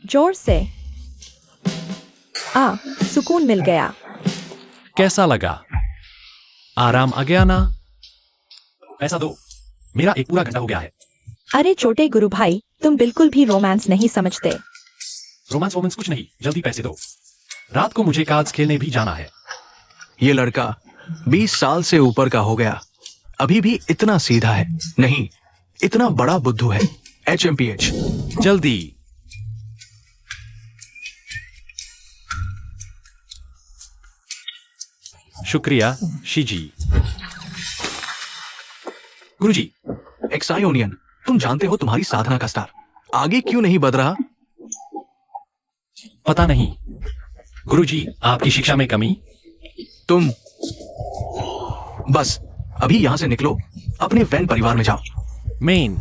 जोर से। सुकून मिल गया। कैसा लगा? आराम आ गया ना? पैसा दो, मेरा एक पूरा घंटा हो गया है। अरे छोटे गुरु भाई, तुम बिल्कुल भी रोमांस नहीं समझते। रोमांस वोमांस कुछ नहीं, जल्दी पैसे दो। रात को मुझे कार्ड्स खेलने भी जाना है। ये लड़का 20 साल से ऊपर का हो गया, अभी भी इतना सीधा है, नहीं इतना बड़ा बुद्धू है। HMPH। जल्दी। शुक्रिया शीजी। गुरुजी, एक्सायोनियन, तुम जानते हो तुम्हारी साधना का स्टार आगे क्यों नहीं बढ़ रहा? पता नहीं गुरुजी, आपकी शिक्षा में कमी। तुम बस अभी यहां से निकलो, अपने वैन परिवार में जाओ। मेन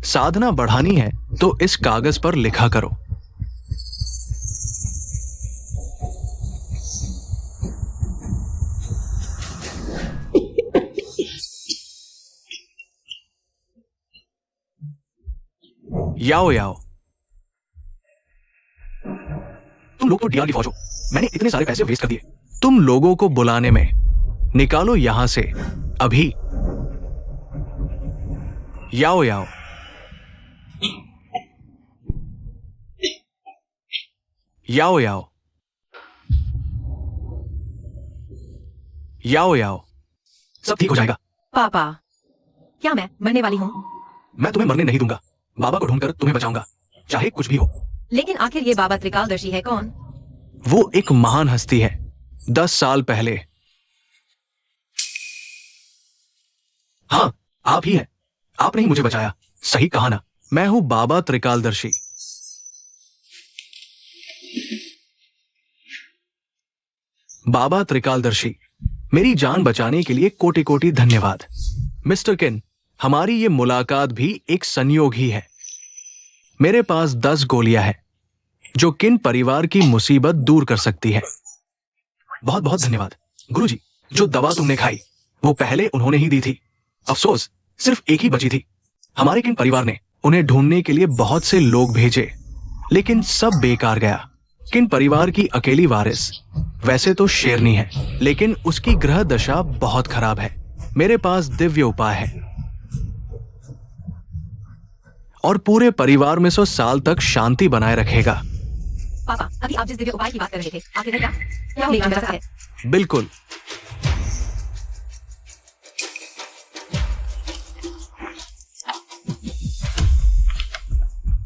साधना बढ़ानी है तो इस कागज पर लिखा करो। याओ याओ, तुम लोग तो डीआर की फौज हो, मैंने इतने सारे पैसे वेस्ट कर दिए। तुम लोगों को बुलाने में, निकालो यहां से अभी। याओ याओ। याओ याओ। याओ याओ। सब ठीक हो जाएगा। पापा, क्या मैं मरने वाली हूँ? मैं तुम्हें मरने नहीं दूंगा, बाबा को ढूंढकर तुम्हें बचाऊंगा, चाहे कुछ भी हो। लेकिन आखिर ये बाबा त्रिकालदर्शी है कौन? वो एक महान हस्ती है। 10 साल पहले। हाँ, आप ही हैं। आपने ही मुझे बचाया। सही कहा ना, मैं हूं बाबा त्रिकालदर्शी। बाबा त्रिकालदर्शी, मेरी जान बचाने के लिए कोटि कोटि धन्यवाद। मिस्टर किन, हमारी ये मुलाकात भी एक संयोग ही है। मेरे पास 10 गोलियां हैं जो किन परिवार की मुसीबत दूर कर सकती है। बहुत बहुत धन्यवाद। गुरुजी, जो दवा तुमने खाई वो पहले उन्होंने ही दी थी। अफसोस सिर्फ एक ही बची थी। हमारे किन परिवार ने उन्हें ढूंढने के लिए बहुत से लोग भेजे, लेकिन सब बेकार गया। किन परिवार की अकेली वारिस वैसे तो शेरनी है, लेकिन उसकी ग्रह दशा बहुत खराब है। मेरे पास दिव्य उपाय है और पूरे परिवार में 100 साल तक शांति बनाए रखेगा। पापा, अभी आप जिस दिव्य उपाय की बात कर रहे थे, आखिर है क्या? क्या वो लेकर है? बिल्कुल।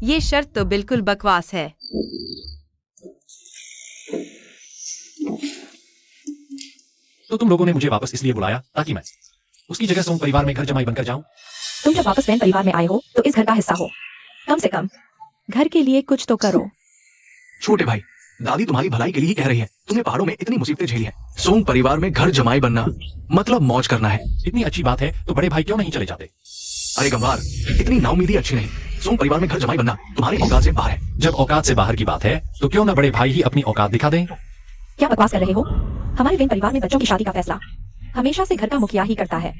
ये शर्त तो बिल्कुल बकवास है। तो तुम लोगों ने मुझे वापस इसलिए बुलाया ताकि मैं उसकी जगह सोंग परिवार में घर जमाई बनकर जाऊं। तुम जब वापस वैन परिवार में आए हो तो इस घर का हिस्सा हो। कम से कम घर के लिए कुछ तो करो। छोटे भाई, दादी तुम्हारी भलाई के लिए ही कह रही है। तुमने पहाड़ों में इतनी मुसीबतें झेली है, सोंग परिवार में घर जमाई बनना मतलब मौज करना है। इतनी अच्छी बात है तो बड़े भाई क्यों नहीं चले जाते? अरे गंवार, इतनी नाउमीदी अच्छी नहीं। सोंग परिवार में घर जमाई बनना तुम्हारे औकात से बाहर है। जब औकात से बाहर की बात है तो क्यों ना बड़े भाई ही अपनी औकात दिखा दें? क्या बकवास कर रहे हो? हमारे वैन परिवार में बच्चों की शादी का फैसला हमेशा से घर का मुखिया ही करता है।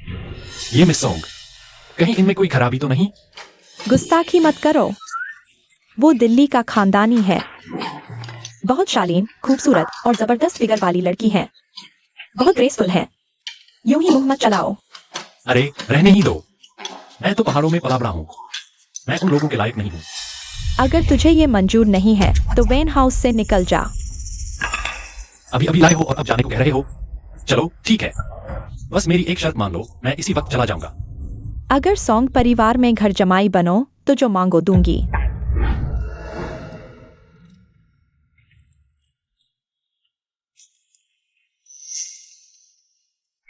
ये मिस सोंग, कहीं इनमें कोई खराबी तो नहीं? गुस्ताखी मत करो। वो दिल्ली का खानदानी है। बहुत शालीन, खूबसूरत और जबरदस्त फिगर वाली लड़की है। बहुत ग्रेसफुल है। यूं ही मुंह मत चलाओ। अरे रहने ही दो, मैं तो पहाड़ों में पला बड़ा हूँ। मैं उन लोगों के लायक नहीं हूँ। अगर तुझे ये मंजूर नहीं है तो वैन हाउस से निकल जा। अभी अभी लाए हो और अब जाने को कह रहे हो? चलो ठीक है, बस मेरी एक शर्त मान लो, मैं इसी वक्त चला जाऊंगा। अगर सोंग परिवार में घर जमाई बनो तो जो मांगो दूंगी।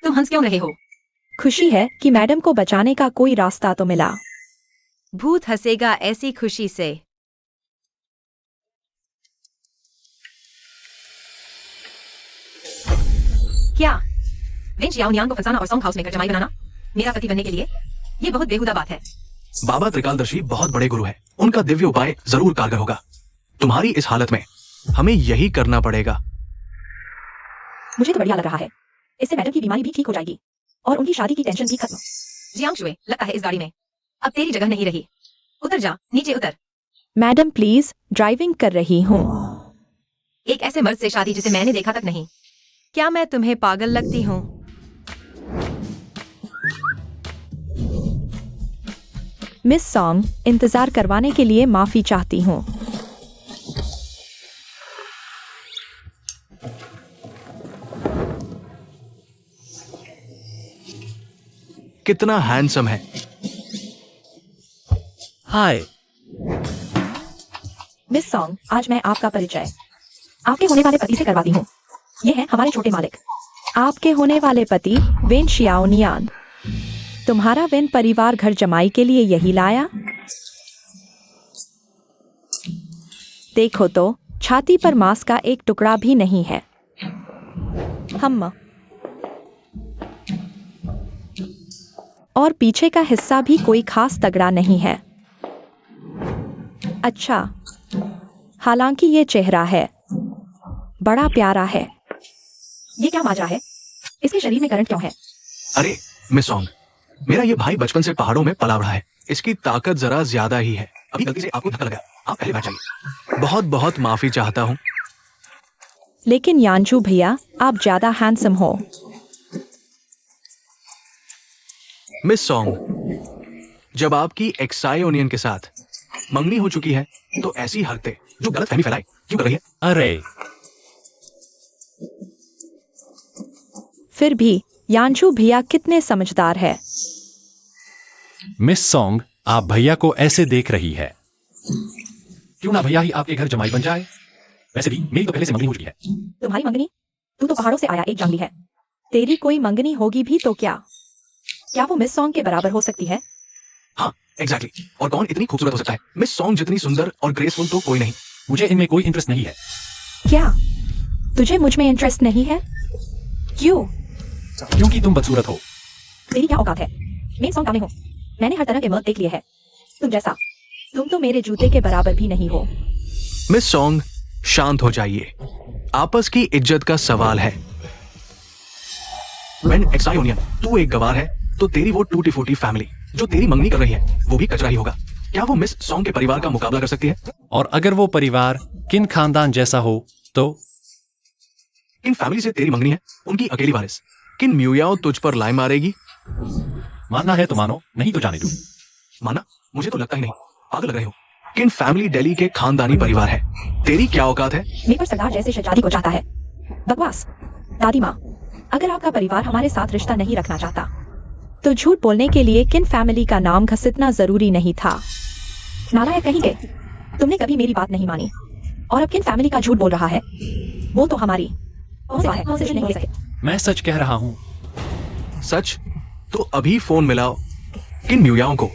तुम हंस क्यों रहे हो? खुशी है कि मैडम को बचाने का कोई रास्ता तो मिला। भूत हंसेगा ऐसी खुशी से। क्या वेन शियाओनियांग को फंसाना और सोंग हाउस में घर जमाई बनाना मेरा पति बनने के लिए? ये बहुत बेहुदा बात है। बाबा त्रिकालदर्शी बहुत बड़े गुरु है, उनका दिव्य उपाय जरूर कारगर होगा। तुम्हारी इस हालत में हमें यही करना पड़ेगा। मुझे तो बढ़िया लग रहा है। इससे मैडम की बीमारी भी ठीक हो जाएगी और उनकी शादी की टेंशन भी खत्म। जियांग शुए, लगता है इस गाड़ी में अब तेरी जगह नहीं रही। उतर जा, नीचे उतर। मैडम प्लीज, ड्राइविंग कर रही हूँ। एक ऐसे मर्द से शादी जिसे मैंने देखा तक नहीं। क्या मैं तुम्हें पागल लगती हूँ? मिस सॉन्ग, इंतजार करवाने के लिए माफी चाहती हूँ। कितना हैंडसम है। हाय। मिस सॉन्ग, आज मैं आपका परिचय आपके होने वाले पति से करवाती हूँ। ये हैं हमारे छोटे मालिक। आपके होने वाले पति वेन शियाओनियान। तुम्हारा वेन परिवार घर जमाई के लिए यही लाया? देखो तो, छाती पर मांस का एक टुकड़ा भी नहीं है। हम और पीछे का हिस्सा भी कोई खास तगड़ा नहीं है। अच्छा, हालांकि ये चेहरा है, बड़ा प्यारा है। ये क्या माजरा है? इसके शरीर में करंट क्यों है? अरे मिस सॉन्ग, मेरा ये भाई बचपन से पहाड़ों में पला बढ़ा है। इसकी ताकत जरा ज्यादा ही है। अभी गलती से आपको धक्का लगा, आप पहले बैठ जाइए। बहुत बहुत माफी चाहता हूँ। लेकिन यांजू भैया, आप ज्यादा हैंडसम हो। मिस सॉन्ग, जब आपकी एक्सायोनियन के साथ मंगनी हो चुकी है तो ऐसी हरकतें जो गलत फहमी फैलाए क्यों कर रही है? अरे, फिर भी यांजू भैया कितने समझदार है। मिस सॉन्ग, आप भैया को ऐसे देख रही है। क्यों ना भैया ही आपके घर जमाई बन जाए? वैसे भी मेरी तो पहले से मंगनी हो चुकी है। तुम्हारी मंगनी? तू तो पहाड़ों से आया एक जंगली है। तेरी कोई मंगनी होगी भी तो क्या वो मिस सॉन्ग के बराबर हो सकती है? हाँ एग्जैक्टली। और कौन इतनी खूबसूरत हो सकता है? मिस सॉन्ग जितनी सुंदर और ग्रेसफुल तो कोई नहीं। मुझे इनमें कोई इंटरेस्ट नहीं है। क्या तुझे मुझ में इंटरेस्ट नहीं है? क्यों? क्योंकि तुम बदसूरत हो। मेरी क्या औकात है? मैं सॉन्ग गाने हूँ। मैंने हर तरह के मर्द देख लिए है। तुम जैसा। तुम तो मेरे जूते के बराबर भी नहीं हो। मिस सॉन्ग, शांत हो जाइए। आपस की इज्जत का सवाल है। वेन एक्सायोनियन, तू एक गवार है तो तेरी वो टूटी फूटी फैमिली जो तेरी मंगनी कर रही है वो भी कचरा ही होगा। क्या वो मिस सॉन्ग के परिवार का मुकाबला कर सकती है? और अगर वो परिवार किन खानदान जैसा हो तो? किन फैमिली से तेरी मंगनी है, उनकी अकेली वारिस। किन म्यूयाओ तुझ पर लाई मारेगी? मानना है तो मानो, नहीं तो जाने दो। माना? मुझे तो लगता ही नहीं। पागल लग रहे हो। किन फैमिली दिल्ली के खानदानी परिवार है? तेरी क्या औकात है? मेरे पर सरदार जैसे शहजादी को चाहता है। बकवास। दादी माँ, अगर आपका परिवार हमारे साथ रिश्ता नहीं रखना चाहता तो झूठ बोलने के लिए किन फैमिली का नाम घसीटना जरूरी नहीं था। नालायक कहेंगे, तुमने कभी मेरी बात नहीं मानी और अब किन फैमिली का झूठ बोल रहा है? वो तो हमारी हमसे नहीं हो सके। मैं सच कह रहा हूँ। सच? तो अभी फोन मिलाओ किन म्यूयाओं को।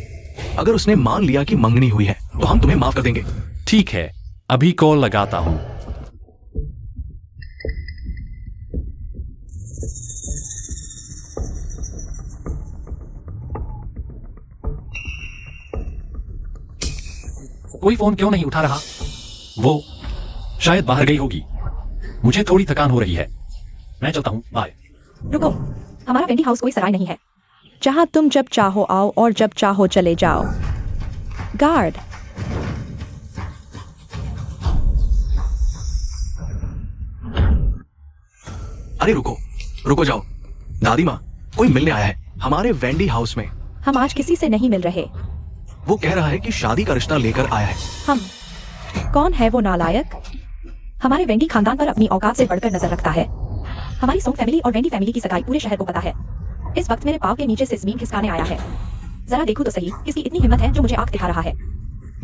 अगर उसने मान लिया कि मंगनी हुई है तो हम तुम्हें माफ कर देंगे। ठीक है, अभी कॉल लगाता हूँ। कोई फोन क्यों नहीं उठा रहा? वो शायद बाहर गई होगी। मुझे थोड़ी थकान हो रही है। मैं चलता हूँ, बाय। रुको, हमारा वेंडी हाउस कोई सराय नहीं है जहां तुम जब चाहो आओ और जब चाहो चले जाओ। गार्ड। अरे रुको, रुको जाओ। दादी माँ, कोई मिलने आया है हमारे वेंडी हाउस में। हम आज किसी से नहीं मिल रहे। वो कह रहा है कि शादी का रिश्ता लेकर आया है। हम? कौन है वो नालायक? हमारे वेंडी खानदान पर अपनी औकात से बढ़कर नजर रखता है। हमारी सोंग फैमिली और वेंडी फैमिली की सगाई पूरे शहर को पता है। इस वक्त मेरे पाँव के नीचे से जमीन खिसकाने आया है। जरा देखो तो सही, किसकी इतनी हिम्मत है जो मुझे आंख दिखा रहा है।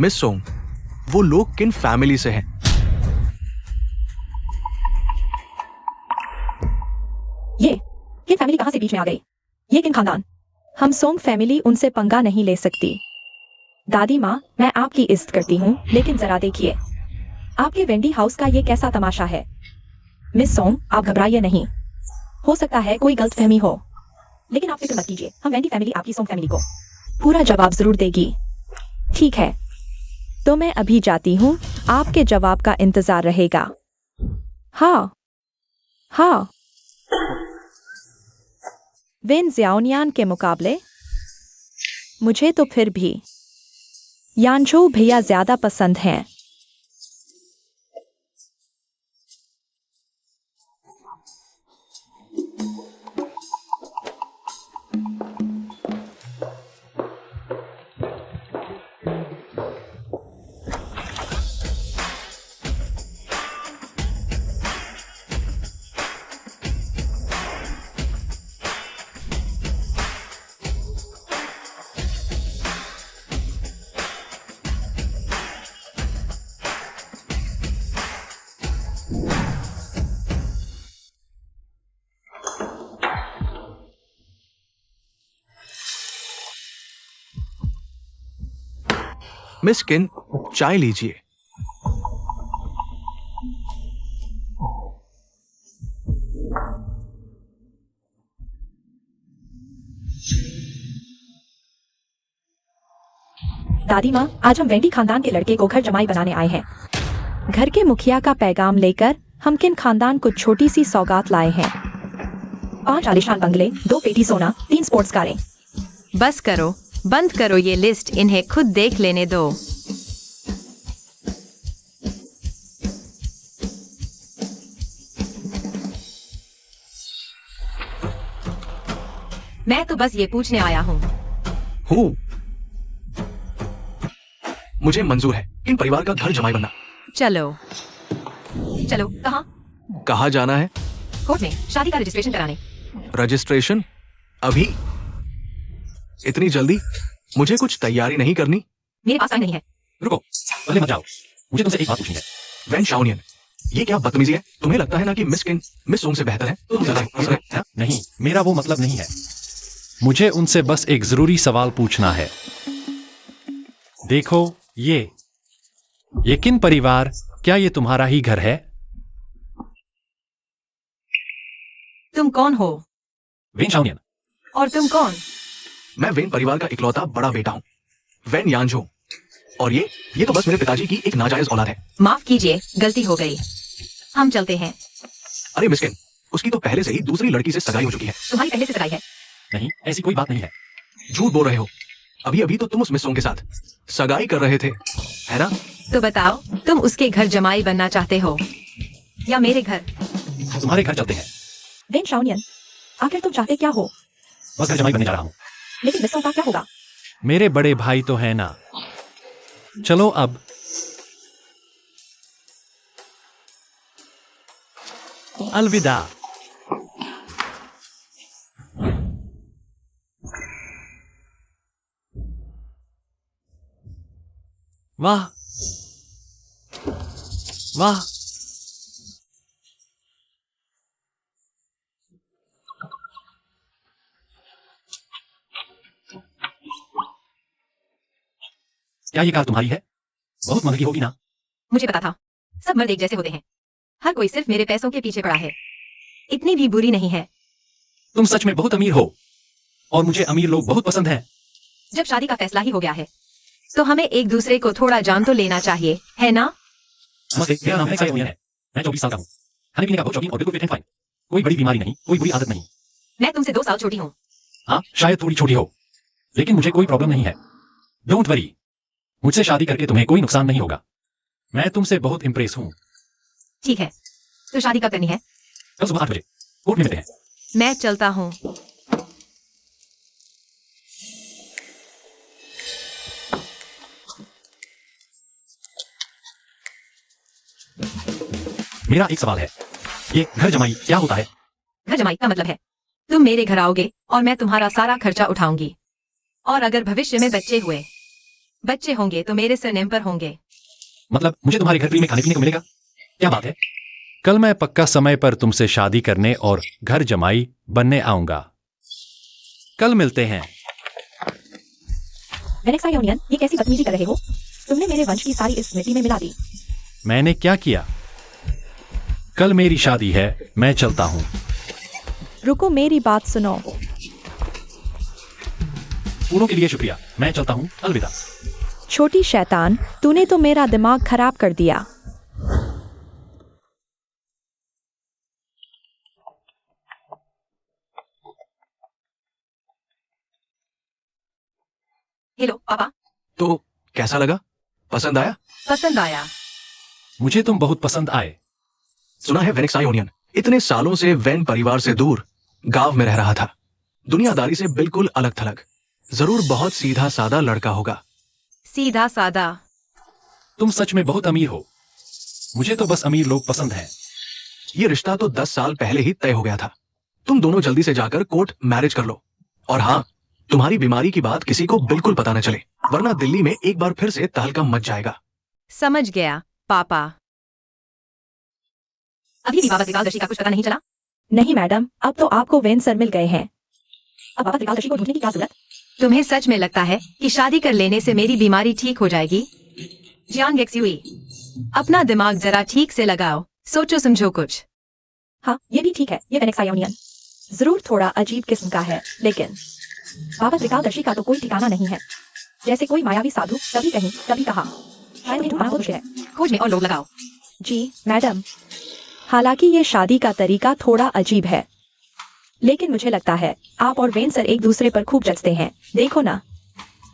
मिस सोंग, वो लोग किन फैमिली से हैं? ये किन फैमिली कहां से बीच में आ गई? ये किन खानदान? हम सोंग फैमिली उनसे पंगा नहीं ले सकती। दादी माँ, मैं आपकी इज्जत करती हूँ, लेकिन जरा देखिए आपके वेंडी हाउस का ये कैसा तमाशा है। मिस सोंग, आप घबराइए नहीं। हो सकता है कोई गलतफहमी हो, लेकिन आप फिक्र मत कीजिए। हम वेंडी फैमिली आपकी सोंग फैमिली को पूरा जवाब जरूर देगी। ठीक है, तो मैं अभी जाती हूँ। आपके जवाब का इंतजार रहेगा। हाँ हाँ। वेन ज़ियाओनियान के मुकाबले मुझे तो फिर भी यानचो भैया ज्यादा पसंद हैं। मिस किन, चाय लीजिए। दादी माँ, आज हम वेंडी खानदान के लड़के को घर जमाई बनाने आए हैं। घर के मुखिया का पैगाम लेकर हम किन खानदान को छोटी सी सौगात लाए हैं। 5 आलीशान बंगले, 2 पेटी सोना, 3 स्पोर्ट्स कारें। बस करो, बंद करो ये लिस्ट, इन्हें खुद देख लेने दो। मैं तो बस ये पूछने आया हूँ। हूँ। मुझे मंजूर है इन परिवार का घर जमाई बनना। चलो चलो, कहाँ? कहाँ जाना है? कोर्ट में शादी का रजिस्ट्रेशन कराने। रजिस्ट्रेशन? अभी? इतनी जल्दी? मुझे कुछ तैयारी नहीं करनी? मेरे पास टाइम नहीं है। रुको, पहले मत जाओ, मुझे तुमसे एक बात पूछनी है। वैन शाओनियन, ये क्या बदतमीजी है? तुम्हें लगता है ना कि मिस किन मिस सोंग से बेहतर है? तो तुम ज्यादा हंस रहे हैं। नहीं, मेरा वो मतलब नहीं है। मुझे उनसे बस एक जरूरी सवाल पूछना है। देखो, ये किन परिवार, क्या ये तुम्हारा ही घर है? तुम कौन हो? वेन शाओनियन। और तुम कौन? मैं वेन परिवार का इकलौता बड़ा बेटा हूँ, वेन यानजो। और ये तो बस मेरे पिताजी की एक नाजायज औलाद है। माफ कीजिए, गलती हो गई। हम चलते हैं। अरे मिस्किन, उसकी तो पहले से ही दूसरी लड़की से सगाई हो चुकी है। तुम्हारी पहले से सगाई है? नहीं, ऐसी कोई बात नहीं है। झूठ बोल रहे हो। अभी अभी तो तुम उस मिस सोंग के साथ सगाई कर रहे थे, है ना? तो बताओ, तुम उसके घर जमाई बनना चाहते हो या मेरे घर? तुम्हारे घर चलते हैं। वेन शाओनियन, आखिर तुम चाहते क्या हो? बस घर जमाई बनने जा रहा हूँ। लेकिन मिसों का क्या होगा? मेरे बड़े भाई तो है ना। चलो अब। अलविदा। वाह वाह, क्या ये कार तुम्हारी है? बहुत महंगी होगी ना? मुझे पता था, सब मर्द एक जैसे होते हैं। हर कोई सिर्फ मेरे पैसों के पीछे पड़ा है। इतनी भी बुरी नहीं है। तुम सच में बहुत अमीर हो और मुझे अमीर लोग बहुत पसंद हैं। जब शादी का फैसला ही हो गया है तो हमें एक दूसरे को थोड़ा जान तो लेना चाहिए, है ना? नमस्ते, मेरा नाम है सायोनियन है। मैं 24 साल का हूँ। खाने पीने का बहुत शौकीन और बिल्कुल फिट एंड फाइन। कोई बड़ी बीमारी नहीं, कोई बुरी आदत नहीं। मैं तुमसे 2 साल छोटी हूँ। हाँ, शायद थोड़ी छोटी हो, लेकिन मुझे कोई प्रॉब्लम नहीं है। डोंट वरी, मुझसे शादी करके तुम्हें कोई नुकसान नहीं होगा। मैं तुमसे बहुत इम्प्रेस हूँ। ठीक है, तो शादी कब करनी है? कल सुबह 8 बजे कोर्ट में मिलते हैं। मैं चलता हूँ। मेरा एक सवाल है, ये घर जमाई क्या होता है? घर जमाई का मतलब है तुम मेरे घर आओगे और मैं तुम्हारा सारा खर्चा उठाऊंगी। और अगर भविष्य में बच्चे होंगे तो मेरे सरनेम पर होंगे। मतलब मुझे तुम्हारे घर फ्री में खाने पीने को मिलेगा? क्या बात है। कल मैं पक्का समय पर तुमसे शादी करने और घर जमाई बनने आऊंगा। कल मिलते हैं। वेन शाओनियन, ये कैसी बदतमीजी कर रहे हो? तुमने मेरे वंश की सारी इस मिट्टी में मिला दी। मैंने क्या किया? कल मेरी शादी है, मैं चलता हूँ। रुको, मेरी बात सुनो। पूरों के लिए शुक्रिया, मैं चलता हूँ। अलविदा। छोटी शैतान, तूने तो मेरा दिमाग खराब कर दिया। हेलो पापा। तो कैसा लगा? पसंद आया? पसंद आया। मुझे तुम बहुत पसंद आए। सुना है वेनेक्स यूनियन इतने सालों से वेन परिवार से दूर गांव में रह रहा था। दुनियादारी से बिल्कुल अलग थलग। जरूर बहुत सीधा सादा लड़का होगा। सीधा सादा। तुम सच में बहुत अमीर हो। मुझे तो बस अमीर लोग पसंद हैं। ये रिश्ता तो 10 साल पहले ही तय हो गया था। तुम दोनों जल्दी से जाकर कोर्ट मैरिज कर लो। और हाँ, तुम्हारी बीमारी की बात किसी को बिल्कुल पता न चले, वरना दिल्ली में एक बार फिर से तहलका मच जाएगा। समझ गया पापा। अभी भी बाबा त्रिकालदर्शी का कुछ पता नहीं चला? नहीं मैडम, अब तो आपको वेन सर मिल गए हैं। अब बाबा त्रिकालदर्शी को ढूंढने की क्या जरूरत? तुम्हें सच में लगता है कि शादी कर लेने से मेरी बीमारी ठीक हो जाएगी? जियांग गेक्सुई, अपना दिमाग जरा ठीक से लगाओ, सोचो समझो कुछ। हाँ, ये भी ठीक है। ये वेनेक्स यूनियन जरूर थोड़ा अजीब किस्म का है, लेकिन बाबा त्रिकालदर्शी का तो कोई ठिकाना नहीं है। जैसे कोई मायावी साधु कभी कहीं कभी कहा। शायद उन्हें ढूंढना बहुत मुश्किल है। खोज में और लोग लगाओ। जी मैडम, हालांकि ये शादी का तरीका थोड़ा अजीब है, लेकिन मुझे लगता है आप और वेन सर एक दूसरे पर खूब जचते हैं। देखो ना,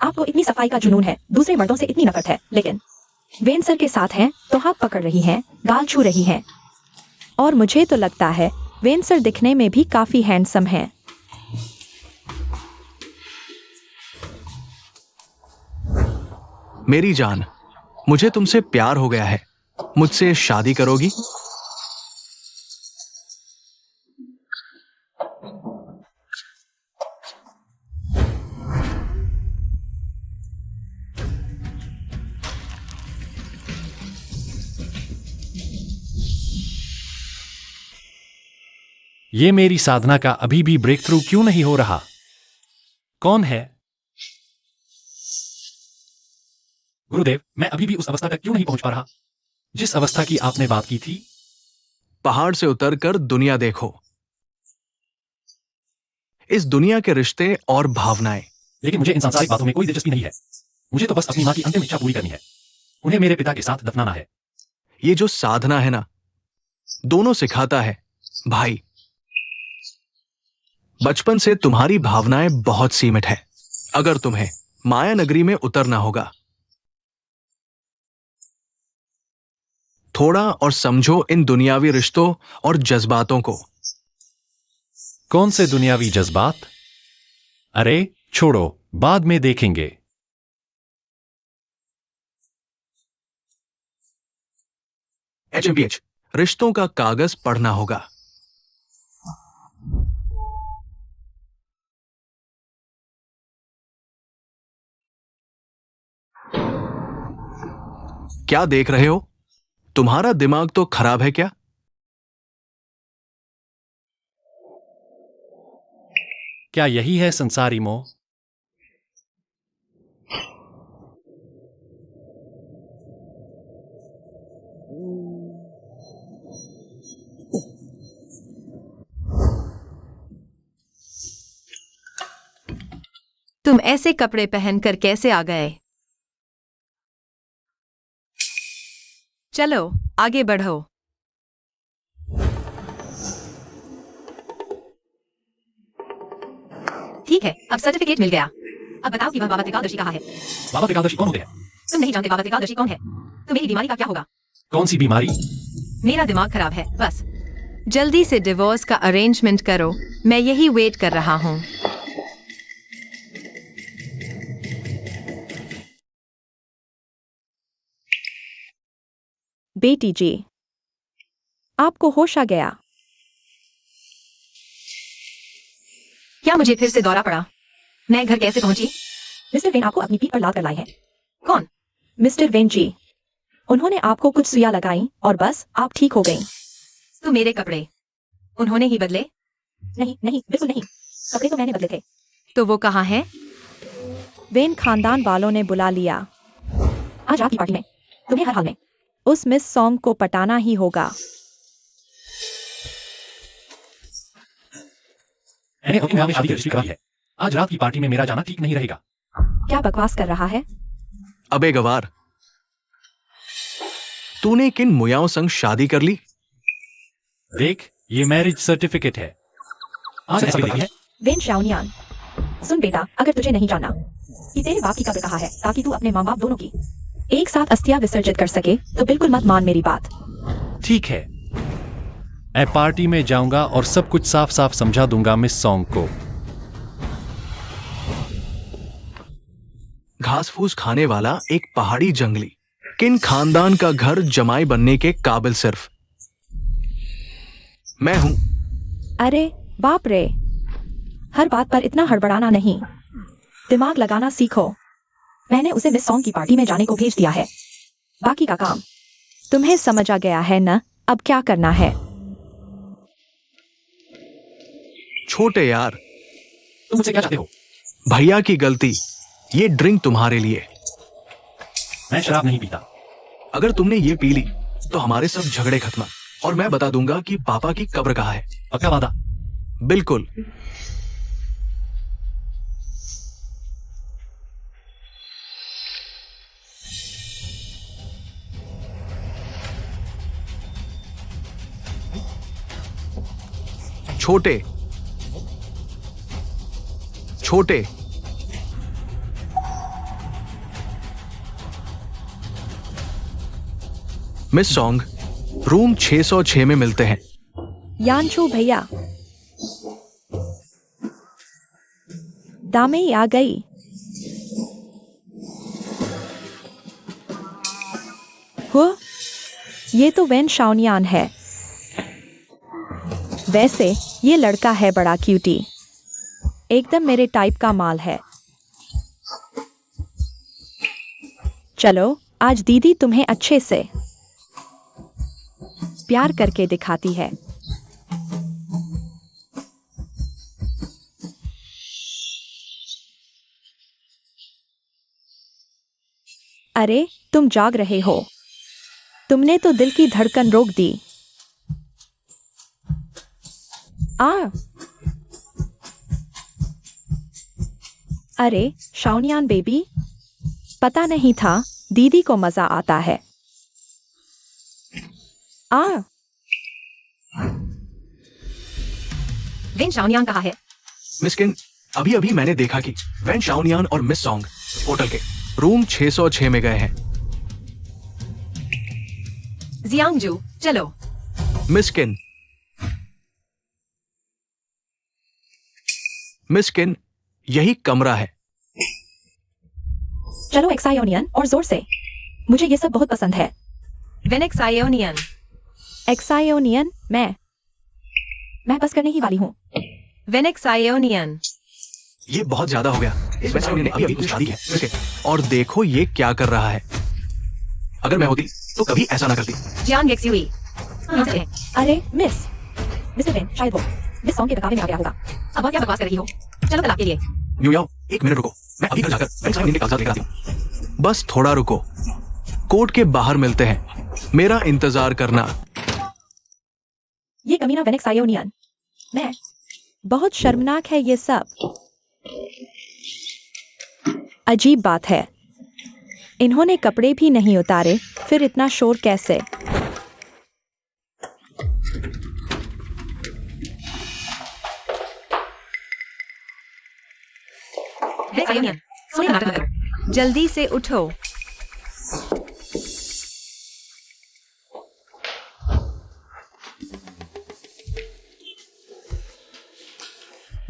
आपको इतनी सफाई का जुनून है, दूसरे मर्दों से इतनी नफरत है, लेकिन वेन सर के साथ हैं तो हाथ पकड़ रही हैं, गाल छू रही हैं। और मुझे तो लगता है वेन सर दिखने में भी काफी हैंडसम हैं। मेरी जान, मुझे तुमसे प्यार हो गया है। मुझसे शादी करोगी? ये मेरी साधना का अभी भी ब्रेक थ्रू क्यों नहीं हो रहा? कौन है? गुरुदेव, मैं अभी भी उस अवस्था तक क्यों नहीं पहुंच पा रहा जिस अवस्था की आपने बात की थी? पहाड़ से उतरकर दुनिया देखो। इस दुनिया के रिश्ते और भावनाएं। लेकिन मुझे इन सांसारिक बातों में कोई दिलचस्पी नहीं है। मुझे तो बस अपनी मां की अंतिम इच्छा पूरी करनी है। उन्हें मेरे पिता के साथ दफनाना है। ये जो साधना है ना, दोनों सिखाता है भाई। बचपन से तुम्हारी भावनाएं बहुत सीमित है। अगर तुम्हें माया नगरी में उतरना होगा, थोड़ा और समझो इन दुनियावी रिश्तों और जज्बातों को। कौन से दुनियावी जज्बात? अरे छोड़ो, बाद में देखेंगे। HMPH, रिश्तों का कागज पढ़ना होगा। क्या देख रहे हो? तुम्हारा दिमाग तो खराब है क्या? क्या यही है संसारी मोह? तुम ऐसे कपड़े पहनकर कैसे आ गए? चलो आगे बढ़ो। ठीक है, अब सर्टिफिकेट मिल गया। अब बताओ कि वह बाबा त्रिकालदर्शी कहाँ है? बाबा त्रिकालदर्शी कौन होते हैं? तुम नहीं जानते बाबा त्रिकालदर्शी कौन है? तो मेरी बीमारी का क्या होगा? कौन सी बीमारी? मेरा दिमाग खराब है, बस। जल्दी से डिवोर्स का अरेंजमेंट करो, मैं यही वेट कर रहा हूँ। बेटी जी, आपको होश आ गया? क्या मुझे फिर से दौरा पड़ा? मैं घर कैसे पहुंची? मिस्टर वेन आपको अपनी पीठ पर लाद कर लाए हैं। कौन? मिस्टर वेन जी, उन्होंने आपको कुछ सुइयां लगाई और बस आप ठीक हो गई। तो मेरे कपड़े उन्होंने ही बदले? नहीं नहीं, बिल्कुल नहीं, कपड़े तो मैंने बदले थे। तो वो कहाँ है? वेन खानदान वालों ने बुला लिया। आज रात की पार्टी में तुम्हें हर हाल में उस मिस सॉन्ग को पटाना ही होगा। मैंने अपनी मां में शादी की रजिस्ट्री कराई है। आज रात की पार्टी में मेरा जाना ठीक नहीं रहेगा। क्या बकवास कर रहा है? अबे गवार, तूने किन मुयाओं संग शादी कर ली? देख, ये मैरिज सर्टिफिकेट है। आज ऐसा भी है। वेन शाओनियान, सुन बेटा, अगर तुझे नहीं जाना कि तेरे बाप की कब्र कहाँ है, ताकि तू अपने माँ बाप दोनों की एक साथ अस्थियां विसर्जित कर सके, तो बिल्कुल मत मान मेरी बात। ठीक है, मैं पार्टी में जाऊंगा और सब कुछ साफ साफ समझा दूंगा मिस सॉन्ग को। घास फूस खाने वाला एक पहाड़ी जंगली किन खानदान का घर जमाई बनने के काबिल सिर्फ मैं हूं। अरे बाप रे, हर बात पर इतना हड़बड़ाना नहीं, दिमाग लगाना सीखो। मैंने उसे मिस सॉन्ग की पार्टी में जाने को भेज दिया है, बाकी का काम तुम्हें समझ आ गया है ना? अब क्या करना है? छोटे यार, तुम मुझसे क्या चाहते हो? भैया की गलती, ये ड्रिंक तुम्हारे लिए। मैं शराब नहीं पीता। अगर तुमने ये पी ली तो हमारे सब झगड़े खत्म, और मैं बता दूंगा कि पापा की कब्र कहाँ है। पक्का वादा? बिल्कुल। छोटे छोटे मिस सॉन्ग, रूम 606 में मिलते हैं। यानचू भैया, दामे आ गई। हुआ, ये तो वेन शाओनियान है। वैसे ये लड़का है बड़ा क्यूटी, एकदम मेरे टाइप का माल है। चलो आज दीदी तुम्हें अच्छे से प्यार करके दिखाती है। अरे तुम जाग रहे हो, तुमने तो दिल की धड़कन रोक दी। अरे शाओनियान बेबी, पता नहीं था दीदी को मजा आता है। वेन शाओनियान कहाँ है? मिस्किन, अभी अभी मैंने देखा कि वेन शाओनियान और मिस सॉन्ग होटल के रूम 606 में गए हैं। जियांगजू, चलो। मिस्किन, मिस्किन, यही कमरा है। चलो एक्सायोनियन, और जोर से, मुझे ये सब बहुत पसंद है। वेनेक्सायोनियन। एक्सायोनियन, मैं बस करने ही वाली हूँ। वेनेक्सायोनियन। ये बहुत ज्यादा हो गया। इस वेन ने अभी अभी कुछ शादी है। मिस्किन, और देखो ये क्या कर रहा है। अगर मैं होती तो कभी ऐसा ना करती। जियांग एक्सयूई। अरे मिस्टर वेन, शायद वो मिस सॉन्ग के बकावे में आ गया होगा। अब आप क्या बकवास कर रही हो? चलो तलाक के लिए। न्यूयॉर्क, एक मिनट रुको, मैं अभी घर जाकर वेन शाओनियान के कागजात लेकर आती हूँ। बस थोड़ा रुको, कोर्ट के बाहर मिलते हैं, मेरा इंतजार करना। ये कमीना वेनेक्सायोनियन, मैं बहुत शर्मनाक है ये सब। अजीब बात है, इन्होंने कपड़े भी नहीं उतारे, फिर इतना शोर कैसे? वेनेक्सायोनियन, सोने का नाटक मत करो। जल्दी से उठो।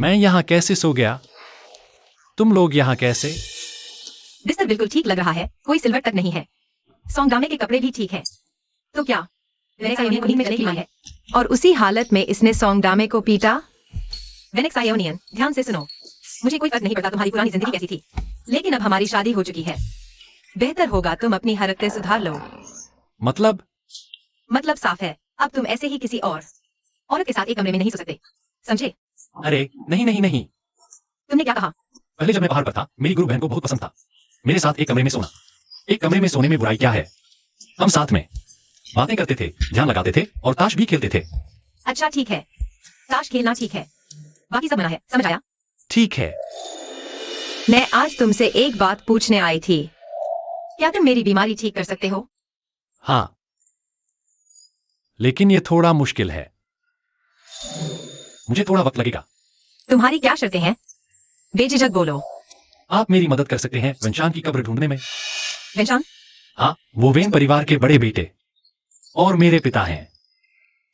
मैं यहाँ कैसे सो गया? तुम लोग यहाँ कैसे? बिस्तर बिल्कुल ठीक लग रहा है, कोई सिलवट तक नहीं है। सौंगामे के कपड़े भी ठीक है। तो क्या वेनेक्सायोनियन को नींद में चले की है? और उसी हालत में इसने सौंगामे को पीटा? वेनेक्सायोनियन, ध्यान से सुनो। मुझे कोई फर्क नहीं पड़ता तुम्हारी पुरानी जिंदगी कैसी थी, लेकिन अब हमारी शादी हो चुकी है। बेहतर होगा तुम अपनी हरकतें सुधार लो। मतलब साफ है, अब तुम ऐसे ही किसी और औरत के साथ एक कमरे में नहीं सो सकते, समझे? अरे नहीं। तुमने क्या कहा? पहले जब मैं पहाड़ पर था, मेरी गुरु बहन को बहुत पसंद था मेरे साथ एक कमरे में सोना। एक कमरे में सोने में बुराई क्या है? हम साथ में बातें करते थे, ध्यान लगाते थे और ताश भी खेलते थे। अच्छा ठीक है, ताश खेलना ठीक है, बाकी सब मना है, समझ आया? ठीक है। मैं आज तुमसे एक बात पूछने आई थी, क्या तुम मेरी बीमारी ठीक कर सकते हो? हाँ, लेकिन ये थोड़ा मुश्किल है, मुझे थोड़ा वक्त लगेगा। तुम्हारी क्या शर्तें हैं? बेझिझक बोलो। आप मेरी मदद कर सकते हैं वंशान की कब्र ढूंढने में। वेंशान, हाँ, वो वेन परिवार के बड़े बेटे और मेरे पिता हैं।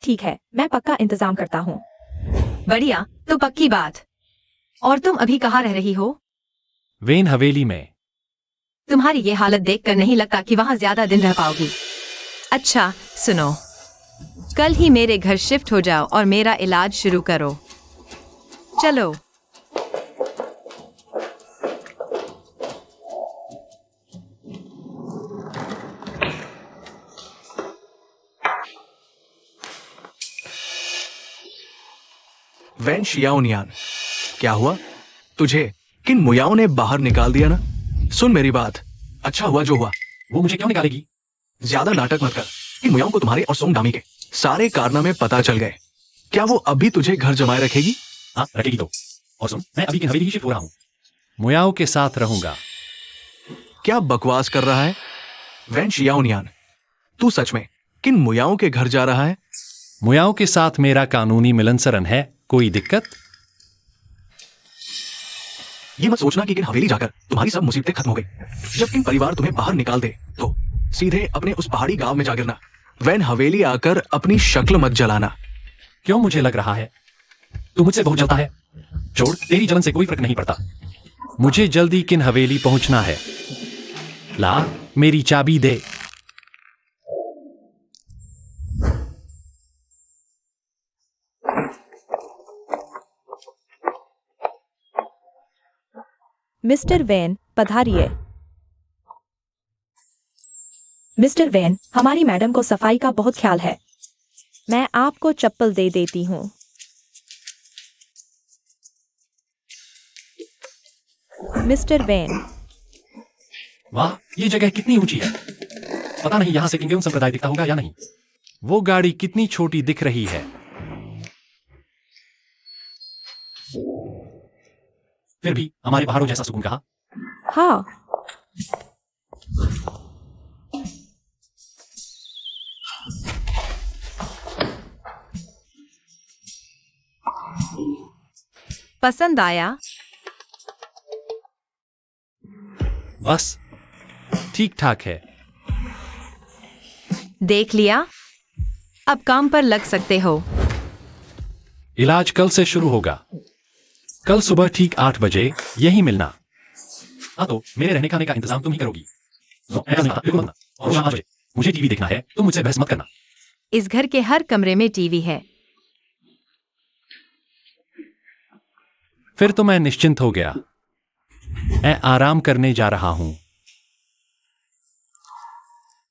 ठीक है, मैं पक्का इंतजाम करता हूँ। बढ़िया, तो पक्की बात। और तुम अभी कहाँ रह रही हो? वेन हवेली में। तुम्हारी ये हालत देखकर नहीं लगता कि वहां ज्यादा दिन रह पाओगी। अच्छा, सुनो, कल ही मेरे घर शिफ्ट हो जाओ और मेरा इलाज शुरू करो। चलो। वैन शियाओनियान, क्या हुआ? तुझे किन मुयाओं ने बाहर निकाल दिया ना? सुन मेरी बात, अच्छा हुआ जो हुआ। वो मुझे क्यों निकालेगी? ज्यादा नाटक मत कर। इन मुयाओं को तुम्हारे और सोंग दामी के सारे कारनामे पता चल गए। क्या वो अभी तुझे घर जमाए रखेगी? हाँ, रखेगी तो। और सुन, मैं अभी की हवेली ही शिफ्ट हो रहा हूँ। मुयाओं के साथ रहूंगा। क्या बकवास कर रहा है? वैन शियाओनियान, तू सच में किन मुयाओं के घर जा रहा है? मुयाओं के साथ मेरा कानूनी मिलनसरन है, कोई दिक्कत? ये मत सोचना कि किन हवेली जाकर तुम्हारी सब मुसीबतें खत्म हो गई। जब किन परिवार तुम्हें बाहर निकाल दे तो सीधे अपने उस पहाड़ी गांव में जा गिरना। वैन हवेली आकर अपनी शक्ल मत जलाना। क्यों मुझे लग रहा है तू मुझसे बहुत जलता है? छोड़, तेरी जलन से कोई फर्क नहीं पड़ता। मुझे जल्दी किन हवेली पहुंचना है। ला, मेरी चाबी दे। मिस्टर वैन, पधारिए। मिस्टर वैन, हमारी मैडम को सफाई का बहुत ख्याल है। मैं आपको चप्पल दे देती हूँ। मिस्टर वैन, वाह, ये जगह कितनी ऊंची है। पता नहीं यहां से किंगेउन संप्रदाय दिखता होगा या नहीं। वो गाड़ी कितनी छोटी दिख रही है। फिर भी हमारे पहाड़ों जैसा सुकून कहा। हाँ, पसंद आया? बस ठीक ठाक है। देख लिया? अब काम पर लग सकते हो। इलाज कल से शुरू होगा। कल सुबह ठीक 8 बजे यही मिलना। हाँ, तो मेरे रहने खाने का इंतजाम तुम ही करोगी। बिल्कुल मत। और शाम 5 बजे मुझे टीवी देखना है, तुम मुझसे बहस मत करना। इस घर के हर कमरे में टीवी है। फिर तो मैं निश्चिंत हो गया। मैं आराम करने जा रहा हूं।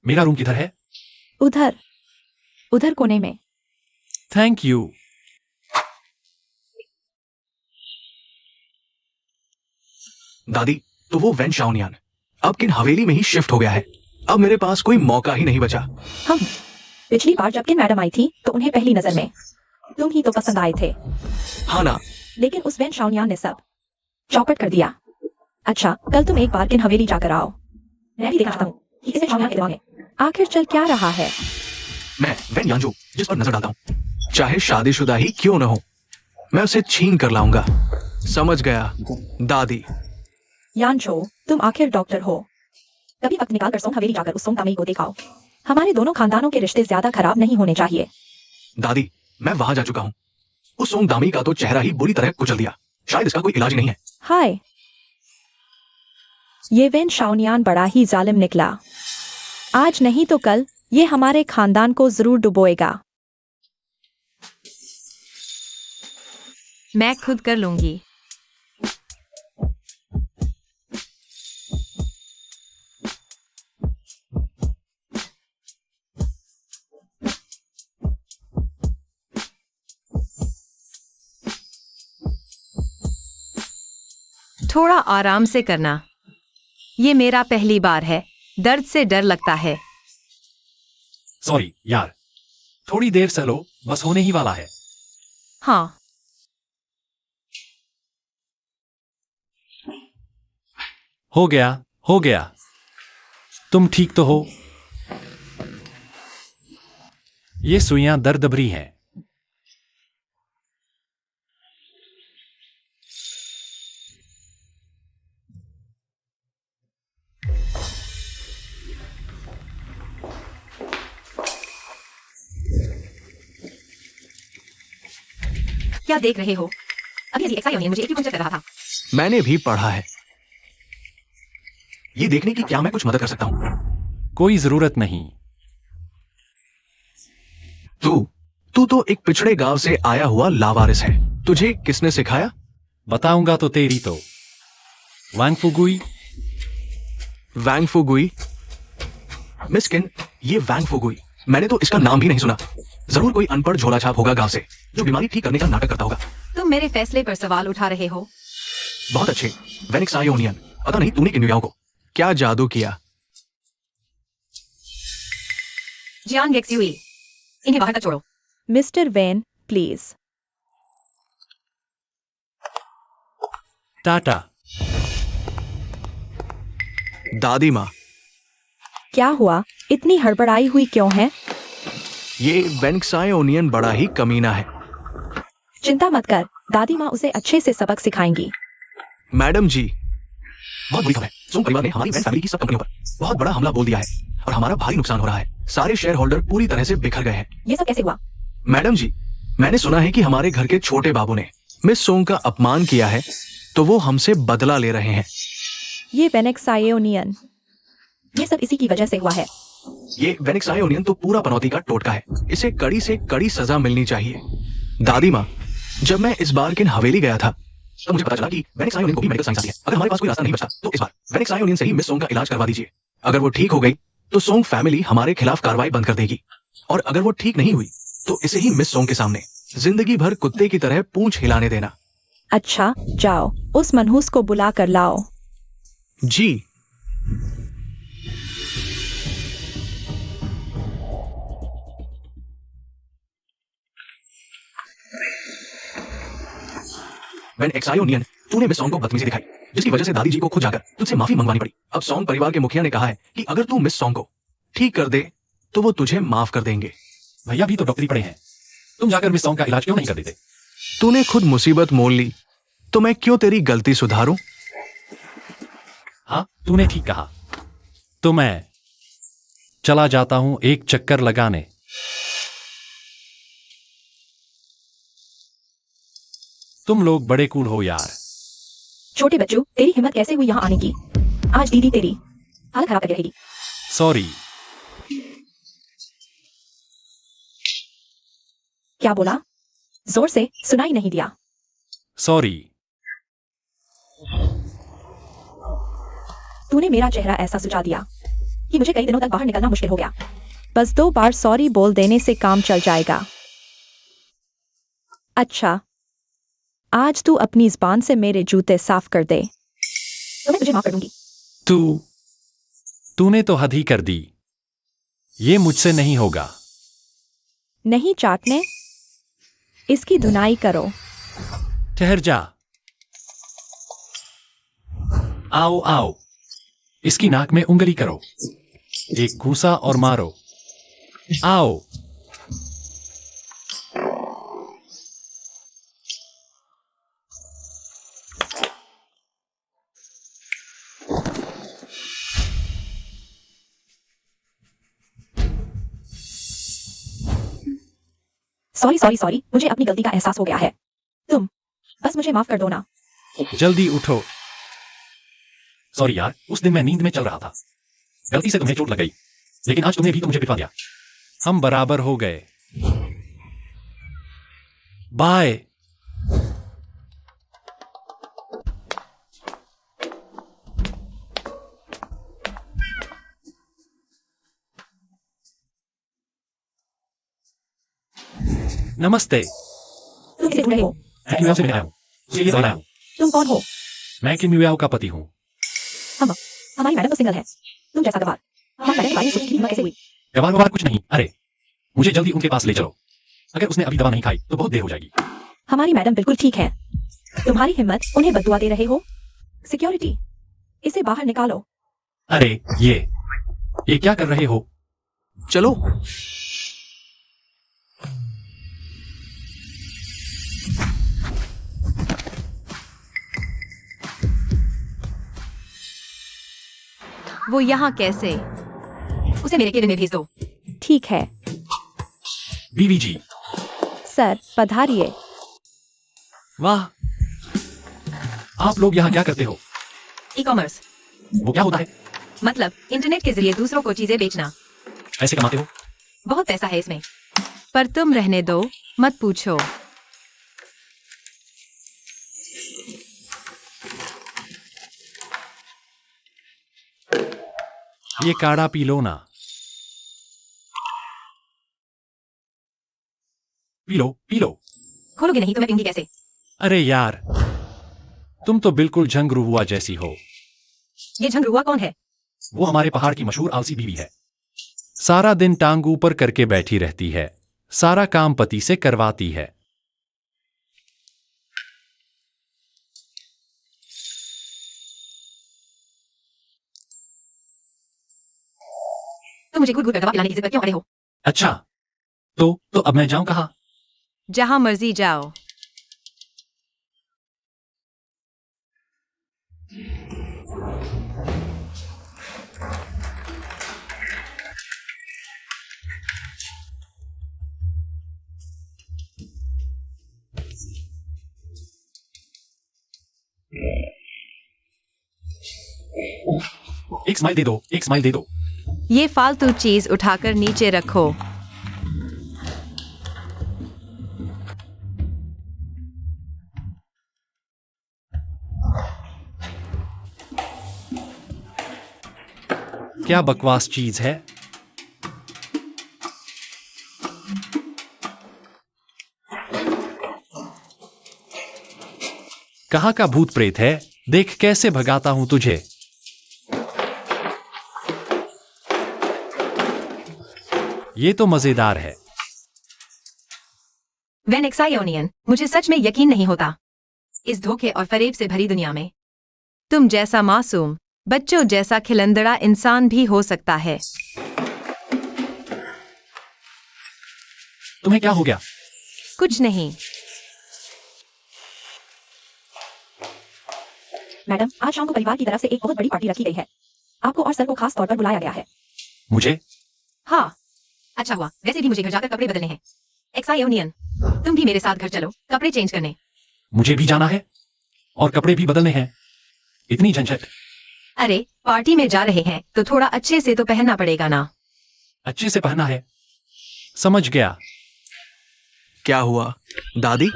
मेरा रूम किधर है? उधर उधर कोने में। Thank you. दादी, तो वो वैन शाओनियान अब किन हवेली में ही शिफ्ट हो गया है। अब मेरे पास कोई मौका ही नहीं बचा। हम पिछली बार जब किन मैडम आई थी तो उन्हें पहली नजर में तुम ही तो पसंद आए थे, हाँ ना? लेकिन उस वैन शाओनियान ने सब चौपट कर दिया। अच्छा, कल तुम एक बार किन हवेली जाकर आओ। मैं भी देखना चाहता हूँ कि इस वैन शाओनियान के दिमाग में आखिर चल क्या रहा है। मैं वैन यानजो जिस पर नजर डालता हूँ, चाहे शादीशुदा ही क्यों न हो, मैं उसे छीन कर लाऊंगा। समझ गया दादी? यानचो, तुम आखिर डॉक्टर हो। कभी वक्त निकाल कर सोंग हवेली जाकर उस सोंग तामई को दिखाओ। हमारे दोनों खानदानों के रिश्ते ज्यादा खराब नहीं होने चाहिए। दादी, मैं वहां जा चुका हूँ। उस सोंग दामी का तो चेहरा ही बुरी तरह कुचल दिया। शायद इसका कोई इलाज ही नहीं है। हाय, ये वैन शाओनियान बड़ा ही जालिम निकला। आज नहीं तो कल ये हमारे खानदान को जरूर डुबोएगा। मैं खुद कर लूंगी। थोड़ा आराम से करना। ये मेरा पहली बार है, दर्द से डर लगता है। सॉरी यार, थोड़ी देर सह लो, बस होने ही वाला है। हाँ, हो गया, हो गया। तुम ठीक तो हो? ये सुइयां दर्द भरी हैं। क्या देख रहे हो? अभी अभी एक्साई मुझे एक्यूपंक्चर कर रहा था। मैंने भी पढ़ा है। ये देखने की क्या मैं कुछ मदद कर सकता हूं? कोई जरूरत नहीं। तू तो एक पिछड़े गांव से आया हुआ लावारिस है। तुझे किसने सिखाया? बताऊंगा तो तेरी तो। वांग फुगुई। वैंग फुगुई? मिस किन, ये वैंग फुगुई, मैंने तो इसका नाम भी नहीं सुना। जरूर कोई अनपढ़ झोलाछाप होगा गांव से, जो बीमारी ठीक करने का नाटक करता होगा। तुम मेरे फैसले पर सवाल उठा रहे हो। बहुत अच्छे। वेनिक्स आयोनियन, पता नहीं तूने किन युवाओं को क्या जादू किया। जियांग एक्सयूई, इन्हें बाहर तक छोड़ो। Mister Wayne, please. टाटा। दादी माँ, क्या हुआ? इतनी हड़बड़ाई हुई क्यों है? ये वेनिक्स आयोनियन बड़ा ही कमीना है। चिंता मत कर, दादी माँ उसे अच्छे से सबक सिखाएंगी। मैडम जी, बहुत बुरी खबर है। सोंग परिवार ने हमारी वेन फैमिली की सब कंपनियों पर बहुत बड़ा हमला बोल दिया है और हमारा भारी नुकसान हो रहा है। सारे शेयर होल्डर पूरी तरह से बिखर गए हैं। ये सब कैसे हुआ? मैडम जी, मैंने सुना है कि हमारे घर के छोटे बाबू ने मिस सोंग का अपमान किया है, तो वो हमसे बदला ले रहे हैं। ये वेनिक्स आयोनियन, ये सब इसी की वजह से हुआ है। ये वेनिक्स आयोनियन तो पूरा पनौती का टोटका है। इसे कड़ी से कड़ी सजा मिलनी चाहिए। दादी माँ, जब मैं इस बार किन हवेली गया था तो मुझे पता चला कि वेनिक्स आयोनियन को भी मेडिकल साइंस आती है। अगर हमारे पास कोई रास्ता नहीं बचा तो इस बार वेनिक्स आयोनियन से ही मिस सोंग का इलाज करवा दीजिए। अगर वो ठीक हो गई तो सोंग फैमिली हमारे खिलाफ कार्रवाई बंद कर देगी, और अगर वो ठीक नहीं हुई तो इसे ही मिस सोंग के सामने जिंदगी भर कुत्ते की तरह पूंछ हिलाने देना। अच्छा, जाओ उस मनहूस को बुला कर लाओ। जी। वेनिक्स आयोनियन, तूने मिस सोंग को बदतमीजी दिखाई, जिसकी वजह से दादी जी को खुद जाकर तुझसे माफी मंगवानी पड़ी। अब सोंग परिवार के मुखिया ने कहा है कि अगर तू मिस सोंग को ठीक कर दे तो वो तुझे माफ कर देंगे। भैया भी तो डॉक्टरी पढ़े हैं, तुम जाकर मिस सॉन्ग का इलाज क्यों नहीं कर देते? तूने खुद मुसीबत मोल ली तो मैं क्यों तेरी गलती सुधारूं? हाँ, तूने ठीक कहा। तो मैं चला जाता हूं एक चक्कर लगाने। तुम लोग बड़े कूल हो यार। छोटे बच्चों, तेरी हिम्मत कैसे हुई यहाँ आने की? आज दीदी तेरी हालत खराब करके रहेगी। सॉरी। क्या बोला? जोर से सुनाई नहीं दिया। सॉरी। तूने मेरा चेहरा ऐसा सुझा दिया कि मुझे कई दिनों तक बाहर निकलना मुश्किल हो गया। बस 2 बार सॉरी बोल देने से काम चल जाएगा। अच्छा, आज तू अपनी जुबान से मेरे जूते साफ कर दे तो मैं तुझे माफ कर दूंगी। तूने तो हद ही कर दी। ये मुझसे नहीं होगा। नहीं चाटने, इसकी धुनाई करो। ठहर जा। आओ आओ, इसकी नाक में उंगली करो, एक घूसा और मारो। आओ। सॉरी सॉरी सॉरी, मुझे अपनी गलती का एहसास हो गया है। तुम बस मुझे माफ कर दो ना। जल्दी उठो। सॉरी यार, उस दिन मैं नींद में चल रहा था, गलती से तुम्हें चोट लग गई, लेकिन आज तुमने भी तो मुझे पिटवा दिया। हम बराबर हो गए। बाय। नमस्ते। तुम किसे ढूंढ रहे हो? मैं किन म्याओ से मिलने आया हूँ, उसके लिए दवाई लाया हूँ। तुम कौन हो? मैं किन म्याओ का पति हूँ। हमारी मैडम तो सिंगल है, तुम जैसा गवार। हमारी मैडम के बारे में सोचने की हिम्मत कैसे हुई? गवार ववार कुछ नहीं। अरे, मुझे जल्दी उनके पास ले चलो। अगर उसने अभी दवा नहीं खाई तो बहुत देर हो जाएगी। हमारी मैडम बिल्कुल ठीक है। तुम्हारी हिम्मत उन्हें बददुआ दे रहे हो? सिक्योरिटी, इसे बाहर निकालो। अरे ये क्या कर रहे हो? चलो। वो यहाँ कैसे? उसे मेरे केबिन में भेज दो। ठीक है बीवी जी। सर, पधारिए। वाह, आप लोग यहाँ क्या करते हो? ई कॉमर्स वो क्या होता है? मतलब इंटरनेट के जरिए दूसरों को चीजें बेचना। कैसे कमाते हो? बहुत पैसा है इसमें। पर तुम रहने दो, मत पूछो। ये काढ़ा पी लो ना। P low, P low. खोलोगे नहीं तो मैं पीऊंगी कैसे? अरे यार, तुम तो बिल्कुल झंगरुआ जैसी हो। ये झंगरुआ कौन है? वो हमारे पहाड़ की मशहूर आलसी बीवी है। सारा दिन टांग ऊपर करके बैठी रहती है, सारा काम पति से करवाती है। तुम मुझे घुट-घुट कर दवा पिलाने की जिद पर क्यों अड़े हो? अच्छा, तो अब मैं जाऊं कहाँ? जहां मर्जी जाओ। एक स्माइल दे दो, एक स्माइल दे दो। ये फालतू चीज उठाकर नीचे रखो। क्या बकवास चीज है? कहाँ का भूत प्रेत है? देख कैसे भगाता हूं तुझे। ये तो मजेदार है। वेनेक्सायोनियन, मुझे सच में यकीन नहीं होता इस धोखे और फरेब से भरी दुनिया में तुम जैसा मासूम, बच्चों जैसा खिलंदड़ा इंसान भी हो सकता है। तुम्हें क्या हो गया? कुछ नहीं। मैडम, आज शाम को परिवार की तरफ से एक बहुत बड़ी पार्टी रखी गई है। आपको और सर को खास तौर पर बुलाया गया है। मुझे? हाँ, अच्छा हुआ। वैसे भी मुझे घर जाकर कपड़े बदलने हैं। एक्सायोनियन, तुम भी मेरे साथ घर चलो, कपड़े चेंज करने। मुझे भी जाना है और कपड़े भी बदलने हैं। इतनी झंझट। अरे, पार्टी में जा रहे हैं तो थोड़ा अच्छे से तो पहनना पड़ेगा ना। अच्छे से पहना है। समझ गया। क्या हुआ दादी?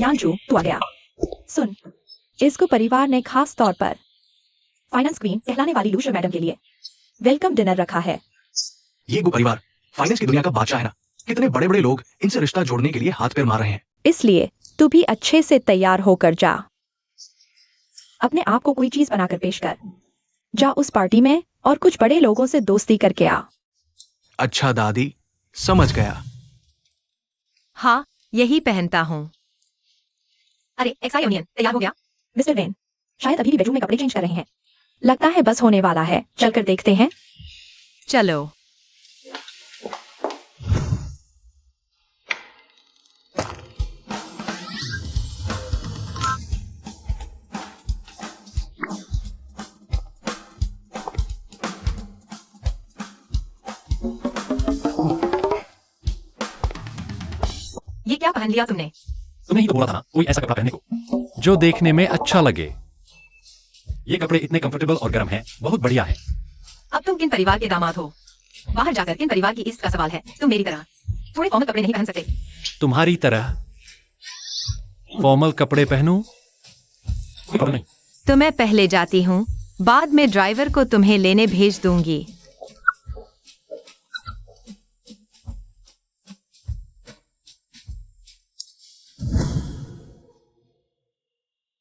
यांजू, तू आ गया। सुन, इसको परिवार ने खास तौर पर फाइनेंस क्वीन कहलाने वाली लूशर मैडम के लिए वेलकम डिनर रखा है। ये गो परिवार फाइनेंस की दुनिया का बादशाह है ना। कितने बड़े बड़े लोग इनसे रिश्ता जोड़ने के लिए हाथ पैर मार रहे हैं। इसलिए तू भी अच्छे से तैयार होकर जा। अपने आप को कोई चीज बनाकर पेश कर। जा उस पार्टी में और कुछ बड़े लोगों से दोस्ती करके आ। अच्छा दादी, समझ गया। हाँ, यही पहनता हूँ। अरे, एक्सायोनियन तैयार हो गया? मिस्टर वेन, शायद अभी भी बेडरूम में कपड़े चेंज कर रहे हैं। लगता है बस होने वाला है, चलकर देखते हैं। चलो। ये क्या पहन लिया तुमने? तुम्हें ही तो बोला था ना कोई ऐसा कपड़ा पहनने को जो देखने में अच्छा लगे। ये कपड़े इतने कंफर्टेबल और गर्म हैं, बहुत बढ़िया है। अब तुम किन परिवार के दामाद हो? बाहर जाकर किन परिवार की इज्जत का सवाल है। तुम मेरी तरह थोड़े फॉर्मल कपड़े नहीं पहन सकते। तुम्हारी तरह फॉर्मल कपड़े पहनूं? कोई प्रॉब्लम नहीं। तो मैं पहले जाती हूँ, बाद में ड्राइवर को तुम्हें लेने भेज दूंगी।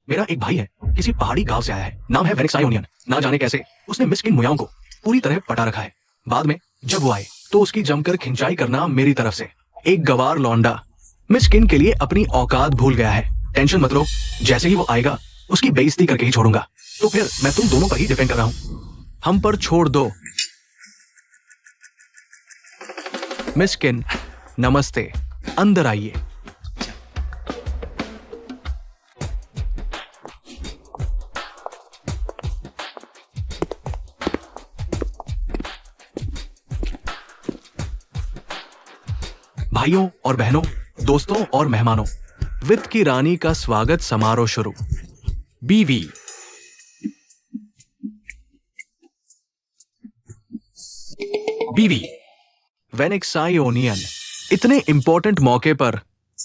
मेरा एक भाई है, किसी पहाड़ी गांव से आया है। नाम है वेनेक्सायोनियन। ना जाने कैसे उसने मिस किन मुयाओं को पूरी तरह पटा रखा है। बाद में जब वो आए तो उसकी जमकर खिंचाई करना मेरी तरफ से। एक गवार लौंडा मिस किन के लिए अपनी औकात भूल गया है। टेंशन मत लो, जैसे ही वो आएगा उसकी बेइज्जती करके ही छोड़ूंगा। तो फिर मैं तुम दोनों पर ही डिपेंड कर रहा हूं। हम पर छोड़ दो। मिस किन, नमस्ते, अंदर आइए। भाइयों और बहनों, दोस्तों और मेहमानों, वित्त की रानी का स्वागत समारोह शुरू। बीवी, बीवी, वेनेक्साइओनियन इतने इंपॉर्टेंट मौके पर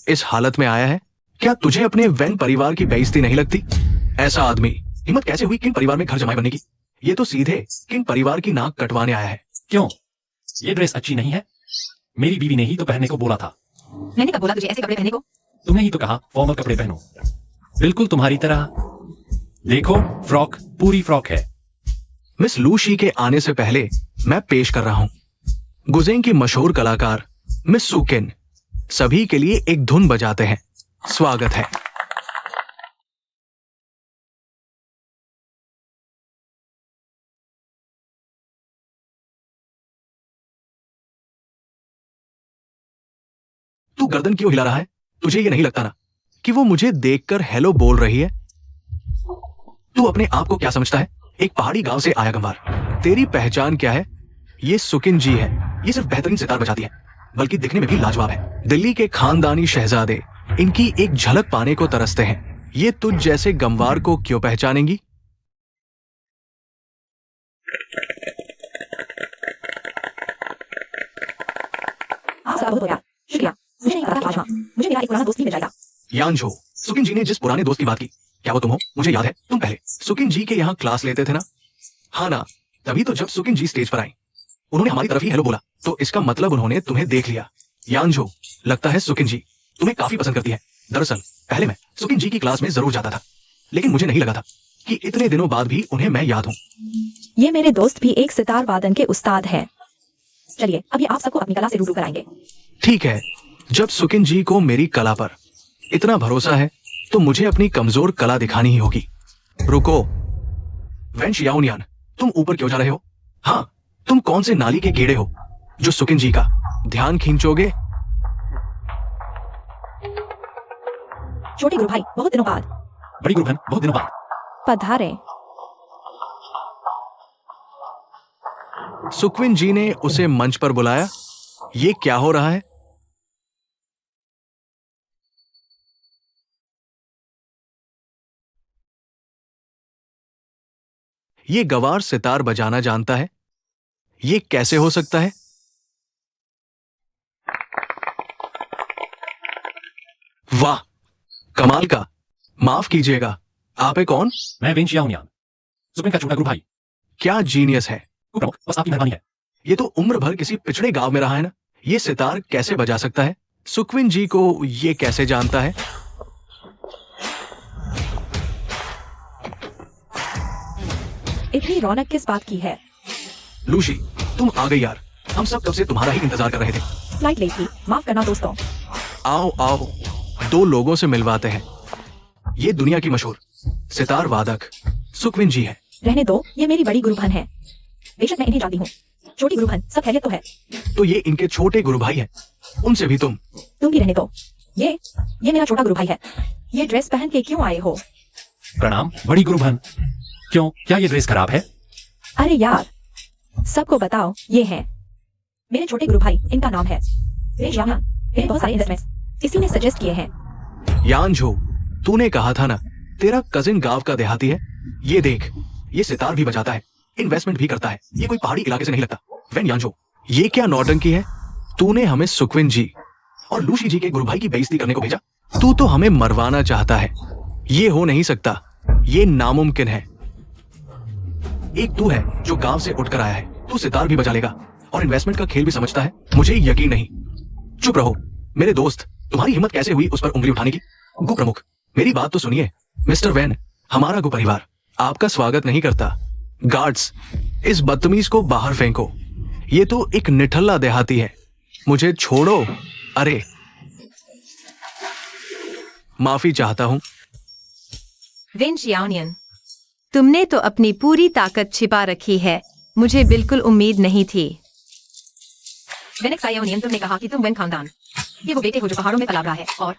इस हालत में आया है। क्या तुझे अपने वेन परिवार की बेइज्जती नहीं लगती? ऐसा आदमी हिम्मत कैसे हुई किन परिवार में घर जमाई बनने की? ये तो सीधे किन परिवार की नाक कटवाने आया है। क्यों? ये ड्रेस अच्छी नहीं है? मेरी बीवी ने ही तो पहनने को बोला था। मैंने कब बोला तुझे ऐसे कपड़े पहनने को? तुमने ही तो कहा फॉर्मल कपड़े पहनो, बिल्कुल तुम्हारी तरह। देखो, फ्रॉक पूरी फ्रॉक है। मिस लूशी के आने से पहले मैं पेश कर रहा हूं गुजेंग की मशहूर कलाकार मिस सुकिन। सभी के लिए एक धुन बजाते हैं। स्वागत है। तू गर्दन क्यों हिला रहा है? तुझे ये नहीं लगता ना कि वो मुझे देखकर हेलो बोल रही है? तू अपने आप को क्या समझता है? एक पहाड़ी गांव से आया गंवार। तेरी पहचान क्या है? ये सुकिन जी है। ये सिर्फ बेहतरीन सितार बजाती है, बल्कि दिखने में भी लाजवाब है। दिल्ली के खानदानी शहजादे इनकी एक झलक पाने को तरसते हैं। ये तुझ जैसे गंवार को क्यों पहचानेंगी? आप सब बहुत हो यार। शुक्रिया। मुझे नहीं पता कि आज वहाँ मुझे मेरा एक पुराना दोस्त भी मिल जाएगा। यानझो, सुकिन जी ने जिस पुराने दोस्त की बात की, क्या वो तुम हो? मुझे याद है, तुम पहले सुकिन जी के यहाँ क्लास लेते थे ना? हाँ ना। तभी तो जब सुकिन जी स्टेज पर आई, उन्होंने हमारी तरफ ही हेलो बोला, तो इसका मतलब उन्होंने तुम्हें देख लिया। यानझो, लगता है सुकिन जी तुम्हें काफी पसंद करती है। दरअसल पहले मैं सुकिन जी की क्लास में जरूर जाता था, लेकिन मुझे नहीं लगा था कि इतने दिनों बाद भी उन्हें मैं याद हूँ। ये मेरे दोस्त भी एक सितार वादन के उस्ताद हैं। चलिए अभी आप सबको अपनी कला से रूबरू कराएंगे। ठीक है, जब सुकिन जी को मेरी कला पर इतना भरोसा है तो मुझे अपनी कमजोर कला दिखानी ही होगी। रुको, वेन शियाओनियन, तुम ऊपर क्यों जा रहे हो? हाँ, तुम कौन से नाली के कीड़े हो जो सुकिन जी का ध्यान खींचोगे? छोटे गुरु भाई, बहुत दिनों बाद बड़ी गुरु बहन, बहुत दिनों बाद पधारे। सुक्विन जी ने उसे मंच पर बुलाया। ये क्या हो रहा है? ये गवार सितार बजाना जानता है? ये कैसे हो सकता है? वाह, कमाल का। माफ कीजिएगा, आप है कौन? मैं वेन शियाओनियन, सुकिन का छोटा गुरु भाई। क्या जीनियस है। प्रमुख, बस आपकी मेहरबानी है। ये तो उम्र भर किसी पिछड़े गांव में रहा है ना। ये सितार कैसे बजा सकता है? सुक्विन जी को ये कैसे जानता है? इतनी रौनक किस बात की है? लूशी, तुम आ गई यार। हम सब कब से तुम्हारा ही इंतजार कर रहे थे। फ्लाइट लेट थी, माफ करना दोस्तों। आओ आओ, दो लोगों से मिलवाते हैं। ये दुनिया की मशहूर सितार वादक सुक्विन जी है। रहने दो, ये मेरी बड़ी गुरु बहन है। बेशक मैं इन्हें जानती हूँ। छोटी गुरु बहन, सब खैरियत तो है? तो ये इनके छोटे गुरु भाई हैं। उनसे भी तुम भी रहने दो। ये मेरा छोटा गुरु भाई है। ये ड्रेस पहन के क्यों आए हो? प्रणाम बड़ी गुरु बहन। क्यों, क्या ये ड्रेस खराब है? अरे यार, सबको बताओ, ये हैं मेरे छोटे गुरु भाई। इनका नाम है मेरे बहुत सारे इन्वेस्टमेंट्स इसी ने सजेस्ट किए हैं। यानझो, तूने कहा था ना तेरा कजिन गांव का देहाती है। ये देख, ये सितार भी बजाता है, इन्वेस्टमेंट भी करता है। ये कोई पहाड़ी इलाके से नहीं लगता। वेन यानझो, ये क्या नौटंकी है? तूने हमें सुक्विन जी और लूशी जी के गुरु भाई की बेइज्जती करने को भेजा। तू तो हमें मरवाना चाहता है। ये हो नहीं सकता, ये नामुमकिन है। एक तू है जो गांव से उठकर आया है। तू सितार भी बजा लेगा और इन्वेस्टमेंट का खेल भी समझता है? मुझे यकीन नहीं। चुप रहो मेरे दोस्त। तुम्हारी हिम्मत कैसे हुई उस पर उंगली उठाने की? गो प्रमुख, मेरी बात तो सुनिए। मिस्टर वैन, हमारा गो परिवार आपका स्वागत नहीं करता। गार्ड्स, इस बदतमीज को बाहर फेंको। ये तो एक निठल्ला देहाती है। मुझे छोड़ो। अरे, माफी चाहता हूं। वेन शियाओनियन, तुमने तो अपनी पूरी ताकत छिपा रखी है। मुझे बिल्कुल उम्मीद नहीं थी। वेनेक्साइओनियन, तुमने कहा कि तुम वेन खानदान ये वो बेटे हो जो पहाड़ों में पला रहा है, और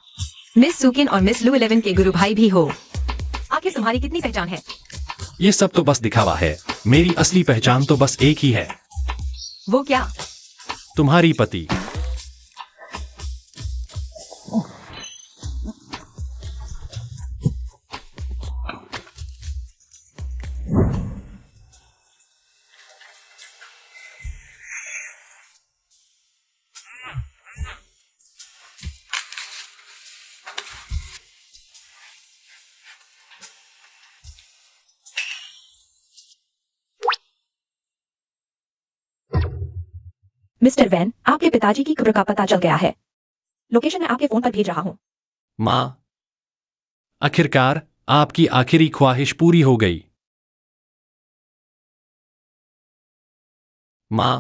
मिस सुकिन और मिस लू 11 के गुरु भाई भी हो। आखिर तुम्हारी कितनी पहचान है? ये सब तो बस दिखावा है। मेरी असली पहचान तो बस एक ही है। वो क्या? तुम्हारी पति। मिस्टर वैन, आपके पिताजी की कब्र का पता चल गया है। लोकेशन मैं आपके फोन पर भेज रहा हूँ। माँ, आखिरकार आपकी आखिरी ख्वाहिश पूरी हो गई। माँ,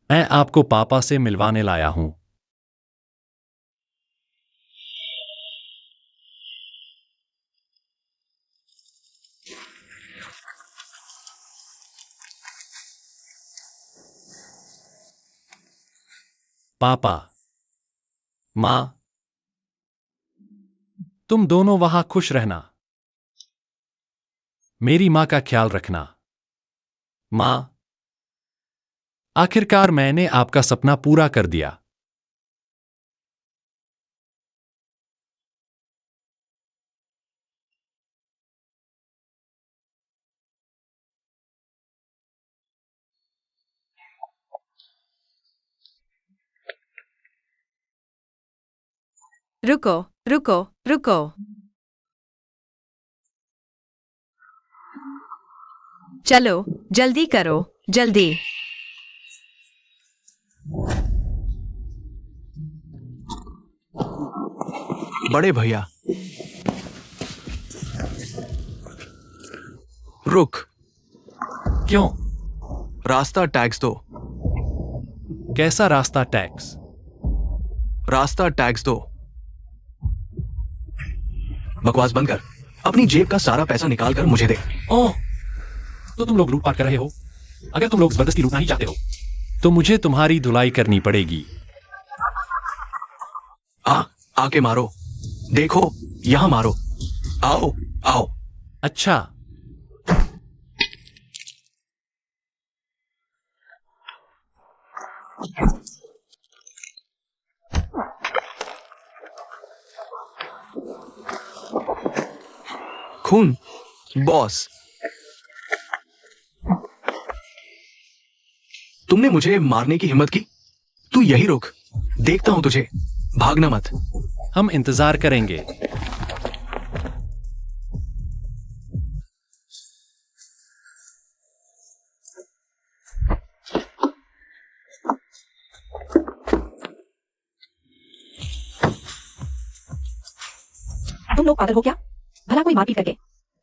मैं आपको पापा से मिलवाने लाया हूं। पापा, माँ, तुम दोनों वहां खुश रहना। मेरी माँ का ख्याल रखना। माँ, आखिरकार मैंने आपका सपना पूरा कर दिया। रुको, रुको, रुको। चलो, जल्दी करो, जल्दी। बड़े भैया, रुक। क्यों? रास्ता टैक्स दो। कैसा रास्ता टैक्स? रास्ता टैक्स दो। बकवास बंद कर। अपनी जेब का सारा पैसा निकाल कर मुझे दे। ओह, तो तुम लोग लूटपाट कर रहे हो? अगर तुम लोग जबरदस्ती लूटना ही चाहते हो तो मुझे तुम्हारी धुलाई करनी पड़ेगी। आके मारो। देखो, यहां मारो। आओ, आओ। अच्छा, खून, बॉस। तुमने मुझे मारने की हिम्मत की? तू यही रुक, देखता हूं तुझे। भागना मत। हम इंतजार करेंगे। तुम लोग पागल हो क्या? भला कोई मारपीट करके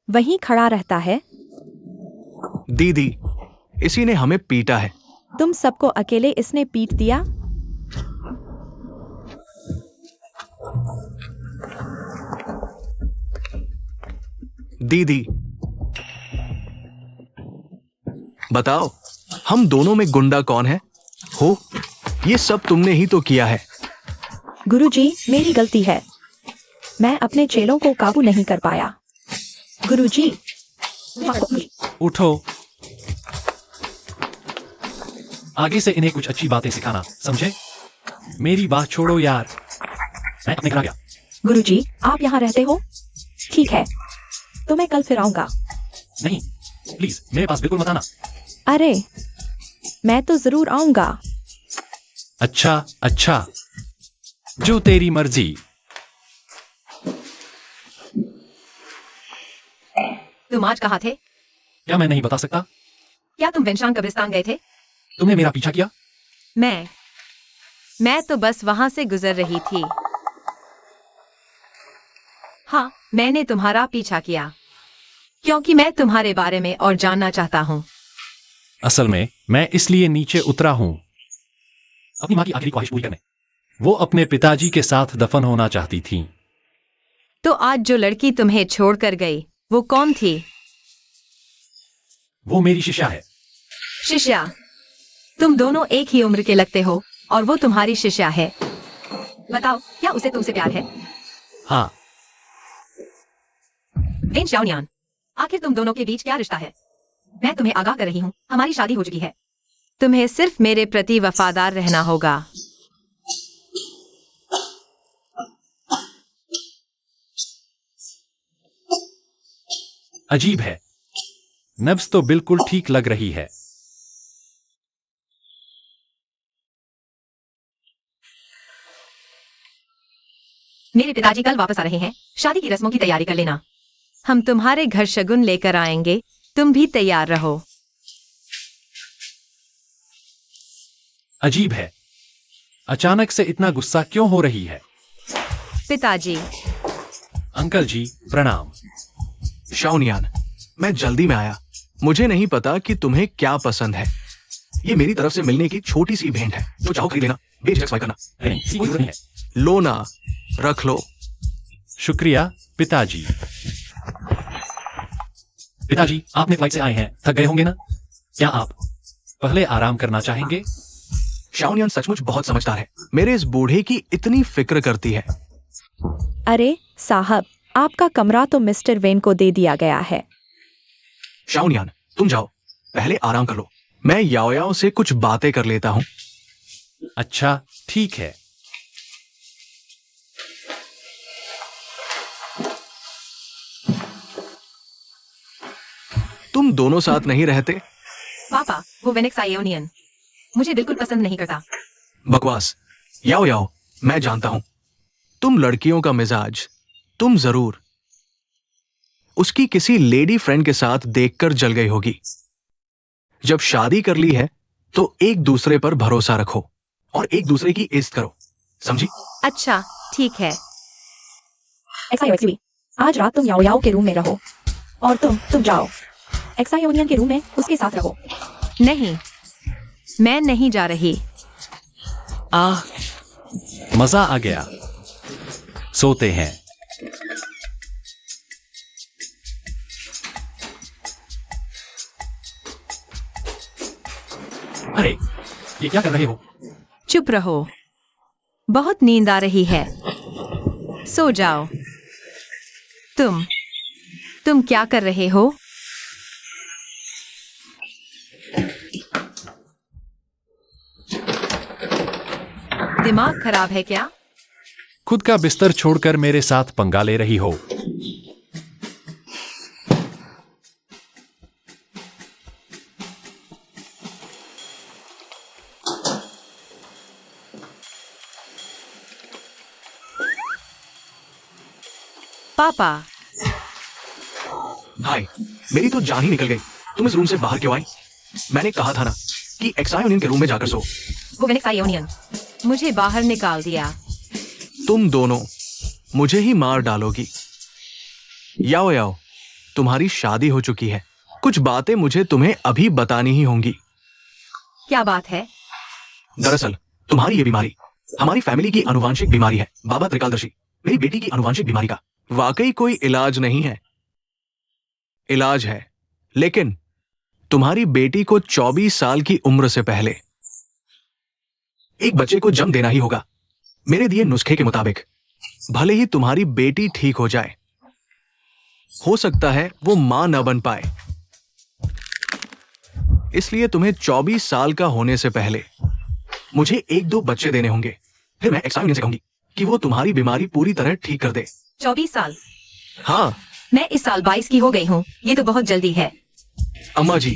वहीं खड़ा रहता है? दीदी, इसी ने हमें पीटा है। तुम सबको अकेले इसने पीट दिया? दीदी, बताओ, हम दोनों में गुंडा कौन है? हो, ये सब तुमने ही तो किया है। गुरुजी, मेरी गलती है। मैं अपने चेलों को काबू नहीं कर पाया। गुरुजी, उठो। आगे से इन्हें कुछ अच्छी बातें सिखाना, समझे? मेरी बात छोड़ो यार। मैं अपने घर आ गया। गुरुजी, आप यहाँ रहते हो? ठीक है, तो मैं कल फिर आऊंगा। नहीं, प्लीज मेरे पास बिल्कुल मत आना। अरे, मैं तो जरूर आऊंगा। अच्छा, अच्छा, जो तेरी मर्जी। तुम आज कहाँ थे? क्या मैं नहीं बता सकता? क्या तुम वेंशान कब्रिस्तान गए थे? तुमने मेरा पीछा किया? मैं तो बस वहां से गुजर रही थी। हाँ, मैंने तुम्हारा पीछा किया क्योंकि मैं तुम्हारे बारे में और जानना चाहता हूँ। असल में मैं इसलिए नीचे उतरा हूं अपनी माँ की आखिरी ख्वाहिश पूरी करने। वो अपने पिताजी के साथ दफन होना चाहती थी। तो आज जो लड़की तुम्हें छोड़कर गई, वो कौन थी? वो मेरी शिष्या है। शिष्या? तुम दोनों एक ही उम्र के लगते हो और वो तुम्हारी शिष्या है। बताओ, क्या उसे तुमसे प्यार है? हाँ। वेन शाओनियान, आखिर तुम दोनों के बीच क्या रिश्ता है? मैं तुम्हें आगाह कर रही हूँ, हमारी शादी हो चुकी है। तुम्हें सिर्फ मेरे प्रति वफादार रहना होगा। अजीब है, नब्ज तो बिल्कुल ठीक लग रही है। मेरे पिताजी कल वापस आ रहे हैं। शादी की रस्मों की तैयारी कर लेना। हम तुम्हारे घर शगुन लेकर आएंगे, तुम भी तैयार रहो। अजीब है, अचानक से इतना गुस्सा क्यों हो रही है? पिताजी, अंकल जी प्रणाम। शाओनियान, मैं जल्दी में आया। मुझे नहीं पता कि तुम्हें क्या पसंद है। ये मेरी तरफ से मिलने की छोटी सी भेंट है, जो चाहो खरीद लेना, बेझिझक स्वाइप करना। नहीं, कोई जरूरत नहीं है। लो ना, रख लो। शुक्रिया पिताजी। पिताजी, आपने फ्लाइट से आए हैं, थक गए होंगे ना? क्या आप पहले आराम करना चाहेंगे? शाओनियान सचमुच बहुत समझदार है। मेरे इस बूढ़े की इतनी फिक्र करती है। अरे साहब, आपका कमरा तो मिस्टर वेन को दे दिया गया है। शाओनियान, तुम जाओ, पहले आराम कर लो। मैं याओ याओ से कुछ बातें कर लेता हूं। अच्छा, ठीक है। तुम दोनों साथ नहीं रहते? पापा, वो वेनेक्स आयोनियन मुझे बिल्कुल पसंद नहीं करता। बकवास। याओ याओ, मैं जानता हूं तुम लड़कियों का मिजाज। तुम जरूर उसकी किसी लेडी फ्रेंड के साथ देखकर जल गई होगी। जब शादी कर ली है तो एक दूसरे पर भरोसा रखो और एक दूसरे की इज्जत करो, समझी? अच्छा, ठीक है। एक्साई, आज रात तुम याओ याओ के रूम में रहो और तुम जाओ एक्साई यूनियन के रूम में उसके साथ रहो। नहीं, मैं नहीं जा रही। मजा आ गया। सोते हैं। अरे, ये क्या कर रहे हो? चुप रहो, बहुत नींद आ रही है, सो जाओ। तुम क्या कर रहे हो? दिमाग खराब है क्या? खुद का बिस्तर छोड़कर मेरे साथ पंगा ले रही हो? पापा। भाई, मेरी तो जान ही निकल गई। तुम इस रूम से बाहर क्यों आई? मैंने कहा था ना कि एक्सायोनियन के रूम में जाकर सो। वो एक्सायोनियन मुझे बाहर निकाल दिया। तुम दोनों मुझे ही मार डालोगी। याओ याओ, तुम्हारी शादी हो चुकी है। कुछ बातें मुझे तुम्हें अभी बतानी ही होंगी। क्या बात है? दरअसल तुम्हारी ये बीमारी हमारी फैमिली की आनुवांशिक बीमारी है। बाबा त्रिकालदर्शी, मेरी बेटी की आनुवांशिक बीमारी का वाकई कोई इलाज नहीं है। इलाज है, लेकिन तुम्हारी बेटी को 24 साल की उम्र से पहले एक बच्चे को जन्म देना ही होगा। मेरे दिए नुस्खे के मुताबिक भले ही तुम्हारी बेटी ठीक हो जाए, हो सकता है वो मां न बन पाए। इसलिए तुम्हें 24 साल का होने से पहले मुझे 1-2 बच्चे देने होंगे। फिर मैं एक्सायोनियन से कहूंगी कि वो तुम्हारी बीमारी पूरी तरह ठीक कर दे। 24 साल? हाँ। मैं इस साल 22 की हो गई हूँ। ये तो बहुत जल्दी है। अम्मा जी,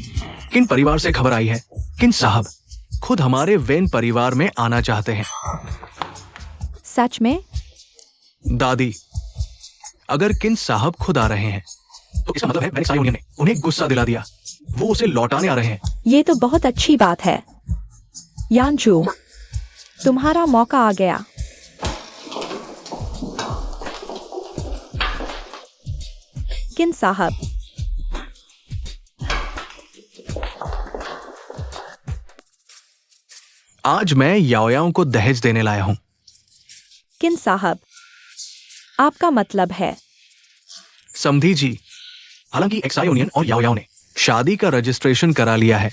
किन परिवार से खबर आई है? किन साहब खुद हमारे वेन परिवार में आना चाहते हैं। सच में? दादी, अगर किन साहब खुद आ रहे हैं तो इसका मतलब है वेनेक्स आयोनियन ने उन्हें गुस्सा दिला दिया। वो उसे लौटाने आ रहे हैं। ये तो बहुत अच्छी बात है। यानजू, तुम्हारा मौका आ गया। किन साहब, आज मैं याओयाओ को दहेज देने लाया हूं। किन साहब, आपका मतलब है? समधी जी, हालांकि एक्सायोनियन और याओयाओ ने शादी का रजिस्ट्रेशन करा लिया है,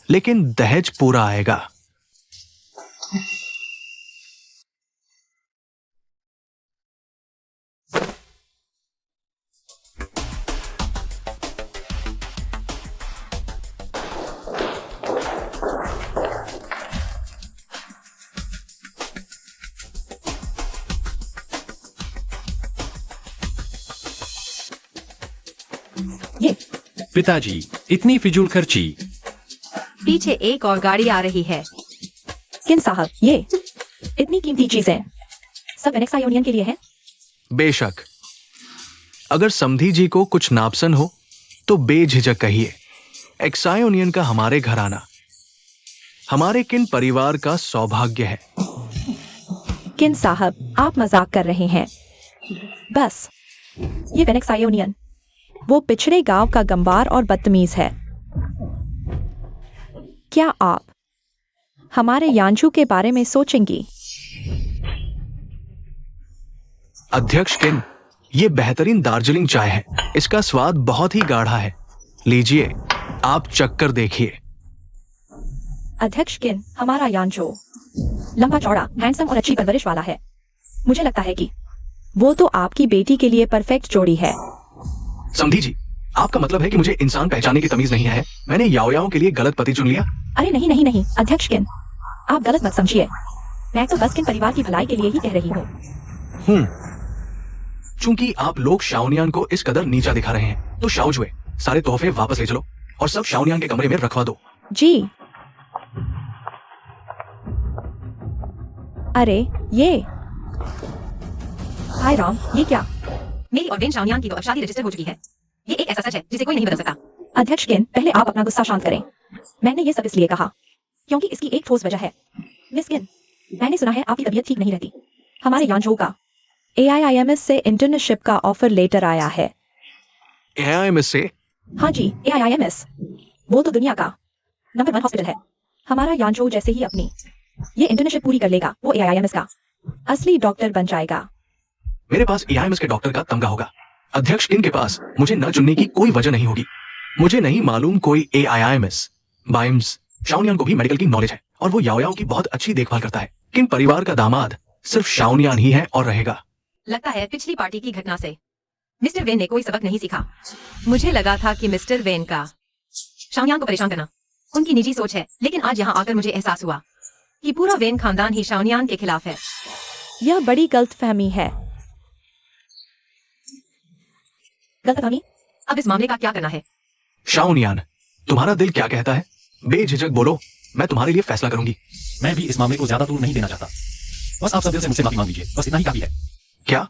लेकिन दहेज पूरा आएगा। ये पिताजी, इतनी फिजूल खर्ची। पीछे एक और गाड़ी आ रही है। किन साहब, ये इतनी कीमती चीजें सब वेनेक्स आयोनियन के लिए है? बेशक। अगर समधी जी को कुछ नापसंद हो तो बेझिझक कहिए। एक्सायोनियन का हमारे घर आना हमारे किन परिवार का सौभाग्य है। किन साहब, आप मजाक कर रहे हैं। बस, ये वेनेक्स आयोनियन, वो पिछड़े गांव का गंवार और बदतमीज है। क्या आप हमारे यांजू के बारे में सोचेंगी? अध्यक्ष किन, ये बेहतरीन दार्जिलिंग चाय है। इसका स्वाद बहुत ही गाढ़ा है। लीजिए, आप चक्कर देखिए। अध्यक्ष किन, हमारा यांजो लंबा चौड़ा, हैंडसम और अच्छी परवरिश वाला है। मुझे लगता है कि वो तो आपकी बेटी के लिए परफेक्ट जोड़ी है। समधी जी, आपका मतलब है कि मुझे इंसान पहचानने की तमीज नहीं है। मैंने याओ के लिए गलत पति चुन लिया। अरे नहीं नहीं नहीं अध्यक्ष किन, आप गलत मत समझिए। मैं तो बस किन परिवार की भलाई के लिए ही कह रही हूँ। चूंकि आप लोग शाओनियान को इस कदर नीचा दिखा रहे हैं, तो शाओजुए, सारे तोहफे वापस ले चलो और सब शाओनियान के कमरे में रखवा दो। जी। अरे ये हाय राम, ये क्या? मेरी और वेन शाओनियान की तो अब शादी रजिस्टर हो चुकी है। ये एक ऐसा सच है जिसे कोई नहीं बदल सकता। अध्यक्ष किन, पहले आप अपना गुस्सा शांत करें। मैंने ये सब इसलिए कहा क्योंकि इसकी एक ठोस वजह है। मिस किन, मैंने सुना है आपकी तबीयत ठीक नहीं रहती। हमारे यांजो का AIIMS से इंटर्नशिप का ऑफर लेटर आया है। AIIMS से? हाँ जी, AIIMS, वो तो दुनिया का नंबर 1 हॉस्पिटल है। हमारा यांजो जैसे ही अपनी ये इंटर्नशिप पूरी कर लेगा, वो AIIMS का असली डॉक्टर बन जाएगा। मेरे पास AIIMS के डॉक्टर का तमगा होगा। अध्यक्ष किन के पास मुझे न चुनने की कोई वजह नहीं होगी। मुझे नहीं मालूम कोई AIIMS, बाइम्स, शाओनियान को भी मेडिकल की नॉलेज है और वो याओ की बहुत अच्छी देखभाल करता है। किन परिवार का दामाद सिर्फ शाओनियान ही है और रहेगा। लगता है पिछली पार्टी की घटना से मिस्टर वेन ने कोई सबक नहीं सीखा। मुझे लगा था कि मिस्टर वेन का शाओनियान को परेशान करना उनकी निजी सोच है, लेकिन आज यहाँ आकर मुझे एहसास हुआ कि पूरा वेन खानदान ही शाओनियान के खिलाफ है। यह बड़ी गलतफहमी है। गलतफहमी? अब इस मामले का क्या करना है? शाओनियान, तुम्हारा दिल क्या कहता है? बेझिझक बोलो, मैं तुम्हारे लिए फैसला करूंगी। मैं भी इस मामले को ज्यादा दूर नहीं देना चाहता। बस आप सब दिल से मुझसे माफी मांग लीजिए, बस इतना ही काफी है। क्या?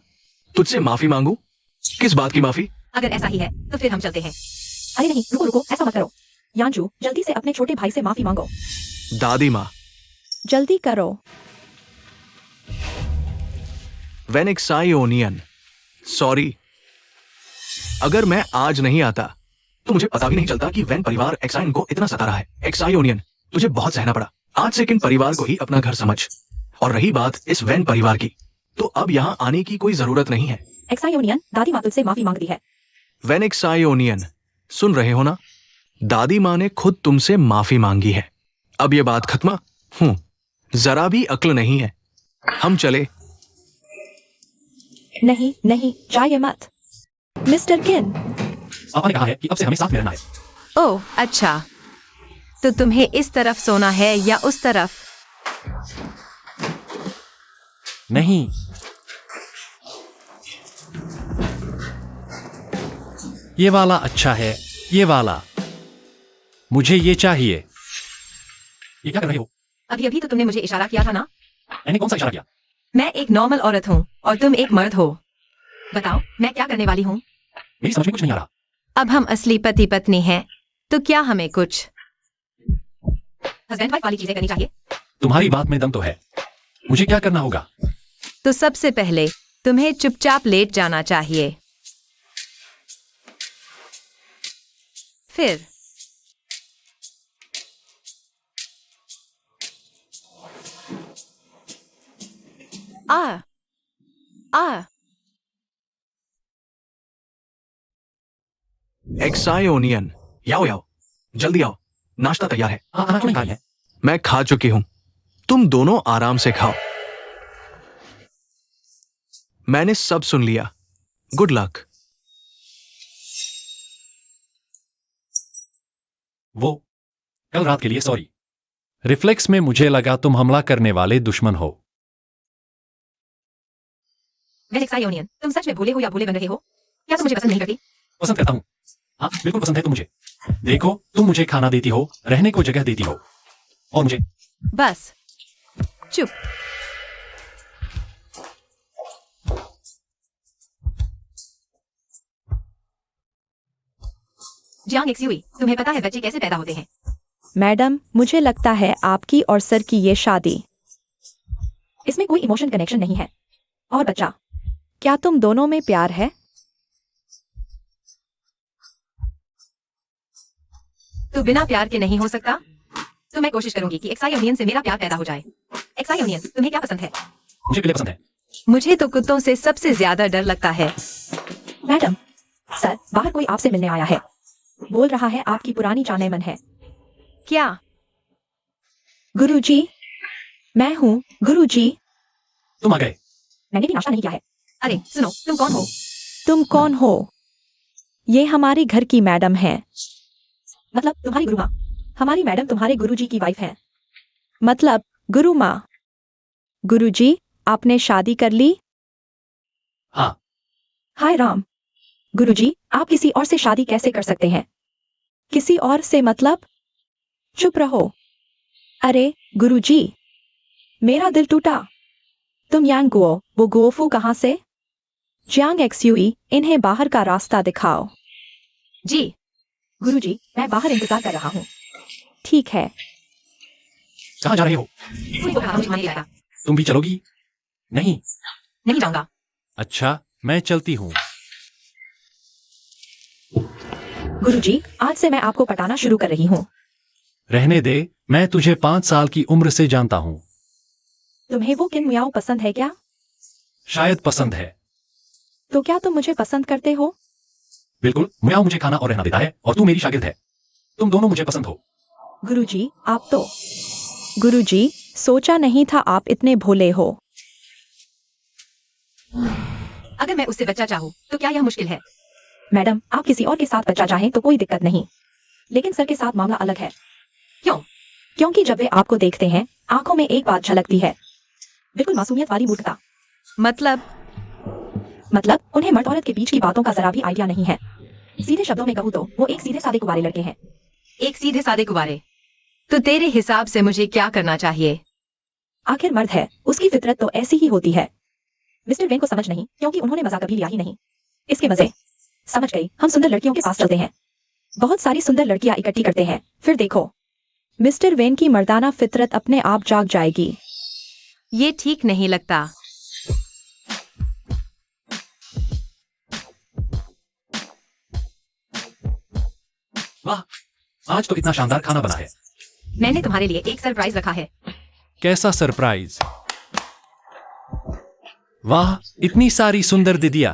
तुझसे माफी मांगू? किस बात की माफी? अगर ऐसा ही है तो फिर हम चलते हैं। अरे नहीं, रुको रुको, ऐसा मत करो। यांजू, जल्दी से अपने छोटे भाई से माफी मांगो। दादी माँ, जल्दी करो। वेनेक्साइओनियन, सॉरी। अगर मैं आज नहीं आता तो मुझे पता भी नहीं चलता कि वेन परिवार एक्साइन को इतना सता रहा है। एक्साइओनियन, तुझे बहुत सहना पड़ा। आज से किन परिवार को ही अपना घर समझ। और रही बात इस वेन परिवार की, तो अब यहाँ आने की कोई जरूरत नहीं है। एक्साइओनियन, दादी माँ तुझसे माफी मांगती है। वेनेक्साइओनियन, सुन रहे हो ना? दादी माँ ने खुद तुमसे माफी मांगी है। अब ये बात खत्म? जरा भी अक्ल नहीं है। हम चले। नहीं नहीं, जाइए मत। मिस्टर किन, पापा ने कहा है कि अब से हमें साथ में रहना है। ओह अच्छा, तो तुम्हें इस तरफ सोना है या उस तरफ? नहीं, ये वाला अच्छा है, ये वाला। मुझे ये चाहिए। ये क्या कर रहे हो? अभी अभी तो तुमने मुझे इशारा किया था ना? मैंने कौन सा इशारा किया? मैं एक नॉर्मल औरत हूँ और तुम एक मर्द हो। बताओ मैं क्या करने वाली हूँ? मेरी समझ में कुछ नहीं आ रहा। अब हम असली पति पत्नी हैं, तो क्या हमें कुछ हस्बैंड वाइफ वाली चीजें करनी चाहिए? तुम्हारी बात में दम तो है। मुझे क्या करना होगा? तो सबसे पहले तुम्हें चुपचाप लेट जाना चाहिए। फिर एक्साइओनियन, याओ याओ, जल्दी आओ, नाश्ता तैयार है। खाना क्यों नहीं खाई है? मैं खा चुकी हूं, तुम दोनों आराम से खाओ। मैंने सब सुन लिया। Good luck. वो कल रात के लिए सॉरी। रिफ्लेक्स में मुझे लगा तुम हमला करने वाले दुश्मन हो। वेनेक्साइओनियन, तुम सच में भूले हो या भूले बन रहे हो? क्या तुम मुझे पसंद नहीं करती? पसंद करता हूँ। हाँ, बिल्कुल पसंद है तुम मुझे। देखो, तुम मुझे खाना देती हो, रहने को जगह देती हो, और मुझे बस चुप। जियांग एक्सयूई, तुम्हें पता है बच्चे कैसे पैदा होते हैं? मैडम, मुझे लगता है आपकी और सर की ये शादी। इसमें कोई इमोशन कनेक्शन नहीं है। और बच्चा, क्या तुम दोनों में प्यार है? तो बिना प्यार के नहीं हो सकता। तो मैं कोशिश करूंगी कि एक्साई ओनियन से मेरा प्यार पैदा हो जाए। एक्साई ओनियन, तुम्हें क्या पसंद है? मुझे पिले पसंद है। मुझे तो कुत्तों से सबसे ज्यादा डर लगता है। मैडम, सर, बाहर कोई आपसे मिलने आया है। बोल रहा है आपकी पुरानी जाने मन है। क्या? गुरुजी, मैं हूँ गुरुजी। तुम आ गए। मैंने भी नाश्ता नहीं किया है। अरे सुनो, तुम कौन हो? तुम कौन हो? ये हमारे घर की मैडम है। मतलब तुम्हारी गुरु माँ। हमारी मैडम तुम्हारे गुरुजी की वाइफ है। मतलब गुरु माँ। गुरुजी, आपने शादी कर ली? हाँ। हाय राम। गुरुजी, आप किसी और से शादी कैसे कर सकते हैं? किसी और से मतलब? चुप रहो। अरे गुरुजी, मेरा दिल टूटा। तुम यांग गुओ, वो गुओफू कहाँ से? जियांग एक्सयूई, इन्हें बाहर का रास्ता दिखाओ। जी। गुरुजी, मैं बाहर इंतजार कर रहा हूँ। ठीक है। कहाँ जा रहे हो? कोई वो कहा मुझे मारने लाएगा। तुम भी चलोगी? नहीं। नहीं जाऊंगा। अच्छा, मैं चलती हूँ। गुरुजी, आज से मैं आपको पटाना शुरू कर रही हूँ। रहने दे, मैं तुझे 5 साल की उम्र से जानता हूँ। तुम्हें वो किन म्याओ पसंद है क्या? शायद पसंद है। तो क्या तुम मुझे पसंद करते हो? बिल्कुल, म्याऊ मुझे खाना और रहना देता है और तू मेरी शागिर्द है। तुम दोनों मुझे पसंद हो। गुरुजी, आप तो। गुरुजी, सोचा नहीं था आप इतने भोले हो। अगर मैं उससे बच्चा चाहूँ तो क्या यह मुश्किल है? मैडम, आप किसी और के साथ बच्चा चाहें तो कोई दिक्कत नहीं, लेकिन सर के साथ मामला अलग है। क्यों? क्योंकि जब वे आपको देखते हैं, आंखों में एक बात झलकती है। बिल्कुल मासूमियत वाली मूर्खता। मतलब उन्हें मर्द औरत के बीच की बातों का जरा भी आइडिया नहीं है। सीधे शब्दों में कहूँ तो वो एक सीधे सादे कुंवारे लड़के हैं। एक सीधे सादे कुंवारे। तो तेरे हिसाब से मुझे क्या करना चाहिए? आखिर मर्द है, उसकी फितरत तो ऐसी ही होती है। मिस्टर वेन को समझ नहीं, क्योंकि उन्होंने मजा कभी लिया ही नहीं। इसके मजे। समझ गई, हम सुंदर लड़कियों के पास चलते हैं। बहुत सारी सुंदर लड़कियां इकट्ठी करते हैं, फिर देखो, मिस्टर वेन की मर्दाना फितरत अपने आप जाग जाएगी। ये ठीक नहीं लगता। वाह, आज तो इतना शानदार खाना बना है। मैंने तुम्हारे लिए एक सरप्राइज रखा है। कैसा सरप्राइज? वाह, इतनी सारी सुंदर दीदियां।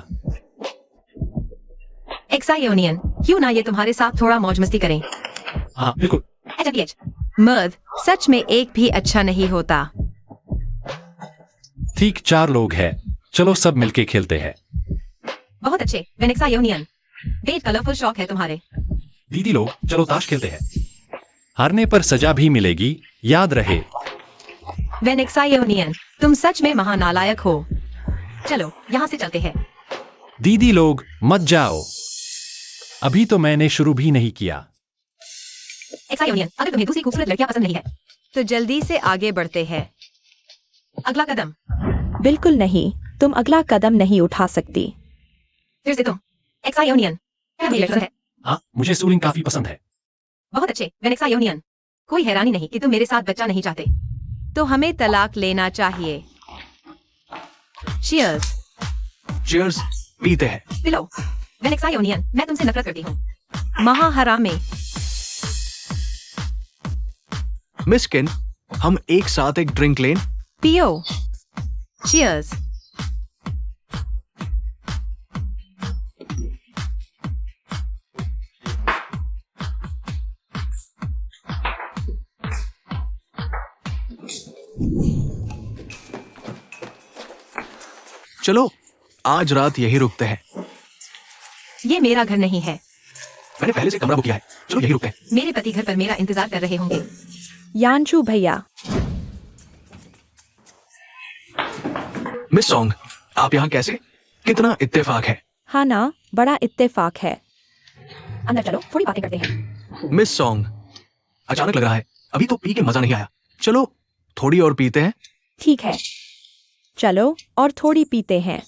एक्साई ओनियन, क्यों ना ये तुम्हारे साथ थोड़ा मौज मस्ती करें? हाँ बिल्कुल। HWH, मर्द सच में एक भी अच्छा नहीं होता। ठीक 4 लोग हैं, चलो सब मिलके खेलते हैं। बहुत अच्छे। वेनेक्साई ओनियन, डेट कलरफुल शौक है तुम्हारे। दीदी लोग, चलो ताश खेलते हैं। हारने पर सजा भी मिलेगी, याद रहे। वेनेक्साई ओनियन, तुम सच में महानालायक हो। चलो यहाँ से चलते हैं। दीदी लोग, मत जाओ। अभी तो मैंने शुरू भी नहीं किया। एक्साई ओनियन, अगर तुम्हें दूसरी खूबसूरत लड़कियां पसंद नहीं है तो जल्दी से आगे बढ़ते हैं। अगला कदम। बिल्कुल नहीं, तुम अगला कदम नहीं उठा सकती। फिर से तुम। एक्साई ओनियन, क्या मेरी लड़की है? हाँ, मुझे सूलिंग काफी पसंद है। बहुत अच्छे। वेनेक्साई ओनियन, कोई हैरानी नहीं कि तुम मेरे साथ बच्चा नहीं चाहते। तो हमें तलाक लेना चाहिए। Cheers। चीयर्स, पीते हैं। पिलो। वेनेक्साई ओनियन, मैं तुमसे नफरत करती हूँ। महाहरामी। मिस किन, हम एक साथ एक ड्रिंक लें। पियो। Cheers। चलो, आज रात यही रुकते हैं। ये मेरा घर नहीं है। मैंने पहले से कमरा बुक किया है, चलो यही रुकते हैं। मेरे पति घर पर मेरा इंतजार कर रहे होंगे। यानचू भैया, मिस सॉन्ग, आप यहाँ कैसे? कितना इत्तेफाक है। हाँ ना, बड़ा इत्तेफाक है। अंदर चलो, थोड़ी बातें करते हैं। मिस सॉन्ग, अचानक लग रहा है, अभी तो पी के मजा नहीं आया। चलो थोड़ी और पीते हैं। ठीक है, चलो और थोड़ी पीते हैं।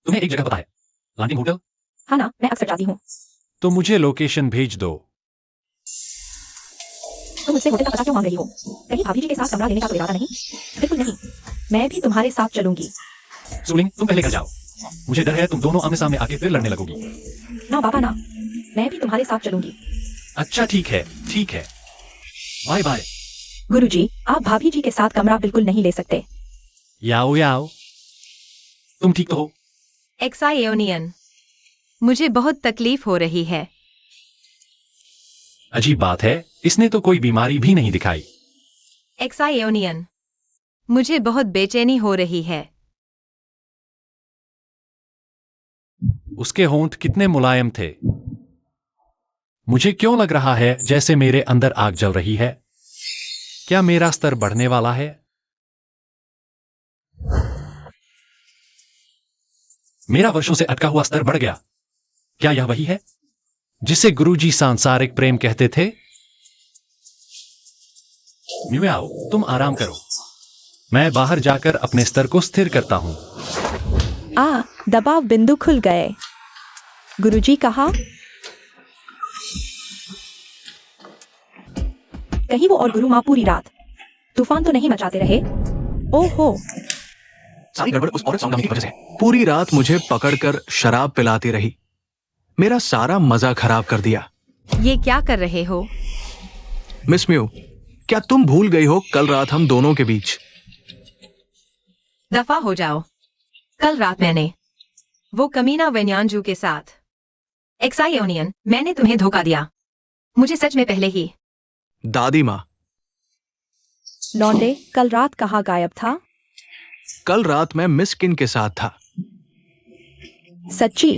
तुम्हें एक जगह पता है, लांटिंग होटल? हाँ ना, मैं अक्सर जाती हूँ। तो मुझे लोकेशन भेज दो। तुम मुझसे होटल का पता क्यों मांग रही हो? कहीं भाभी जी के साथ कमरा लेने का कोई इरादा नहीं? बिल्कुल नहीं। मैं भी तुम्हारे साथ चलूंगी। सुलिंग, तुम पहले घर जाओ। मुझे डर है तुम दोनों आमने सामने आके फिर लड़ने लगोगी। ना पापा ना, मैं भी तुम्हारे साथ चलूंगी। अच्छा ठीक है, ठीक है। Bye bye. गुरुजी, आप भाभी जी के साथ कमरा बिल्कुल नहीं ले सकते। याओ याओ, तुम ठीक तो हो? एक्सायोनियन, मुझे बहुत तकलीफ हो रही है। अजीब बात है, इसने तो कोई बीमारी भी नहीं दिखाई। एक्सायोनियन, मुझे बहुत बेचैनी हो रही है। उसके होंठ कितने मुलायम थे। मुझे क्यों लग रहा है जैसे मेरे अंदर आग जल रही है? क्या मेरा स्तर बढ़ने वाला है? मेरा वर्षों से अटका हुआ स्तर बढ़ गया। क्या यह वही है जिसे गुरुजी सांसारिक प्रेम कहते थे? म्याओ, तुम आराम करो। मैं बाहर जाकर अपने स्तर को स्थिर करता हूं। दबाव बिंदु खुल गए। गुरुजी कहा, कहीं वो और गुरु माँ पूरी रात तूफान तो नहीं मचाते रहे? ओहो, सारी गड़बड़ उस औरत सौंदर्य की वजह से। पूरी रात मुझे पकड़कर शराब पिलाती रही। मेरा सारा मजा खराब कर दिया। ये क्या कर रहे हो? मिस म्यू, क्या तुम भूल गई हो कल रात हम दोनों के बीच? दफा हो जाओ। कल रात मैंने वो कमीना वेन्यांजू के साथ। एक्सायोनियन, मैंने तुम्हें धोखा दिया। मुझे सच में पहले ही। दादी माँ, लौंडे, कल रात कहाँ गायब था? कल रात मैं मिस किन के साथ था। सच्ची?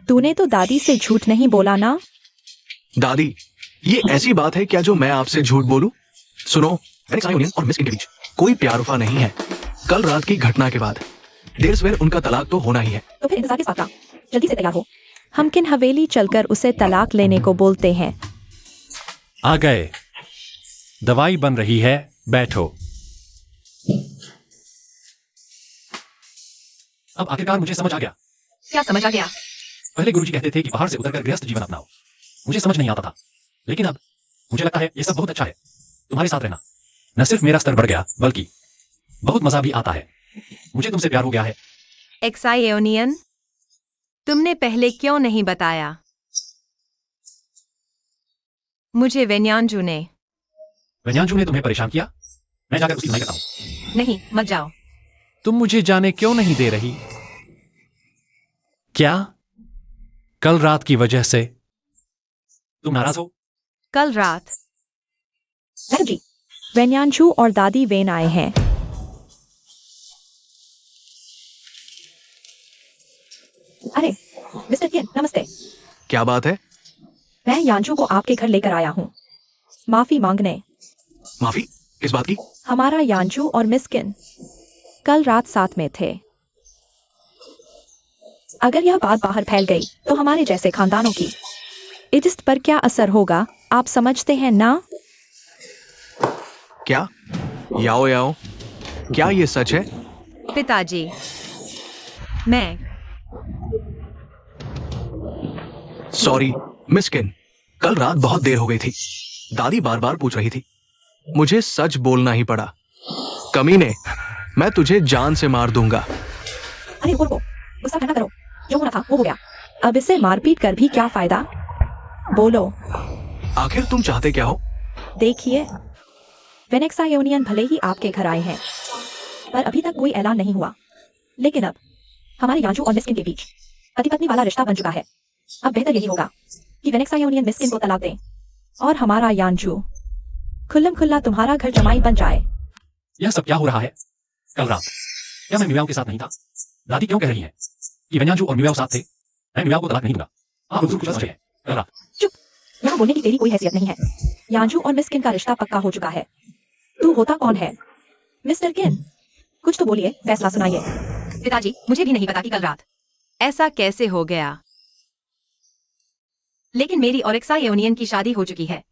तूने तो दादी से झूठ नहीं बोला ना? दादी, ये ऐसी बात है क्या जो मैं आपसे झूठ बोलूं? सुनो, एक्सायोनियन और मिस किन के बीच कोई प्यार वफा नहीं है। कल रात की घटना के बाद देर सवेर उनका तलाक तो होना ही है। तो फिर इंतजार किस बात का? जल्दी से तैयार हो। हम किन हवेली चलकर उसे तलाक लेने को बोलते हैं। आ गए। दवाई बन रही है, बैठो। अब आखिरकार मुझे समझ आ गया। क्या समझ आ गया? पहले गुरुजी कहते थे कि पहाड़ से उतरकर गृहस्थ जीवन अपनाओ। मुझे समझ नहीं आता था, लेकिन अब मुझे लगता है ये सब बहुत अच्छा है। तुम्हारे साथ रहना न सिर्फ मेरा स्तर बढ़ गया, बल्कि बहुत मजा भी आता है। मुझे तुमसे प्यार हो गया है। एक्सायोनियन, तुमने पहले क्यों नहीं बताया? मुझे वेन्यांजू ने। वेन्यांजू ने तुम्हें परेशान किया? मैं जाकर उसकी धुनाई करता हूं। नहीं, मत जाओ। तुम मुझे जाने क्यों नहीं दे रही? क्या कल रात की वजह से तुम नाराज हो? कल रात मैडम जी, वेन्यांशु और दादी वेन आए हैं। अरे मिस्टर किन, नमस्ते। क्या बात है? मैं यांशु को आपके घर लेकर आया हूँ, माफी मांगने। माफी? किस बात की? हमारा यांशु और मिस किन कल रात साथ में थे। अगर यह बात बाहर फैल गई तो हमारे जैसे खानदानों की इज्जत पर क्या असर होगा, आप समझते हैं ना? क्या? याओ याओ, क्या ये सच है? पिताजी, मैं सॉरी मिस किन, कल रात बहुत देर हो गई थी। दादी बार बार पूछ रही थी। मुझे सच बोलना ही पड़ा। कमीने, मैं तुझे जान से मार दूंगा। अरे रुको, गुस्सा ठंडा करो। जो होना था वो हो गया। अब इससे मारपीट कर भी क्या फायदा? बोलो। आखिर तुम चाहते क्या हो? देखिए, वेनेक्सायोनियन भले ही आपके घर आए हैं, पर अभी तक कोई ऐलान नहीं हुआ। लेकिन अब हमारे यांशु और मिस्किन के बीच पति पत्नी वाला रिश्ता बन चुका है। अब बेहतर यही होगा कि वेनेक्सायोनियन मिस्किन को तलाक दें और हमारा यांशु खुल्लम खुल्ला तुम्हारा घर जमाई बन जाए। यह सब क्या हो रहा है? कल रात क्या मैं मियाओ के साथ नहीं था? दादी क्यों कह रही है कि वेन्यांजू और मियाओ साथ थे? मैं मियाओ को तलाक नहीं दूंगा। आप लोग कुछ समझे हैं? कल रात चुप, यहाँ बोलने की तेरी कोई हैसियत नहीं है। यांशु और मिस्किन का रिश्ता पक्का हो चुका है। तू होता कौन है? मिस्टर किन, कुछ तो बोलिए, फैसला सुनाइए। पिताजी, मुझे भी नहीं पता कि कल रात ऐसा कैसे हो गया। लेकिन मेरी और एक्सायोनियन की शादी हो चुकी है।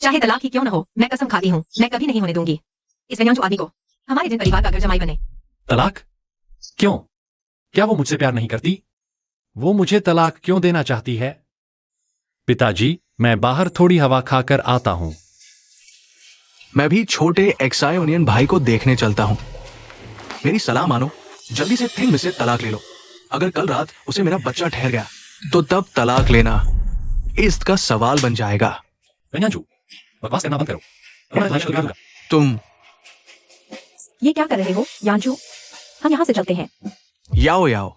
चाहे तलाक ही क्यों न हो, मैं कसम खाती हूँ, मैं कभी नहीं होने दूंगी इस वेन्यांजू आदमी को हमारे जिन परिवार का घर जमाई बने। तलाक? क्यों? क्या वो मुझसे प्यार नहीं करती? वो मुझे तलाक क्यों देना चाहती है? पिताजी, मैं बाहर थोड़ी हवा खाकर आता हूं। मैं भी छोटे एक्सायोनियन भाई को देखने चलता हूं। मेरी सलाह मानो, जल्दी से थिंग से तलाक ले लो। अगर कल रात उसे मेरा बच्चा ठहर गया तो तब तलाक लेना इसका सवाल बन जाएगा। वेन्यांजू, बकवास करना बंद करो। तुम्हारा इतना शुक्रिया होगा। तुम ये क्या कर रहे हो यांजू? हम यहाँ से चलते हैं। याओ याओ,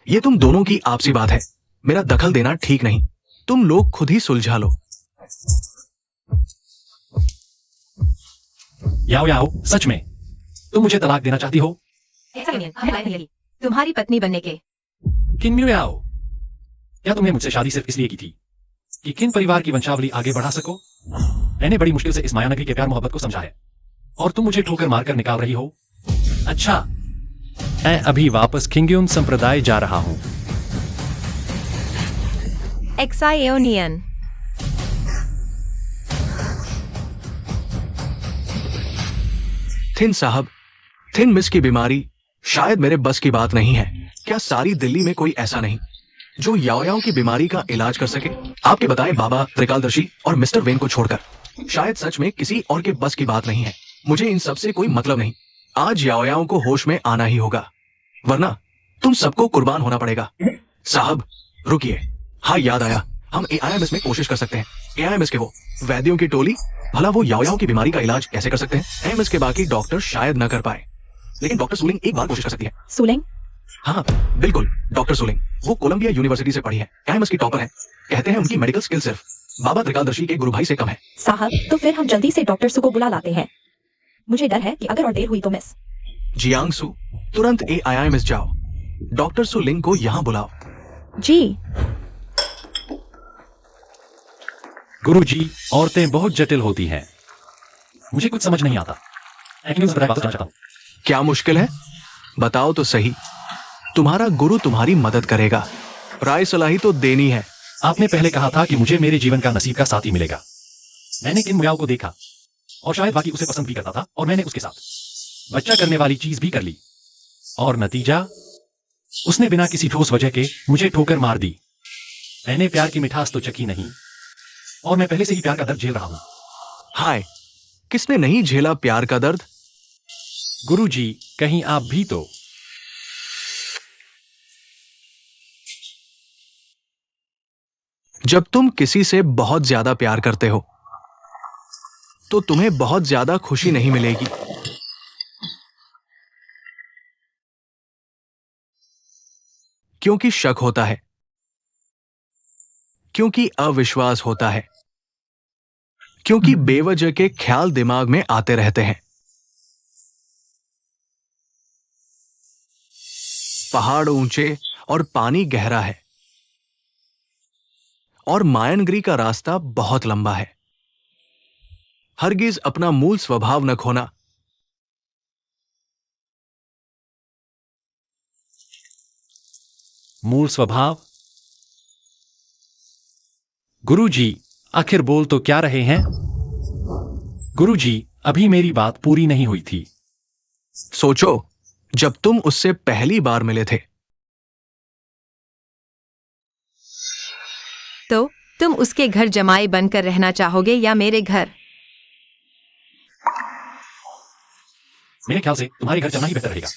ये तुम दोनों की आपसी बात है, मेरा दखल देना ठीक नहीं। तुम लोग खुद ही सुलझा लो। याओ याओ, सच में तुम मुझे तलाक देना चाहती हो? ऐसा यूनियन हमें लायक नहीं लगी तुम्हारी पत्नी बनने के। किन्म्यू याओ, क्या तुमने मुझसे शादी सिर्फ इसलिए की थी कि किन परिवार की वंशावली आगे बढ़ा सको? मैंने बड़ी मुश्किल से इस मायानगरी के प्यार मोहब्बत को समझा है और तुम मुझे ठोकर मारकर निकाल रही हो। अच्छा, मैं अभी वापस किंग्यून संप्रदाय जा रहा हूं। एक्सायोनियन। थिन साहब, थिन मिस की बीमारी शायद मेरे बस की बात नहीं है। क्या सारी दिल्ली में कोई ऐसा नहीं जो याओ की बीमारी का इलाज कर सके? आपके बताए बाबा त्रिकालदर्शी और मिस्टर वेन को छोड़कर शायद सच में किसी और के बस की बात नहीं है। मुझे इन सब से कोई मतलब नहीं। आज याओ को होश में आना ही होगा, वरना तुम सबको कुर्बान होना पड़ेगा। साहब रुकिए, हाँ याद आया, हम AIMS में कोशिश कर सकते हैं। AIMS के वो वैद्यों की टोली, भला वो याओ की बीमारी का इलाज कैसे कर सकते हैं? AIMS के बाकी डॉक्टर शायद न कर पाए, लेकिन डॉक्टर सुलिंग एक बार कोशिश कर सकती है। सुलेंग? हाँ बिल्कुल, डॉक्टर सुलिंग। वो कोलंबिया यूनिवर्सिटी से पढ़ी है, AIMS की टॉपर है। कहते हैं उनकी मेडिकल स्किल सिर्फ बाबा त्रिकालदर्शी के गुरु भाई से कम है। साहब, तो फिर हम जल्दी से डॉक्टर सु को बुला लाते हैं। मुझे डर है कि अगर और देर हुई तो मिस जियांग सु, तुरंत AIMS जाओ, डॉक्टर सुलिंग को यहाँ बुलाओ। जी। गुरुजी, औरतें बहुत जटिल होती हैं। मुझे कुछ समझ नहीं आता। मैं किंग्यून संप्रदाय वापस जाना चाहता हूं। क्या मुश्किल है? बताओ तो सही। तुम्हारा गुरु तुम्हारी मदद करेगा, राय सलाही तो देनी है। आपने पहले कहा था कि मुझे मेरे जीवन का नसीब का साथी मिलेगा। मैंने किन मुयाओं को देखा और शायद बाकी उसे पसंद भी करता था, और मैंने उसके साथ बच्चा करने वाली चीज भी कर ली, और नतीजा उसने बिना किसी ठोस वजह के मुझे ठोकर मार दी। मैंने प्यार की मिठास तो चखी नहीं, और मैं पहले से ही प्यार का दर्द झेल रहा हूं। हाय, किसने नहीं झेला प्यार का दर्द? गुरुजी, कहीं आप भी तो। जब तुम किसी से बहुत ज्यादा प्यार करते हो तो तुम्हें बहुत ज्यादा खुशी नहीं मिलेगी। क्योंकि शक होता है, क्योंकि अविश्वास होता है, क्योंकि बेवजह के ख्याल दिमाग में आते रहते हैं। पहाड़ ऊंचे और पानी गहरा है, और मायनगिरी का रास्ता बहुत लंबा है। हरगिज अपना मूल स्वभाव न खोना। मूल स्वभाव? गुरुजी, आखिर बोल तो क्या रहे हैं? गुरुजी, अभी मेरी बात पूरी नहीं हुई थी। सोचो, जब तुम उससे पहली बार मिले थे तो तुम उसके घर जमाई बनकर रहना चाहोगे या मेरे घर? मेरे ख्याल से तुम्हारे घर जाना ही बेहतर रहेगा।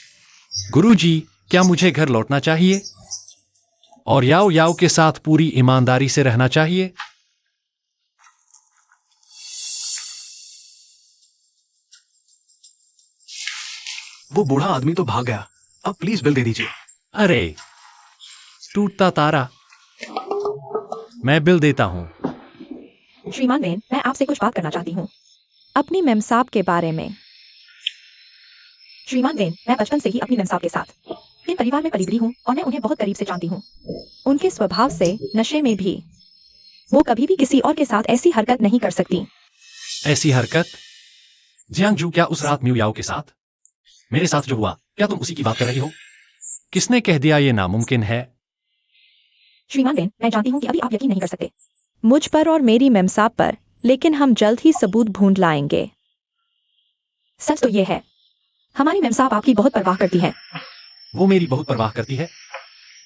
गुरुजी, क्या मुझे घर लौटना चाहिए और याओ याओ के साथ पूरी ईमानदारी से रहना चाहिए? वो बूढ़ा आदमी तो भाग गया, अब प्लीज बिल दे दीजिए। अरे, टूटता तारा। मैं बिल देता हूं। श्रीमान वेन, मैं आपसे कुछ बात करना चाहती हूँ अपनी मेमसाब के बारे में। श्रीमान वेन, मैं बचपन से ही अपनी मेमसाब के साथ इन परिवार में पली बड़ी हूँ और मैं उन्हें बहुत करीब से जानती हूँ। उनके स्वभाव से नशे में भी वो कभी भी किसी और के साथ ऐसी हरकत नहीं कर सकती। ऐसी हरकत? जियांगजू, क्या उस रात म्यू याओ के साथ मेरे साथ जो हुआ, क्या तुम उसी की बात कर रही हो? किसने कह दिया ये नामुमकिन है? श्रीमान वेन, मैं जानती हूँ कि अभी आप यकीन नहीं कर सकते मुझ पर और मेरी मेमसाब पर, लेकिन हम जल्द ही सबूत ढूंढ लाएंगे। सच तो ये है, हमारी मेमसाब आपकी बहुत परवाह करती है। वो मेरी बहुत परवाह करती है।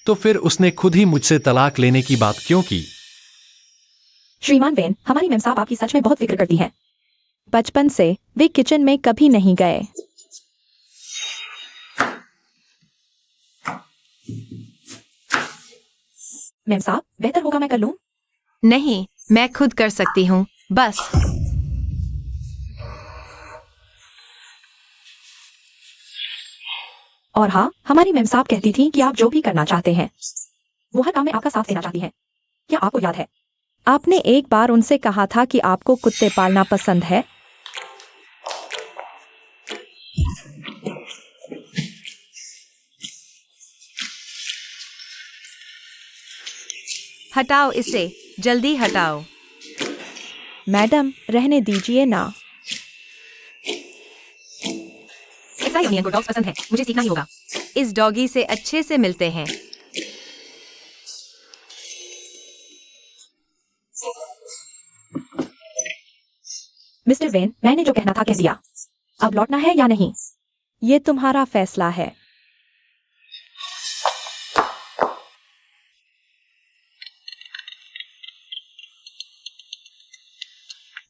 तो फिर उसने खुद ही मुझसे तलाक लेने की बात क्यों की? श्रीमान वेन, हमारी मैम साहब आपकी सच में बहुत फिक्र करती है। बचपन से वे किचन में कभी नहीं गए। मैम साहब, बेहतर होगा मैं कर लूं? नहीं, मैं खुद कर सकती हूँ, बस। और हाँ, हमारी मैम साहब कहती थी कि आप जो भी करना चाहते हैं वो हर काम में आपका साथ देना चाहती है। क्या आपको याद है? आपने एक बार उनसे कहा था कि आपको कुत्ते पालना पसंद है। हटाओ इसे, जल्दी हटाओ। मैडम, रहने दीजिए ना। एक्सा यूनियन को डॉग्स पसंद है, मुझे सीखना ही होगा। इस डॉगी से अच्छे से मिलते हैं। मिस्टर वेन, मैंने जो कहना था कह दिया। अब लौटना है या नहीं, ये तुम्हारा फैसला है।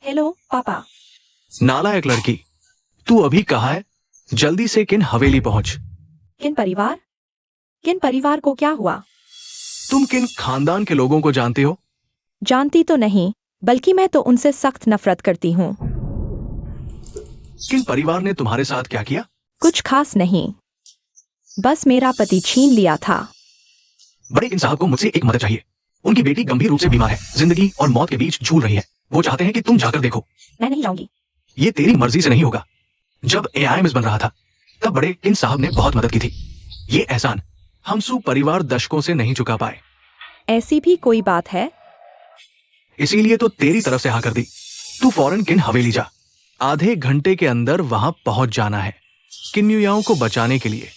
हेलो पापा। नालायक लड़की, तू अभी कहाँ है? जल्दी से किन हवेली पहुंच। किन परिवार? किन परिवार को क्या हुआ? तुम किन खानदान के लोगों को जानते हो? जानती तो नहीं, बल्कि मैं तो उनसे सख्त नफरत करती हूँ। किन परिवार ने तुम्हारे साथ क्या किया? कुछ खास नहीं, बस मेरा पति छीन लिया था। बड़े किन साहब को मुझसे एक मदद चाहिए। उनकी बेटी गंभीर रूप से बीमार है, जिंदगी और मौत के बीच झूल रही है। वो चाहते हैं कि तुम जाकर देखो। मैं नहीं जाऊंगी। ये तेरी मर्जी से नहीं होगा। जब AIMS बन रहा था तब बड़े किन साहब ने बहुत मदद की थी। ये एहसान हम सू परिवार दशकों से नहीं चुका पाए। ऐसी भी कोई बात है? इसीलिए तो तेरी तरफ से हाँ कर दी। तू फौरन किन हवेली जा। आधे घंटे के अंदर वहां पहुंच जाना है, किन्युयाओं को बचाने के लिए।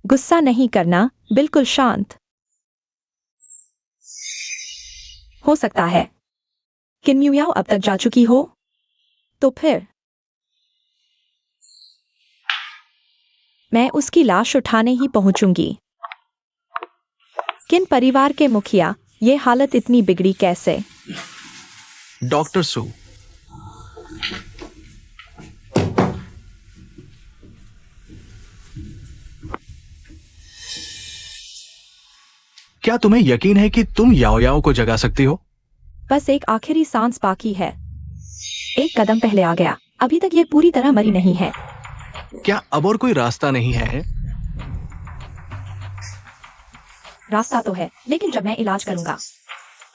गुस्सा नहीं करना, बिल्कुल शांत। हो सकता है किन्युयाओ अब तक जा चुकी हो, तो फिर मैं उसकी लाश उठाने ही पहुंचूंगी। किन परिवार के मुखिया, ये हालत इतनी बिगड़ी कैसे? डॉक्टर सू, क्या तुम्हें यकीन है कि तुम याओ याओ को जगा सकती हो? बस एक आखिरी सांस बाकी है। एक कदम पहले आ गया, अभी तक ये पूरी तरह मरी नहीं है। क्या अब और कोई रास्ता नहीं है? रास्ता तो है, लेकिन जब मैं इलाज करूंगा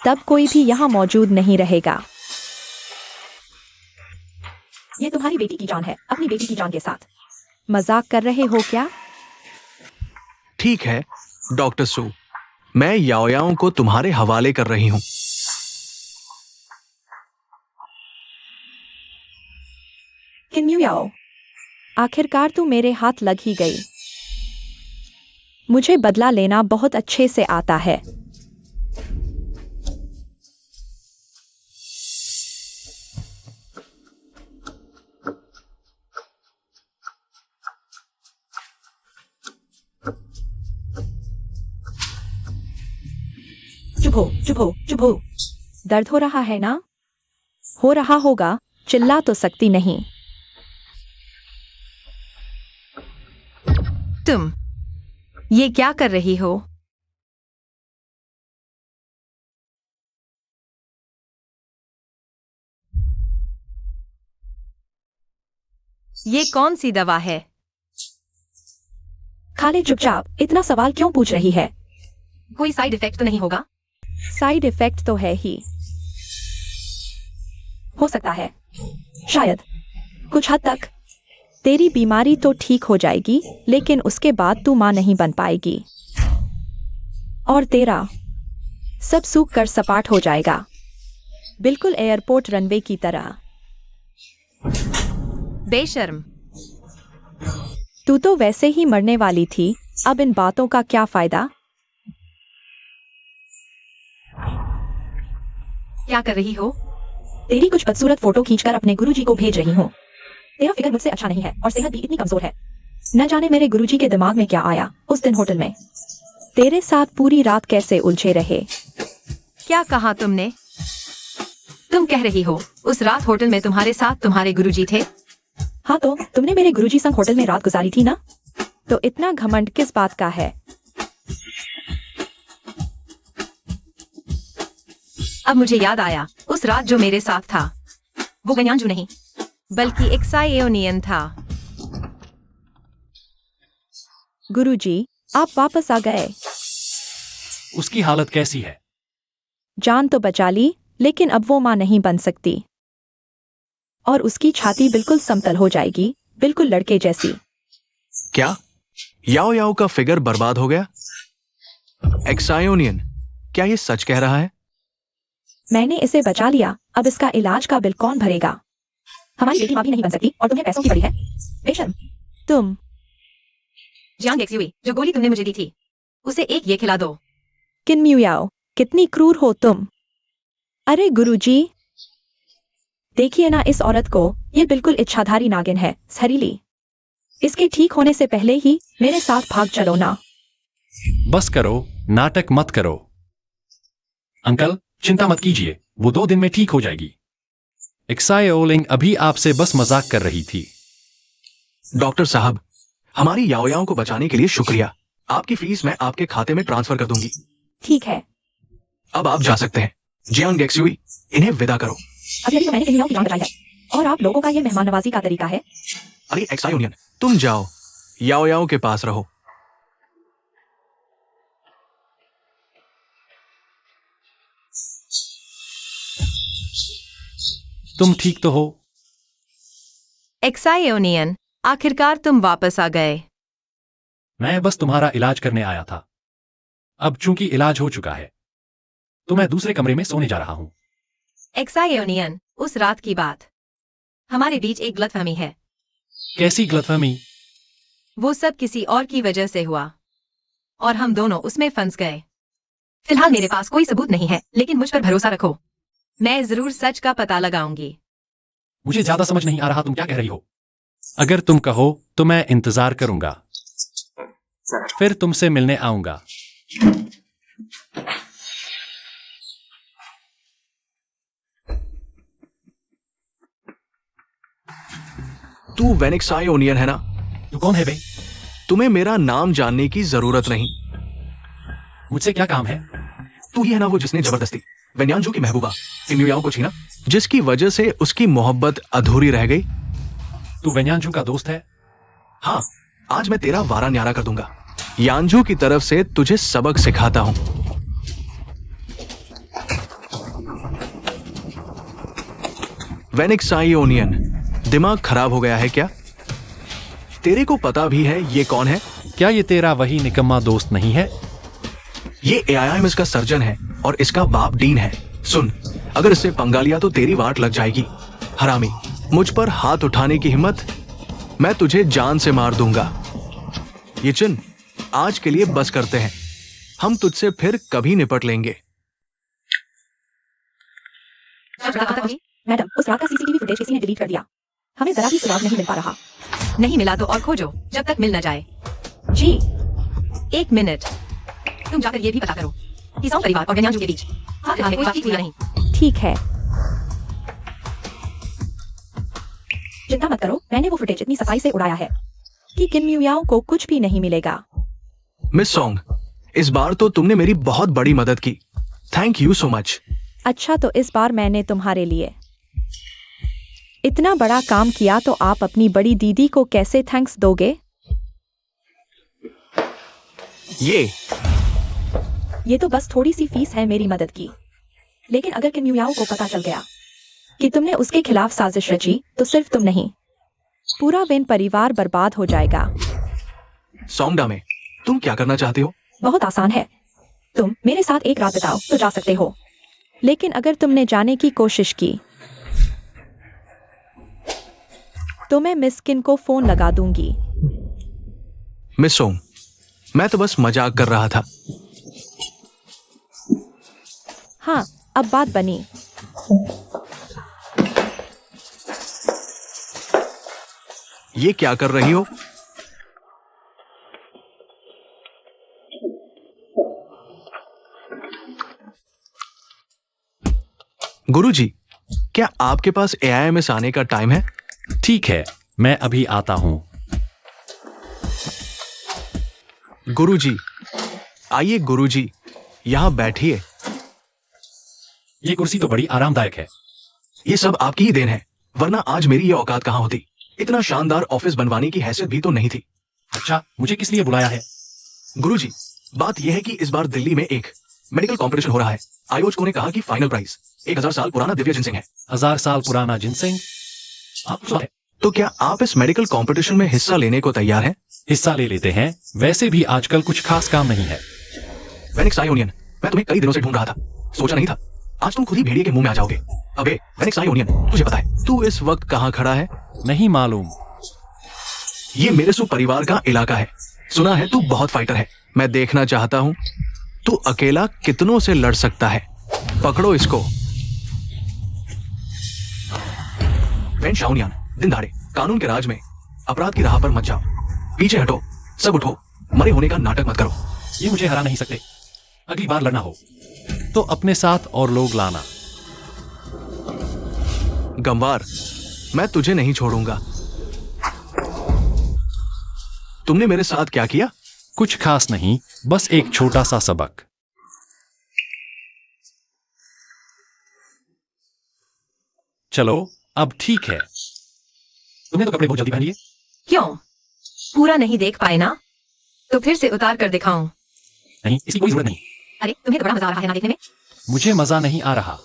तब कोई भी यहाँ मौजूद नहीं रहेगा। ये तुम्हारी बेटी की जान है, अपनी बेटी की जान के साथ मजाक कर रहे हो क्या? ठीक है डॉक्टर सू, मैं याओ याओ को तुम्हारे हवाले कर रही हूं। किन्युयाओ, आखिरकार तू मेरे हाथ लग ही गई। मुझे बदला लेना बहुत अच्छे से आता है। चुप हो, चुप हो, चुप हो। दर्द हो रहा है ना? हो रहा होगा, चिल्ला तो सकती नहीं। तुम ये क्या कर रही हो? ये कौन सी दवा है? खा ले चुपचाप, इतना सवाल क्यों पूछ रही है? कोई साइड इफेक्ट तो नहीं होगा? साइड इफेक्ट तो है ही। हो सकता है, शायद, कुछ हद तक। तेरी बीमारी तो ठीक हो जाएगी, लेकिन उसके बाद तू मां नहीं बन पाएगी। और तेरा सब सूख कर सपाट हो जाएगा, बिल्कुल एयरपोर्ट रनवे की तरह। बेशर्म। तू तो वैसे ही मरने वाली थी, अब इन बातों का क्या फायदा? क्या कर रही हो? तेरी कुछ बदसूरत फोटो खींचकर अपने गुरुजी को भेज रही हूँ। तेरा फिगर मुझसे अच्छा नहीं है और सेहत भी इतनी कमजोर है। न जाने मेरे गुरुजी के दिमाग में क्या आया उस दिन होटल में। तेरे साथ पूरी रात कैसे उलझे रहे। क्या कहा तुमने? तुम कह रही हो उस रात होटल में तुम्हारे साथ तुम्हारे गुरुजी थे? हाँ तो तुमने मेरे गुरुजी संग होटल में रात गुजारी थी ना, तो इतना घमंड किस बात का है। अब मुझे याद आया, उस रात जो मेरे साथ था वो गयांजू नहीं बल्कि एक साइओनियन था। गुरुजी आप वापस आ गए। उसकी हालत कैसी है? जान तो बचा ली, लेकिन अब वो मां नहीं बन सकती और उसकी छाती बिल्कुल समतल हो जाएगी, बिल्कुल लड़के जैसी। क्या याओ याओ का फिगर बर्बाद हो गया? एक्सायोनियन, क्या ये सच कह रहा है? मैंने इसे बचा लिया, अब इसका इलाज का बिल कौन भरेगा। हमारी बेटी मां भी नहीं बन सकती और तुम्हें पैसों की पड़ी है। बेशर्म तुम। जियांग एक्सयूवी, जो गोली तुमने मुझे दी थी उसे एक ये खिला दो। किन म्यूयाओ, कितनी क्रूर हो तुम। अरे गुरुजी देखिए ना इस औरत को, ये बिल्कुल इच्छाधारी नागिन है, जहरीली। इसके ठीक होने से पहले ही मेरे साथ भाग चलो ना। बस करो, नाटक मत करो। अंकल चिंता मत कीजिए, वो 2 दिन में ठीक हो जाएगी। एक्सायोलिंग अभी आपसे बस मजाक कर रही थी। डॉक्टर साहब, हमारी याओ याओ को बचाने के लिए शुक्रिया। आपकी फीस मैं आपके खाते में ट्रांसफर कर दूंगी। ठीक है, अब आप जा सकते हैं। जियांग एक्सयूवी, इन्हें विदा करो। अभी तो मैंने किन म्यूयाओ की जान बचाई है और आप लोगों का ये मेहमान नवाजी का तरीका है। अरे एक्सायोनियन, तुम जाओ, याओ याओ के पास रहो। तुम ठीक तो हो? एक्सायोनियन, आखिरकार तुम वापस आ गए। मैं बस तुम्हारा इलाज करने आया था। अब चूंकि इलाज हो चुका है तो मैं दूसरे कमरे में सोने जा रहा हूं। एक्सायोनियन, उस रात की बात, हमारे बीच एक गलतफहमी है। कैसी गलतफहमी? वो सब किसी और की वजह से हुआ और हम दोनों उसमें फंस गए। फिलहाल मेरे पास कोई सबूत नहीं है, लेकिन मुझ पर भरोसा रखो, मैं जरूर सच का पता लगाऊंगी। मुझे ज्यादा समझ नहीं आ रहा तुम क्या कह रही हो। अगर तुम कहो तो मैं इंतजार करूंगा, फिर तुमसे मिलने आऊंगा। तू वेनिक्सायोनियन है ना? तू कौन है बे? तुम्हें मेरा नाम जानने की जरूरत नहीं। मुझसे क्या काम है? तू ही है ना वो जिसने जबरदस्ती वेन्यांजू की महबूबा इन्युयाओ को छीना, जिसकी वजह से उसकी मोहब्बत अधूरी रह गई? तू वेन्यांजू का दोस्त है? हाँ, आज मैं तेरा वारा न्यारा कर दूंगा। यानजू की तरफ से तुझे सबक सिखाता हूं। वेनिक्सायोनियन, दिमाग खराब हो गया है क्या? तेरे को पता भी है ये कौन है? क्या ये तेरा वही निकम्मा दोस्त नहीं है? ये AIIMS का सर्जन है और इसका बाप डीन है। सुन, अगर इससे पंगा लिया तो तेरी वाट लग जाएगी। हरामी, मुझ पर हाथ उठाने की हिम्मत, मैं तुझे जान से मार दूंगा। ये चिन, आज के लिए बस करते हैं, हम तुझसे फिर कभी निपट लेंगे। मैडम उस रात का CCTV फुटेज किसी ने डिलीट कर दिया, हमें जरा भी सुराग नहीं मिल पा रहा। नहीं मिला तो और खोजो जब तक मिल न जाए। जी 1 मिनट, तुम जाकर ये भी पता करो कि सॉन्ग परिवार और गयांजू के बीच हाल फिलहाल में कोई बातचीत हुई या नहीं। ठीक है, चिंता मत करो, मैंने वो फुटेज इतनी सफाई से उड़ाया है कि किन म्यूयाओ को कुछ भी नहीं मिलेगा। मिस सॉन्ग, इस बार तो तुमने मेरी बहुत बड़ी मदद की। Thank you so much. अच्छा तो इस बार मैंने तुम्हारे लिए इतना बड़ा काम किया तो आप अपनी बड़ी दीदी को कैसे थैंक्स दोगे? ये तो बस थोड़ी सी फीस है मेरी मदद की, लेकिन अगर किन म्यूयाओ को पता चल गया कि तुमने उसके खिलाफ साजिश रची तो सिर्फ तुम नहीं, पूरा वेन परिवार बर्बाद हो जाएगा। सॉन्गडा में तुम क्या करना चाहते हो? बहुत आसान है, तुम मेरे साथ एक रात बिताओ तो जा सकते हो, लेकिन अगर तुमने जाने की कोशिश की तो मैं मिस किन को फोन लगा दूंगी। मिस सोंग, मैं तो बस मजाक कर रहा था। हाँ अब बात बनी, ये क्या कर रही हो? गुरुजी, क्या आपके पास AIMS आने का टाइम है? ठीक है, मैं अभी आता हूं। गुरुजी, आइए गुरुजी, यहां बैठिए। ये कुर्सी तो बड़ी आरामदायक है। ये सब आपकी ही देन है, वरना आज मेरी ये औकात कहां होती। इतना शानदार ऑफिस बनवाने की हैसियत भी तो नहीं थी। अच्छा, मुझे किस लिए बुलाया है? गुरुजी, बात यह है कि इस बार दिल्ली में एक मेडिकल कंपटीशन हो रहा है। आयोजकों ने कहा कि फाइनल प्राइज 1000 साल पुराना दिव्य जिनसिंग है। 1000 साल पुराना जिनसिंग? आप है। तो क्या आप इस मेडिकल कंपटीशन में हिस्सा लेने को तैयार हैं? हिस्सा ले लेते हैं। वैसे भी आजकल कुछ खास काम नहीं है। वेनिक्स आयोनियन, मैं तुम्हें कई दिनों से ढूंढ रहा था। सोचा नहीं था आज तुम खुद ही भेड़िए के मुंह में आ जाओगे। अबे वेनिक्स आयोनियन, तुझे पता है तू इस वक्त कहां खड़ा है? नहीं मालूम। ये मेरे सु परिवार का इलाका है। सुना है तू बहुत फाइटर है। मैं देखना चाहता हूं तू अकेला कितनों से लड़ सकता है। पकड़ो इसको। वेन शाओनियान, दिन दहाड़े कानून के राज में अपराध की राह पर मत जाओ। पीछे हटो, सब उठो। मरे होने का नाटक मत करो। ये मुझे हरा नहीं सकते। अगली बार लड़ना हो तो अपने साथ और लोग लाना। गंवार, मैं तुझे नहीं छोड़ूंगा। तुमने मेरे साथ क्या किया? कुछ खास नहीं, बस एक छोटा सा सबक। चलो, अब ठीक है। तुमने तो कपड़े बहुत जल्दी पहन लिए। क्यों? पूरा नहीं देख पाए ना? तो फिर से उतार कर दिखाऊं? नहीं, इसकी कोई जरूरत नहीं। अरे तुम्हें तो बड़ा मजा आ रहा है ना देखने में। मुझे मजा नहीं आ रहा।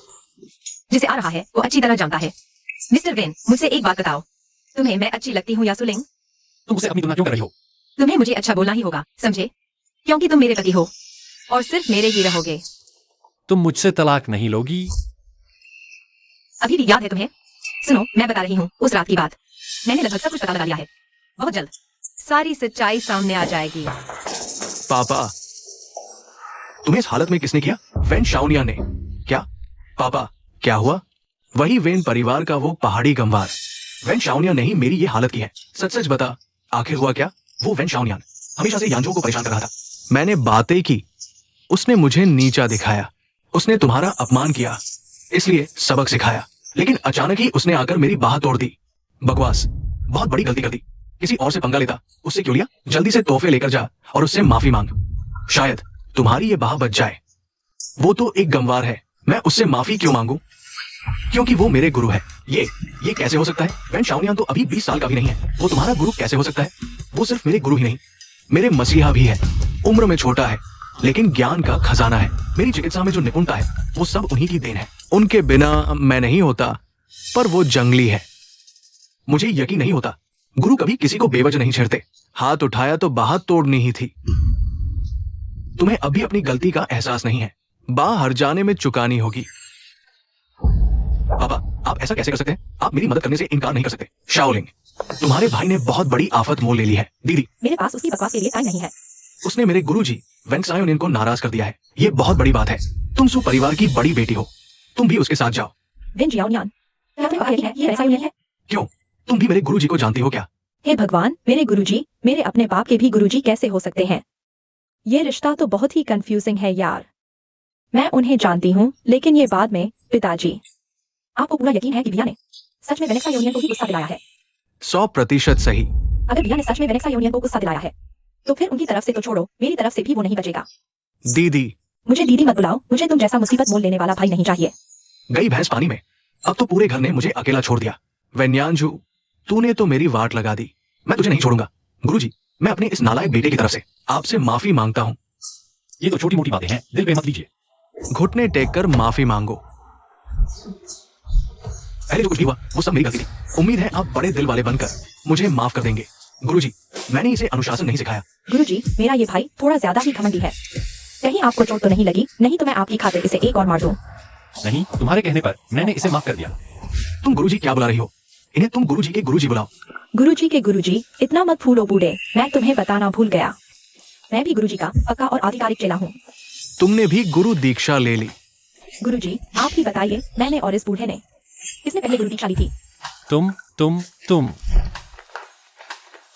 जिसे आ रहा है वो अच्छी तरह जानता है। मिस्टर वेन, मुझसे एक बात बताओ, तुम्हें मैं अच्छी लगती हूँ या सुलिंग? तुम मुझसे अपनी तुलना क्यों कर रही हो? तुम्हें मुझे अच्छा बोलना ही होगा, समझे? क्योंकि तुम मेरे पति हो और सिर्फ मेरे ही रहोगे। तुम मुझसे तलाक नहीं लोगी? अभी भी याद है तुम्हें? सुनो, मैं बता रही हूँ उस रात की बात। मैंने लगभग सब कुछ पता लगा लिया है। बहुत जल्द सारी सच्चाई सामने आ जाएगी। पापा, तुम्हें इस हालत में किसने किया? वेन शाओनिया ने। क्या? पापा, क्या हुआ? वही वेन परिवार का वो पहाड़ी गंवार। वेन शाओनिया ने ही मेरी ये हालत की है। सच सच बता, आखिर हुआ क्या? वो वेन शाओनियान हमेशा से यांजो को परेशान कर रहा था। मैंने बातें की, उसने मुझे नीचा दिखाया, उसने तुम्हारा अपमान किया, इसलिए सबक सिखाया। लेकिन अचानक ही उसने आकर मेरी बाह तोड़ दी। बकवास, बहुत बड़ी गलती कर दी। किसी और से पंगा लेता, उससे क्यों लिया? जल्दी से तोहफे लेकर जा और उससे माफी मांग। शायद तुम्हारी ये बाह बच जाए। वो तो एक गंवार है, मैं उससे माफी क्यों मांगू? क्योंकि वो मेरे गुरु है। ये कैसे हो सकता है? वेन शाओनियान तो अभी 20 साल का भी नहीं है। वो तुम्हारा गुरु कैसे हो सकता है? वो सिर्फ मेरे गुरु ही नहीं, मेरे मसीहा भी है। उम्र में छोटा है, लेकिन ज्ञान का खजाना है। मेरी चिकित्सा में जो निपुणता है, वो सब उन्हीं की देन है। उनके बिना मैं नहीं होता, पर वो जंगली है। मुझे यकीन नहीं होता, गुरु कभी किसी को बेवजह नहीं छेड़ते। हाथ उठाया तो बाह तोड़नी ही थी। तुम्हें अभी अपनी गलती का एहसास नहीं है। बाह हर जाने में चुकानी होगी। पापा, आप ऐसा कैसे कर सकते हैं? आप मेरी मदद करने से इनकार नहीं कर सकते। शाओलिंग, तुम्हारे भाई ने बहुत बड़ी आफत मोल ले ली है। दीदी, मेरे पास उसकी बकवास के लिए टाइम नहीं है। उसने मेरे गुरुजी वेन सायोनियन को नाराज कर दिया है। ये बहुत बड़ी बात है। तुम सु परिवार की बड़ी बेटी हो, तुम भी उसके साथ जाओ। वेन जियाओनियान, आपने कहा यही है, ये वैसा ही नहीं है। क्यों? तुम भी मेरे गुरुजी को जानती हो क्या? हे भगवान, मेरे गुरुजी मेरे अपने बाप के भी गुरुजी कैसे हो सकते हैं? ये रिश्ता तो बहुत ही कंफ्यूजिंग है यार। मैं उन्हें जानती हूँ, लेकिन ये बाद में। पिताजी, आपको पूरा यकीन है कि बिया ने सच में वेनेक्सा यूनियन को ही गुस्सा दिलाया है? 100% सही। अगर बिया ने सच में वेनेक्सा यूनियन को गुस्सा दिलाया है, तो फिर उनकी तरफ से तो छोड़ो, मेरी तरफ से भी वो नहीं बचेगा। दीदी, मुझे दीदी मत बुलाओ, मुझे तुम जैसा मुसीबत मोल लेने वाला भाई नहीं चाहिए। गई भैंस पानी में। अब तो पूरे घर ने मुझे अकेला छोड़ दिया। वेन्यांजू, तूने तो मेरी वाट लगा दी। मैं तुझे नहीं छोड़ूंगा। गुरुजी, मैं अपने इस नालायक बेटे की तरफ से आपसे माफी मांगता हूँ। ये तो छोटी मोटी बातें हैं, दिल पे मत लीजिए। घुटने टेक कर माफी मांगो। पहले जो कुछ भी हुआ वो सब मेरी गलती थी। उम्मीद है आप बड़े दिल वाले बनकर मुझे माफ कर देंगे। गुरुजी, मैंने इसे अनुशासन नहीं सिखाया। गुरुजी, मेरा ये भाई थोड़ा ज्यादा ही घमंडी है। कहीं आपको चोट तो नहीं लगी? नहीं तो मैं आपकी खातिर इसे एक और मार दूं। नहीं, तुम्हारे कहने पर मैंने इसे माफ कर दिया। तुम गुरुजी क्या बुला रही हो? इन्हें तुम गुरुजी के गुरुजी बुलाओ। गुरुजी के गुरुजी, इतना मत फूलो बूढ़े। मैं तुम्हें बताना भूल गया, मैं भी गुरुजी का पक्का और आधिकारिक चेला हूँ। तुमने भी गुरु दीक्षा ले ली। गुरुजी, आप ही बताइए, मैंने और इस बूढ़े ने, किसने पहले गुरु दीक्षा ली थी? तुम।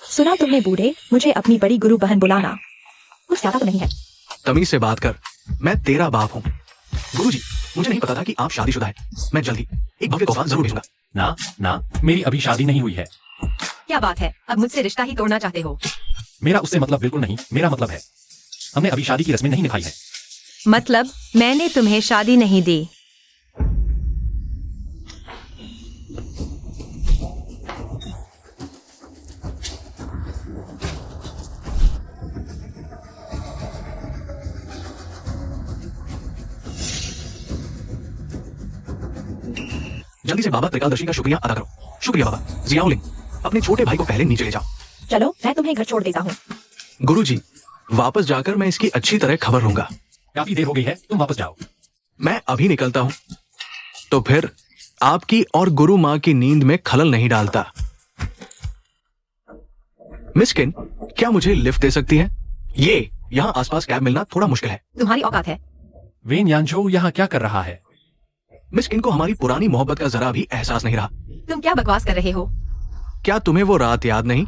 सुना तुमने बूढ़े, मुझे अपनी बड़ी गुरु बहन बुलाना कुछ ज्यादा तो नहीं है। तमीज से बात कर, मैं तेरा बाप हूँ। गुरुजी, मुझे नहीं पता था कि आप शादीशुदा है। मैं जल्दी एक भव्य तोहफा जरूर भेजूंगा। ना, मेरी अभी शादी नहीं हुई है। क्या बात है, अब मुझसे रिश्ता ही तोड़ना चाहते हो? मेरा उससे मतलब बिल्कुल नहीं। मेरा मतलब है, हमने अभी शादी की रस्में नहीं निभाई है। मतलब मैंने तुम्हें शादी नहीं दी। जल्दी से बाबा त्रिकालदर्शी का शुक्रिया अदा करो। शुक्रिया बाबा जियाउलिंग, अपने छोटे भाई को पहले नीचे ले जाओ। चलो, मैं तुम्हें घर छोड़ देता हूँ। गुरुजी, वापस जाकर मैं इसकी अच्छी तरह खबर लूंगा। काफी देर हो गई है, तुम वापस जाओ। मैं अभी निकलता हूँ, तो फिर आपकी और गुरु माँ की नींद में खलल नहीं डालता। मिस किन, क्या मुझे लिफ्ट दे सकती है? ये यहाँ आसपास कैब मिलना थोड़ा मुश्किल है। तुम्हारी औकात है। वेन यानझो यहाँ क्या कर रहा है? मिस किन को हमारी पुरानी मोहब्बत का जरा भी एहसास नहीं रहा। तुम क्या बकवास कर रहे हो? क्या तुम्हें वो रात याद नहीं,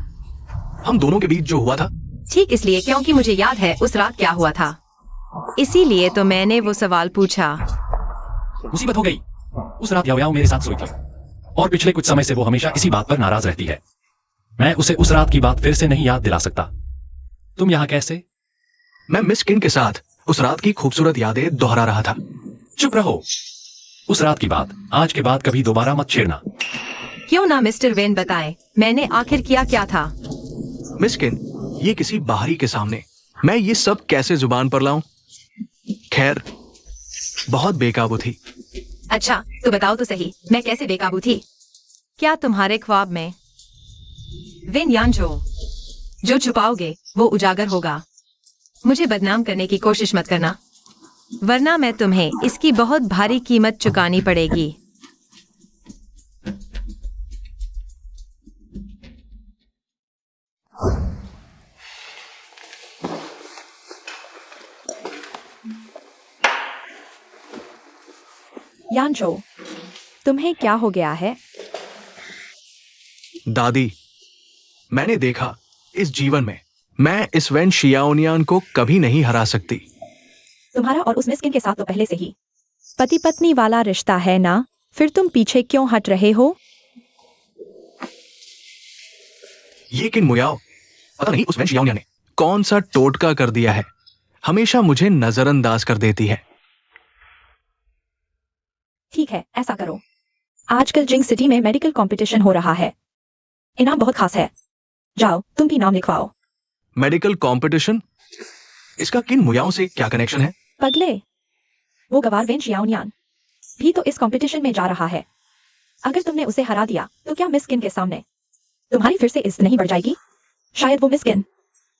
हम दोनों के बीच जो हुआ था? ठीक इसलिए क्योंकि मुझे याद है उस रात क्या हुआ था, इसीलिए तो मैंने वो सवाल पूछा। मुसीबत हो गई। उस रात याओ मेरे साथ सोई थी और पिछले कुछ समय से वो हमेशा इसी बात पर नाराज रहती है। मैं उसे उस रात की बात फिर से नहीं याद दिला सकता। तुम यहाँ कैसे? मैं मिस किन के साथ उस रात की खूबसूरत यादें दोहरा रहा था। चुप रहो। उस रात की बात आज के बाद कभी दोबारा मत छेड़ना। क्यों ना मिस्टर वेन बताएं, मैंने आखिर किया क्या था? मिस किन, ये किसी बाहरी के सामने मैं ये सब कैसे जुबान पर लाऊं? खैर, बहुत बेकाबू थी। अच्छा, तो बताओ तो सही, मैं कैसे बेकाबू थी? क्या तुम्हारे ख्वाब में वेन यानझो जो छुपाओगे वो उजागर होगा? मुझे बदनाम करने की कोशिश मत करना, वरना मैं तुम्हें इसकी बहुत भारी कीमत चुकानी पड़ेगी। यानझो, तुम्हें क्या हो गया है? दादी, मैंने देखा इस जीवन में मैं इस वेन शियाओनियान को कभी नहीं हरा सकती। तुम्हारा और उस मिस्किन के साथ तो पहले से ही पति पत्नी वाला रिश्ता है ना, फिर तुम पीछे क्यों हट रहे हो? ये किन मुयाओ, पता नहीं उस वेन शियाओनियान ने कौन सा टोटका कर दिया है, हमेशा मुझे नजरअंदाज कर देती है। ठीक है, ऐसा करो, आजकल जिंग सिटी में मेडिकल कंपटीशन हो रहा है, इनाम बहुत खास है, जाओ तुम भी नाम लिखवाओ। Medical competition? इसका किन मुयाओं से क्या कनेक्शन है? पगले, वो गवार वेन शियाओनियान भी तो इस कंपटीशन में जा रहा है। अगर तुमने उसे हरा दिया तो क्या मिस्किन के सामने तुम्हारी फिर से इज्जत नहीं बढ़ जाएगी? शायद वो मिस्किन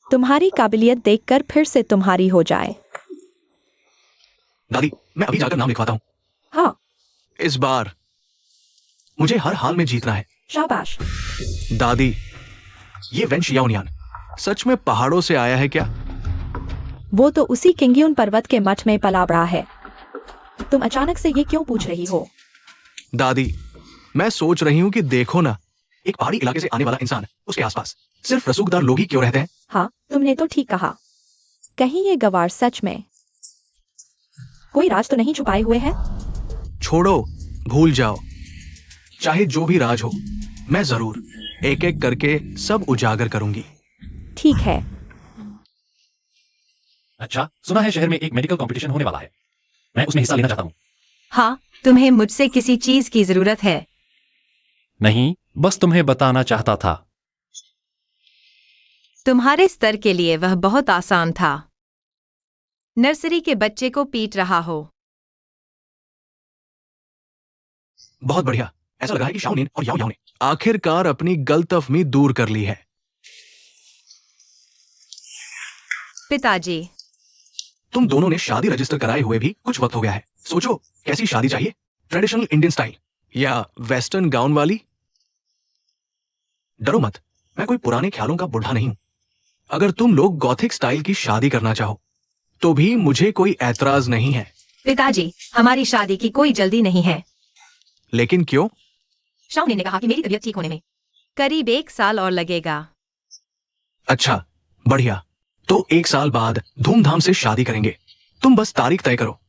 तुम्हारी काबिलियत देखकर फिर से तुम्हारी हो जाए। दादी, मैं अभी जाकर नाम लिखवाता हूँ। हाँ, इस बार मुझे हर हाल में जीतना है। शाबाश। दादी, ये वेन शियाओनियान सच में पहाड़ों से आया है क्या? वो तो उसी किंग्यून पर्वत के मठ में पला बड़ा है। तुम अचानक से ये क्यों पूछ रही हो? दादी, मैं सोच रही हूँ कि देखो ना, एक पहाड़ी इलाके से आने वाला इंसान, उसके आसपास सिर्फ रसूखदार लोग ही क्यों रहते हैं? हाँ, तुमने तो ठीक कहा। कहीं ये गवार सच में कोई राज तो नहीं छुपाए हुए है? छोड़ो, भूल जाओ। चाहे जो भी राज हो, मैं जरूर एक एक करके सब उजागर करूंगी। ठीक है। अच्छा, सुना है शहर में एक मेडिकल कंपटीशन होने वाला है, मैं उसमें हिस्सा लेना चाहता हूँ। हाँ, तुम्हें मुझसे किसी चीज की जरूरत है? नहीं, बस तुम्हें बताना चाहता था। तुम्हारे स्तर के लिए वह बहुत आसान था। नर्सरी के बच्चे को पीट रहा हो। बहुत बढ़िया, ऐसा लग रहा है कि शाओनिन और याओ याओ ने आखिरकार अपनी गलतफहमी दूर कर ली है। पिताजी, तुम दोनों ने शादी रजिस्टर कराए हुए भी कुछ वक्त हो गया है। सोचो, कैसी शादी चाहिए? ट्रेडिशनल इंडियन स्टाइल या वेस्टर्न गाउन वाली? डरो मत, मैं कोई पुराने ख्यालों का बुढ़ा नहीं हूं। अगर तुम लोग गॉथिक स्टाइल की शादी करना चाहो तो भी मुझे कोई ऐतराज नहीं है। पिताजी, हमारी शादी की कोई जल्दी नहीं है। लेकिन क्यों? शाओनिन ने कहा कि मेरी तबीयत ठीक होने में करीब 1 साल और लगेगा। अच्छा, बढ़िया। तो 1 साल बाद धूमधाम से शादी करेंगे। तुम बस तारीख तय करो।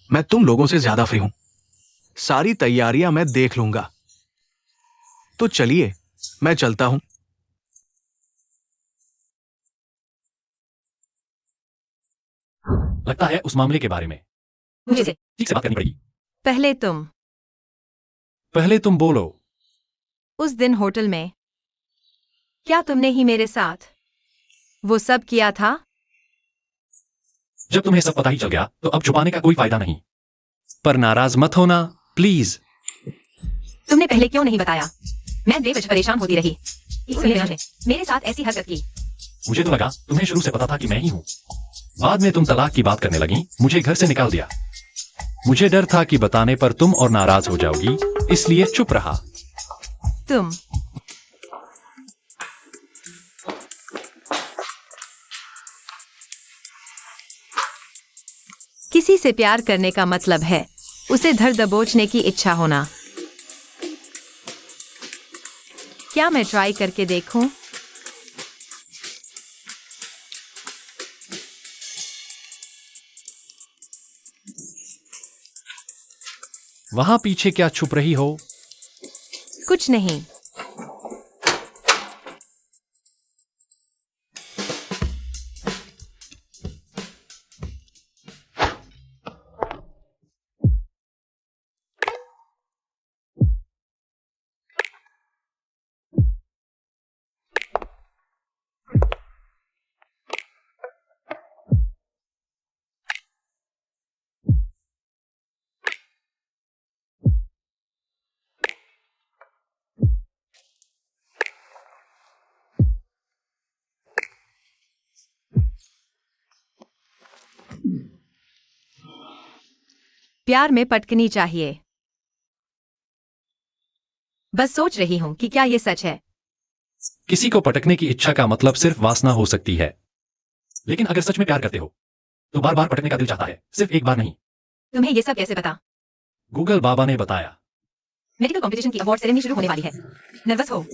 मैं तुम लोगों से ज्यादा फ्री हूं। सारी तैयारियां मैं देख लूंगा। तो चलिए, मैं चलता हूं। लगता है उस मामले के बारे में मुझे ठीक से बात करनी पड़ेगी। पहले तुम बोलो। उस दिन होटल में क्या तुमने ही मेरे साथ वो सब किया था? जब तुम्हें सब पता ही चल गया तो अब छुपाने का कोई फायदा नहीं। पर नाराज मत होना प्लीज। तुमने पहले क्यों नहीं बताया? मैं बेवजह परेशान होती रही। इसलिए तुमने मेरे साथ ऐसी हरकत की। मुझे तो लगा तुम्हें शुरू से पता था कि मैं ही हूँ। बाद में तुम तलाक की बात करने लगी, मुझे घर से निकाल दिया। मुझे डर था कि बताने पर तुम और नाराज हो जाओगी, इसलिए चुप रहा। तुम किसी से प्यार करने का मतलब है उसे धर दबोचने की इच्छा होना। क्या मैं ट्राई करके देखूं? वहां पीछे क्या छुप रही हो? कुछ नहीं। प्यार में पटकनी चाहिए। बस सोच रही हूं कि क्या ये सच है। किसी को पटकने की इच्छा का मतलब सिर्फ वासना हो सकती है, लेकिन अगर सच में प्यार करते हो तो बार बार पटकने का दिल चाहता है, सिर्फ एक बार नहीं। तुम्हें ये सब कैसे पता? गूगल बाबा ने बताया। मेडिकल कंपटीशन की अवार्ड सेरेमनी शुरू होने वाली है। नर्वस हो?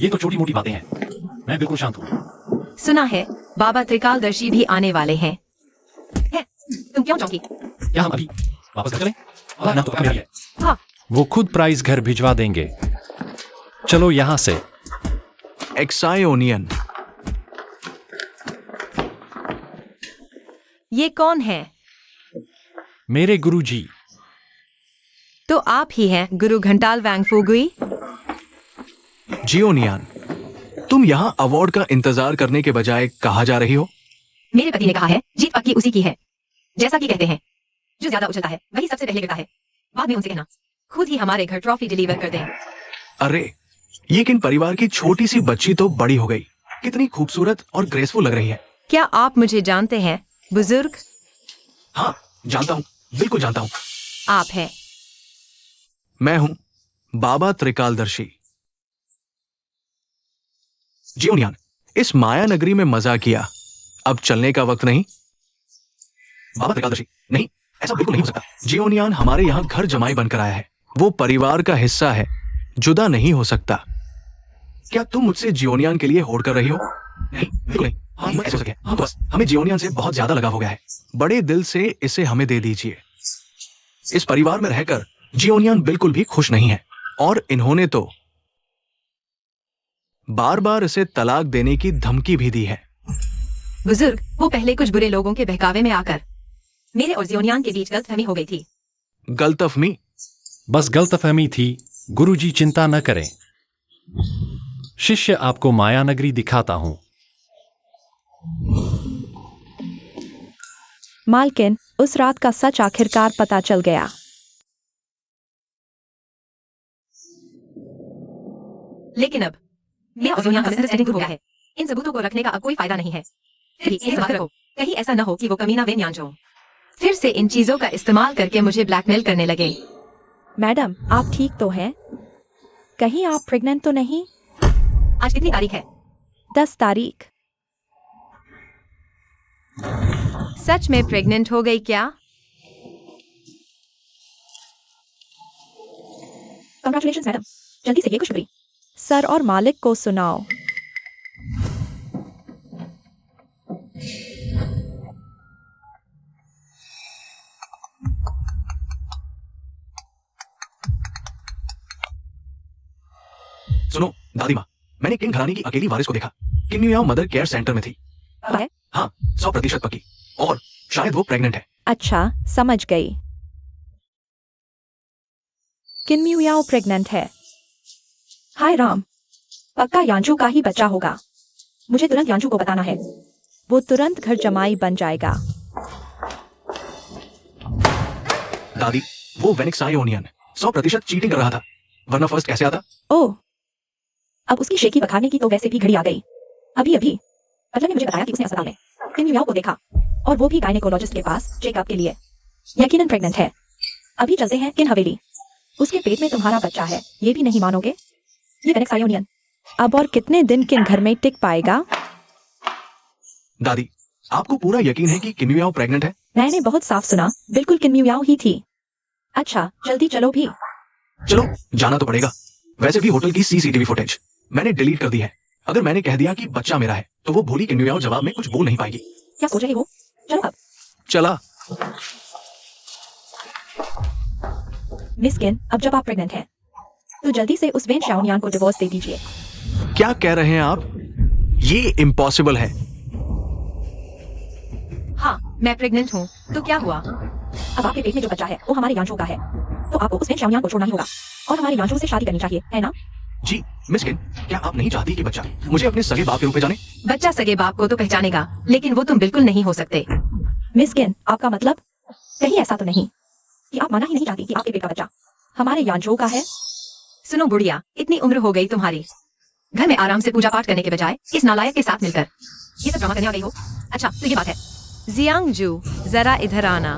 ये तो छोटी मोटी बातें हैं, मैं बिल्कुल शांत हूँ। सुना है बाबा त्रिकालदर्शी भी आने वाले हैं। तुम क्यों चौंकी? क्या हम अभी वापस घर चलें? और ना तो पक्का मेरा ही है। हाँ। वो खुद प्राइज घर भिजवा देंगे। चलो यहां से। एक्सायोनियन। ये कौन है? मेरे गुरुजी। तो आप ही हैं गुरु घंटाल वांगफुगुई? जियोनियान, तुम यहाँ अवार्ड का इंतजार करने के बजाय कहाँ जा रही हो? मेरे पति ने कहा है जीत पक्की उसी की है। जैसा कि कहते हैं, जो ज्यादा उछलता है वही सबसे पहले गिरता है। बाद में उनसे कहना खुद ही हमारे घर ट्रॉफी डिलीवर कर दें। अरे, ये किन परिवार की छोटी सी बच्ची तो बड़ी हो गई। कितनी खूबसूरत और ग्रेसफुल लग रही है। क्या आप मुझे जानते हैं बुजुर्ग? हाँ, जानता हूँ, बिल्कुल जानता हूँ। आप हैं? मैं हूँ बाबा त्रिकालदर्शी। जियोनियान, इस माया नगरी में मजा किया, अब चलने का वक्त नहीं। बाबा त्रिकालदर्शी, नहीं, ऐसा बिल्कुल नहीं हो सकता। जियोनियान हमारे यहाँ घर जमाई बनकर आया है। वो परिवार का हिस्सा है, जुदा नहीं हो सकता। क्या तुम मुझसे जियोनियान के लिए होड़ कर रही हो? नहीं, बिल्कुल नहीं। हाँ, कैसे हो सके? हाँ, बस हमें जियोनियान से बहुत ज्यादा लगाव हो गया है। बड़े दिल से इसे हमें दे दीजिए। इस परिवार में रहकर जियोनियान बिल्कुल भी खुश नहीं है, और इन्होंने तो बार बार इसे तलाक देने की धमकी भी दी है। बुजुर्ग, वो पहले कुछ बुरे लोगों के बहकावे में आकर मेरे और जियोनियान के बीच गलतफहमी हो गई थी। गलतफहमी? बस गलतफहमी थी, गुरुजी चिंता न करें। शिष्य आपको माया नगरी दिखाता हूं। मालकिन, उस रात का सच आखिरकार पता चल गया। लेकिन अब मेरा और जियोनियान का मिसअंडरस्टैंडिंग दूर हो गया है। इन सबूतों को रखने का अब कोई फायदा नहीं है। फिर भी इन्हें संभाल रखो, कहीं ऐसा न हो कि वो कमीना वेन यानचो फिर से इन चीजों का इस्तेमाल करके मुझे ब्लैकमेल करने लगे। मैडम, आप ठीक तो हैं? कहीं आप प्रेग्नेंट तो नहीं? आज कितनी तारीख है? 10 तारीख। सच में प्रेग्नेंट हो गई क्या? कंग्रेचुलेशन मैडम, जल्दी से ये खुशखबरी सर और मालिक को सुनाओ। सुनो दादी माँ, मैंने किन घराने की अकेली वारिस को देखा। किन्युयाओ मदर केयर सेंटर में थी। है? हाँ, 100% पक्की। और शायद वो प्रेग्नेंट है। अच्छा, समझ गई। किन्युयाओ प्रेग्नेंट है। हाय राम, पक्का यांजू का ही बच्चा होगा। मुझे तुरंत यांजू को बताना है। वो तुरंत घर जमाई बन जाएगा। दादी, वो वेनिक्सायोनियन 100% चीटिंग कर रहा था, वरना फर्स्ट कैसे आता? ओह, अब उसकी शेखी बखाने की तो वैसे भी घड़ी आ गई। अभी अभी बटलर ने मुझे बताया कि उसने अस्पताल में किन्युयाओ को देखा, और वो भी गायनेकोलॉजिस्ट के पास चेकअप के लिए। यकीनन प्रेग्नेंट है। अभी चलते हैं किन हवेली। उसके पेट में तुम्हारा बच्चा है, ये भी नहीं मानोगे। ये वेनिक्सायोनियन अब और कितने दिन किन घर में टिक पाएगा? दादी, आपको पूरा यकीन है कि किन्युयाओ प्रेग्नेंट है? मैंने बहुत साफ सुना, बिल्कुल किन्युयाओ ही थी। अच्छा, जल्दी चलो भी। चलो, जाना तो पड़ेगा। वैसे भी होटल की सीसीटीवी फुटेज मैंने डिलीट कर दी है। अगर मैंने कह दिया कि बच्चा मेरा है, तो वो भोली किन्युयाओ जवाब में कुछ बोल नहीं पाएगी। क्या सोच रहे हो? चलो अब। चला। मिस किन, अब जब आप प्रेग्नेंट हैं, तो जल्दी से उस वेन शाओनियान को डिवोर्स दे दीजिए। क्या कह रहे हैं आप? ये इम्पॉसिबल है। हाँ, मैं प्रेग्नेंट हूँ, तो क्या हुआ? अब आपके पेट में जो बच्चा है वो हमारे यांजू का है, तो आपको उस वेन शाओनियान को छोड़ना ही होगा और हमारे यांजू से शादी करनी चाहिए, है ना? जी मिस किन, क्या आप नहीं चाहती कि बच्चा मुझे अपने सगे बाप के रूप में जाने? बच्चा सगे बाप को तो पहचानेगा, लेकिन वो तुम बिल्कुल नहीं हो सकते। मिस किन, आपका मतलब कहीं ऐसा तो नहीं कि आप माना ही नहीं चाहती कि आपके पेट का बच्चा हमारे यांजू का है? सुनो बुढ़िया, इतनी उम्र हो गई तुम्हारी, घर में आराम से पूजा पाठ करने के बजाय इस नालायक के साथ मिलकर ये सब ड्रामा करने आ गई हो। अच्छा, तो ये बात है। जियांगजू, जरा इधर आना।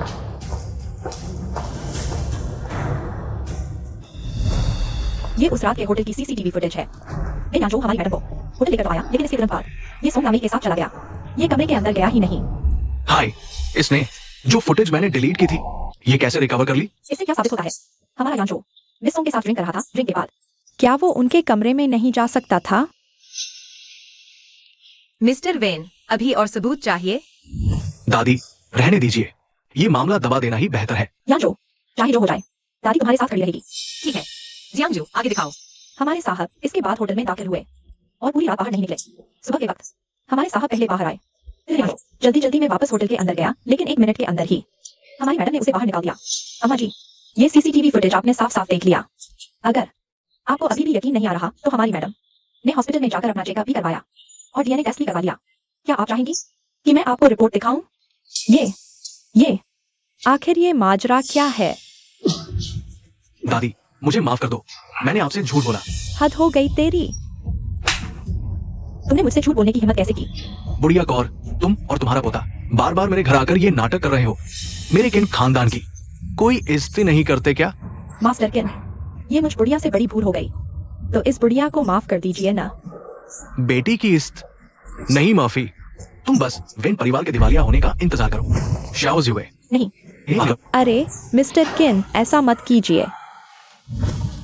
ये उस रात के होटल की सीसीटीवी फुटेज है। वे यांजू हमारी मैडम को होटल लेकर तो आया, लेकिन इसके तुरंत बाद ये सोंग नामी के साथ चला गया। ये कमरे के अंदर गया ही नहीं। हाय, इसने जो फुटेज मैंने डिलीट की थी, ये कैसे रिकवर कर ली? इससे क्या साबित होता है? हमारा यांजू मिस सोंग के साथ ड्रिंक कर रहा था। ड्रिंक के बाद क्या वो उनके कमरे में नहीं जा सकता था? मिस्टर वेन, अभी और सबूत चाहिए? दादी, रहने दीजिए। ये मामला दबा देना ही बेहतर है। यांजू, चाहे जो हो जाए, दादी तुम्हारे साथ खड़ी रहेगी। ठीक है, जियांगजू आगे दिखाओ। हमारे साहब इसके बाद होटल में दाखिल हुए और पूरी रात बाहर नहीं निकले। सुबह के वक्त हमारे साहब पहले बाहर आए, फिर यांजू जल्दी जल्दी में वापस होटल के अंदर गया, लेकिन 1 मिनट के अंदर ही हमारी मैडम ने उसे बाहर निकाल दिया। अम्मा जी, ये सीसीटीवी फुटेज आपने साफ साफ देख लिया। अगर आपको अभी भी यकीन नहीं आ रहा, तो हमारी मैडम ने हॉस्पिटल में जाकर अपना चेकअप भी करवाया और डीएनए टेस्ट भी करवा लिया। क्या आप चाहेंगी कि मैं आपको रिपोर्ट दिखाऊं? ये आखिर ये माजरा क्या है? दादी, मुझे माफ कर दो, मैंने आपसे झूठ बोला। हद हो गई तेरी। तुमने मुझसे झूठ बोलने की हिम्मत कैसे की? बुढ़िया कौर, तुम और तुम्हारा पोता बार बार मेरे घर आकर ये नाटक कर रहे हो। मेरे किन खानदान की कोई इज्जत नहीं करते क्या? मास्टर किन, ये मुझ बुढ़िया से बड़ी भूल हो गई, तो इस बुढ़िया को माफ कर दीजिए ना। बेटी की इज्जत नहीं माफी। तुम बस वेन परिवार के दिवालिया होने का इंतजार करो। शाओज हुए नहीं। अरे मिस्टर किन, ऐसा मत कीजिए।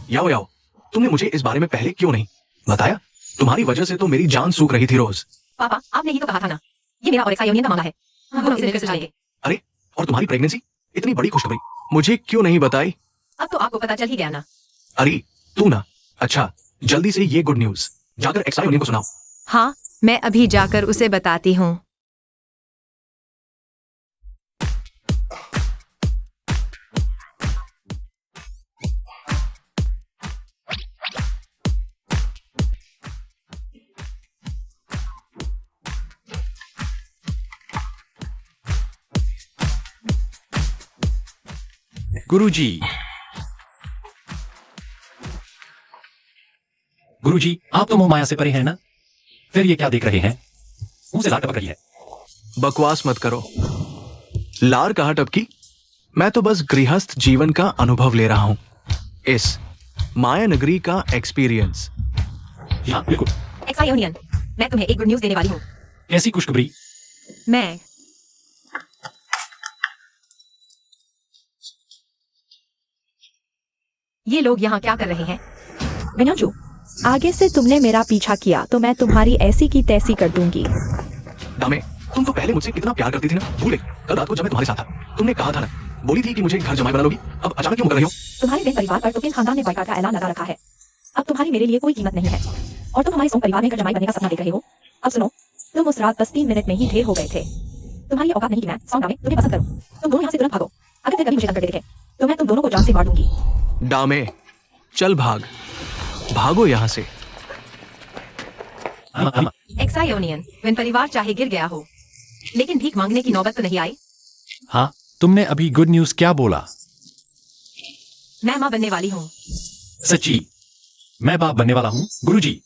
याओ याओ, तुमने मुझे इस बारे में पहले क्यों नहीं बताया? तुम्हारी वजह से तो मेरी जान सूख रही थी रोज। पापा, आपने ही तो कहा था ना, ये मेरा और एक्सायोनियन का मामला है, हम दोनों इसे मिलकर सुलझाएंगे। अरे, और तुम्हारी प्रेगनेंसी, इतनी बड़ी खुशखबरी मुझे क्यों नहीं बताई? अब तो आपको पता चल ही गया ना। अरे तू ना, अच्छा जल्दी से ये गुड न्यूज जाकर एक्सायोनियन को सुनाओ। हाँ, मैं अभी जाकर उसे बताती हूँ। गुरुजी, गुरुजी, आप तो मोह माया से परे हैं ना? फिर ये क्या देख रहे हैं? मुंह से लार टपक रही है। बकवास मत करो। लार कहाँ टपकी? मैं तो बस गृहस्थ जीवन का अनुभव ले रहा हूं, इस माया नगरी का एक्सपीरियंस। हाँ बिल्कुल। एक्सायोनियन, मैं तुम्हें एक गुड न्यूज देने वाली हूँ। कैसी खुशखबरी? मैं ये लोग यहाँ क्या कर रहे हैं? विनाजू, आगे से तुमने मेरा पीछा किया तो मैं तुम्हारी ऐसी की तैसी कर दूंगी। दामे, तुम तो पहले मुझसे कितना प्यार करती थी ना, भूल गई? कल रात को जब मैं तुम्हारे साथ था, तुमने कहा था ना, बोली थी कि मुझे घर जमाई बना लोगी। अब अचानक क्यों कर रही हो? तुम्हारे बहन परिवार पर टोकिन खानदान ने बॉयकॉट का ऐलान लगा रखा है। अब तुम्हारी मेरे लिए कोई कीमत नहीं है और तुम हमारे सोंग परिवार में घर जमाई बनने का सपना देख रहे हो। अब सुनो, तुम उस रात बस 3 मिनट में ही ढेर हो गए थे। तुम्हारी औकात नहीं कि मैं सोंग दामे तुम्हें पसंद करूं। तुम दोनों यहाँ से तुरंत भागो। अगर फिर कभी मुझे तंग करते दिखे तो मैं तुम दोनों को जान से मार दूंगी। दामे, चल भाग, भागो यहाँ से। एक्साई ओनियन, वन परिवार चाहे गिर गया हो, लेकिन भीख मांगने की नौबत तो नहीं आई। हाँ, तुमने अभी गुड न्यूज क्या बोला? मैं माँ बनने वाली हूँ। सच्ची? मैं बाप बनने वाला हूँ गुरुजी।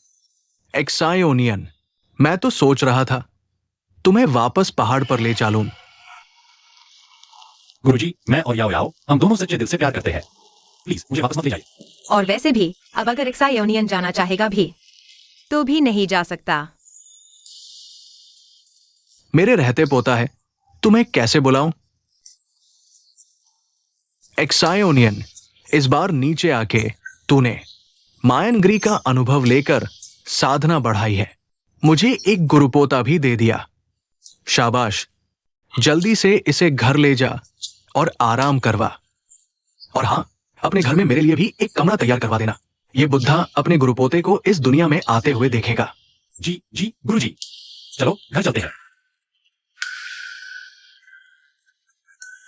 एक्सायोनियन, मैं तो सोच रहा था तुम्हें वापस पहाड़ पर ले चलूं। गुरुजी, मैं और याओ याओ हम दोनों सच्चे दिल से प्यार करते हैं। प्लीज मुझे वापस मत ले जाइए। और वैसे भी अब अगर एक्साई ओनियन जाना चाहेगा भी तो भी नहीं जा सकता। मेरे रहते पोता है, तुम्हें कैसे बुलाऊं? एक्सायोनियन, इस बार नीचे आके तूने मायनग्री का अनुभव लेकर साधना बढ़ाई है, मुझे एक गुरुपोता भी दे दिया। शाबाश, जल्दी से इसे घर ले जा और आराम करवा। और हाँ, अपने घर में मेरे लिए भी एक कमरा तैयार करवा देना। ये बुद्धा अपने गुरुपोते को इस दुनिया में आते हुए देखेगा। जी जी गुरुजी, चलो घर चलते हैं।